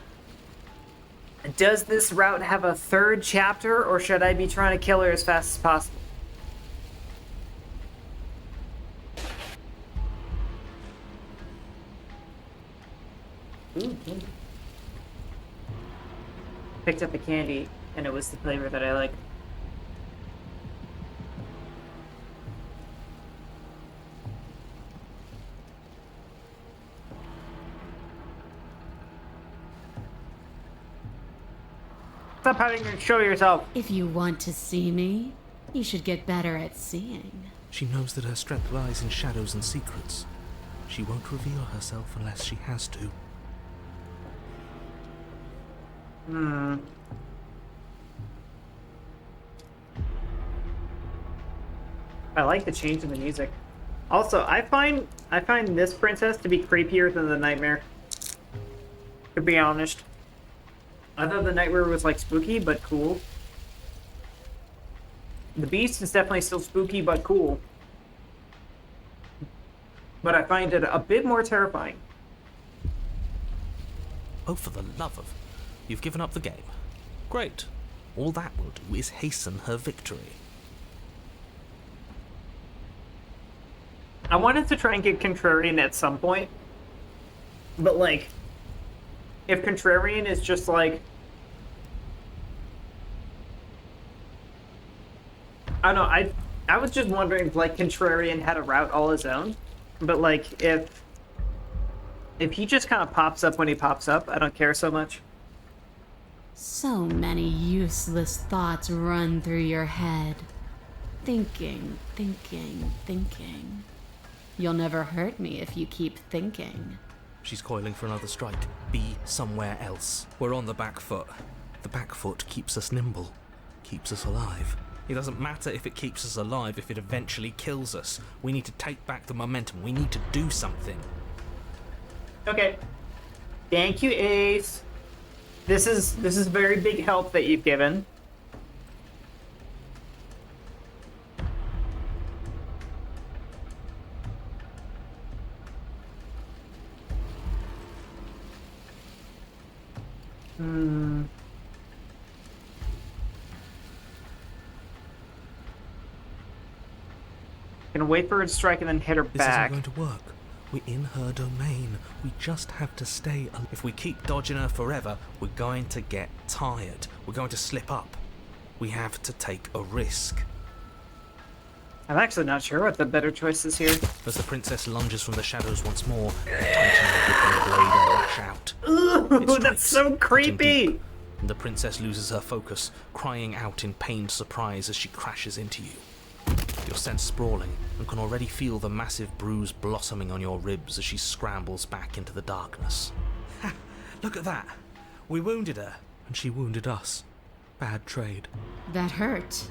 Does this route have a third chapter, or should I be trying to kill her as fast as possible? Picked up a candy, and it was the flavor that I like. Stop having to show yourself. If you want to see me, you should get better at seeing. She knows that her strength lies in shadows and secrets. She won't reveal herself unless she has to. I like the change in the music. Also, I find this princess to be creepier than the Nightmare. To be honest. I thought the Nightmare was like spooky but cool. The Beast is definitely still spooky but cool. But I find it a bit more terrifying. Oh, for the love of... You've given up the game. Great. All that will do is hasten her victory. I wanted to try and get Contrarian at some point. But, like, if Contrarian is just, like... I don't know, I was just wondering if, like, Contrarian had a route all his own. But, like, if he just kind of pops up when he pops up, I don't care so much. So many useless thoughts run through your head. Thinking, thinking, thinking. You'll never hurt me if you keep thinking. She's coiling for another strike. Be somewhere else. We're on the back foot. The back foot keeps us nimble, keeps us alive. It doesn't matter if it keeps us alive if it eventually kills us. We need to take back the momentum. We need to do something. Okay. Thank you, Ace. This is very big help that you've given. Gonna wait for her to strike and then hit her back. This isn't going to work. We're in her domain. We just have to stay alive. If we keep dodging her forever, we're going to get tired. We're going to slip up. We have to take a risk. I'm actually not sure what the better choice is here. As the princess lunges from the shadows once more, you tighten her grip on the blade and lash out. Ooh, that's so creepy! And the princess loses her focus, crying out in pained surprise as she crashes into you. You're sent sprawling and can already feel the massive bruise blossoming on your ribs as she scrambles back into the darkness. Ha! Look at that! We wounded her, and she wounded us. Bad trade. That hurt.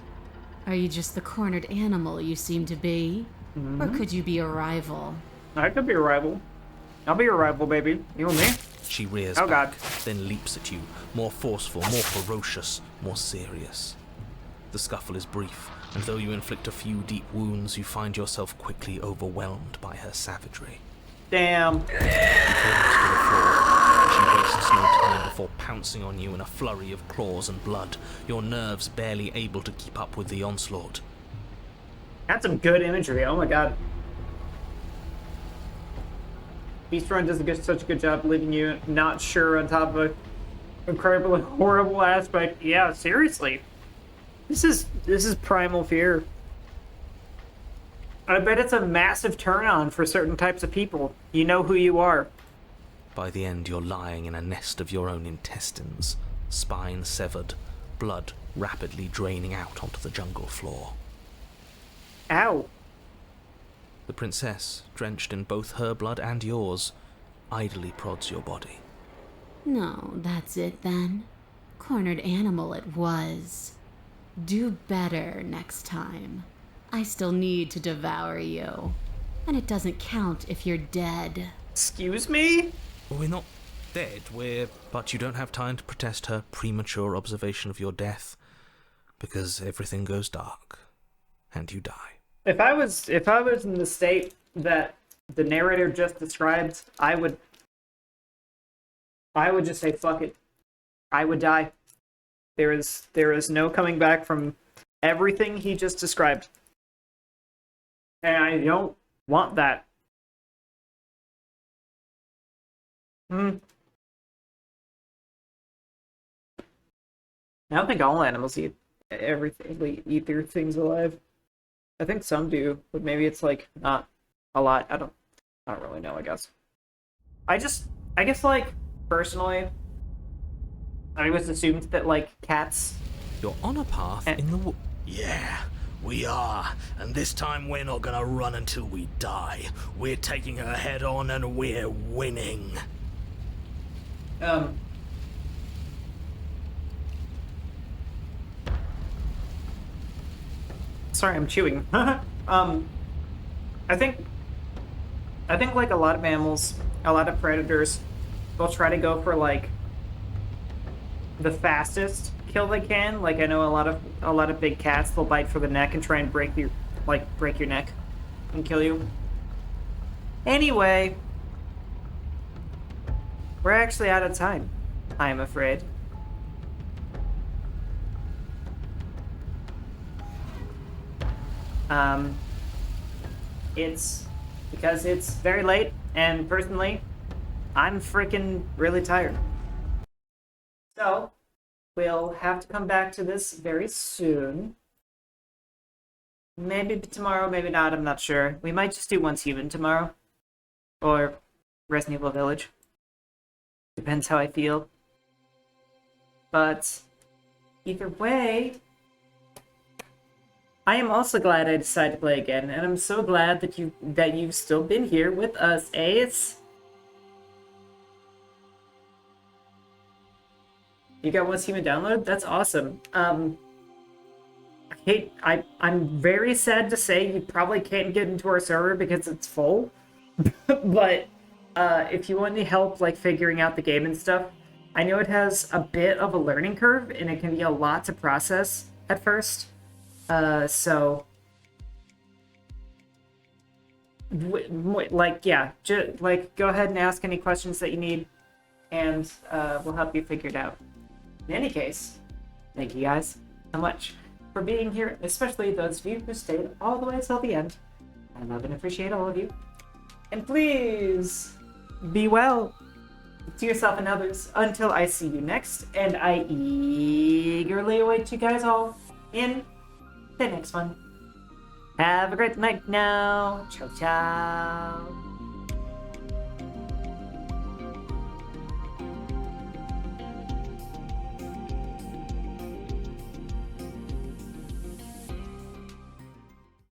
Are you just the cornered animal you seem to be? Or could you be a rival? I could be a rival. I'll be your rival, baby. You and me? She rears Oh, back, God. then leaps at you, more forceful, more ferocious, more serious. The scuffle is brief, and though you inflict a few deep wounds, you find yourself quickly overwhelmed by her savagery. Damn. You collapse to the floor. She wastes no time before pouncing on you in a flurry of claws and blood, your nerves barely able to keep up with the onslaught. That's some good imagery. Oh my god. Beast Run does such a good job leaving you not sure on top of an incredibly horrible aspect. Yeah, seriously. This is primal fear. I bet it's a massive turn-on for certain types of people. You know who you are. By the end, you're lying in a nest of your own intestines, spine severed, blood rapidly draining out onto the jungle floor. Ow. The princess, drenched in both her blood and yours, idly prods your body. No, that's it then. Cornered animal it was. Do better next time. I still need to devour you. And it doesn't count if you're dead. Excuse me? We're not dead, but you don't have time to protest her premature observation of your death, because everything goes dark, and you die. If I was in the state that the narrator just described, I would just say fuck it. I would die. There is no coming back from everything he just described. And I don't want that. I don't think all animals eat everything. Eat their things alive. I think some do, but maybe it's like not a lot. I don't really know, I guess. I guess like personally, I always assumed that like cats. You're on a path in the Yeah, we are. And this time we're not gonna run until we die. We're taking her head on and we're winning. Sorry, I'm chewing. I think like a lot of mammals, a lot of predators, they'll try to go for like the fastest kill they can. Like I know a lot of big cats, they'll bite for the neck and try and break your neck and kill you. Anyway, we're actually out of time, I am afraid. It's because it's very late, and personally, I'm freaking really tired. So, we'll have to come back to this very soon. Maybe tomorrow, maybe not, I'm not sure. We might just do Once Human tomorrow. Or Resident Evil Village. Depends how I feel. But, either way, I am also glad I decided to play again, and I'm so glad that you've still been here with us, Ace. You got Once Human download? That's awesome. I'm very sad to say you probably can't get into our server because it's full. But if you want any help like figuring out the game and stuff, I know it has a bit of a learning curve and it can be a lot to process at first. So like yeah, go ahead and ask any questions that you need, and we'll help you figure it out. In any case, thank you guys so much for being here, especially those of you who stayed all the way till the end. I love and appreciate all of you. And please be well to yourself and others until I see you next, and I eagerly await you guys all in the next one. Have a great night now. Ciao, ciao.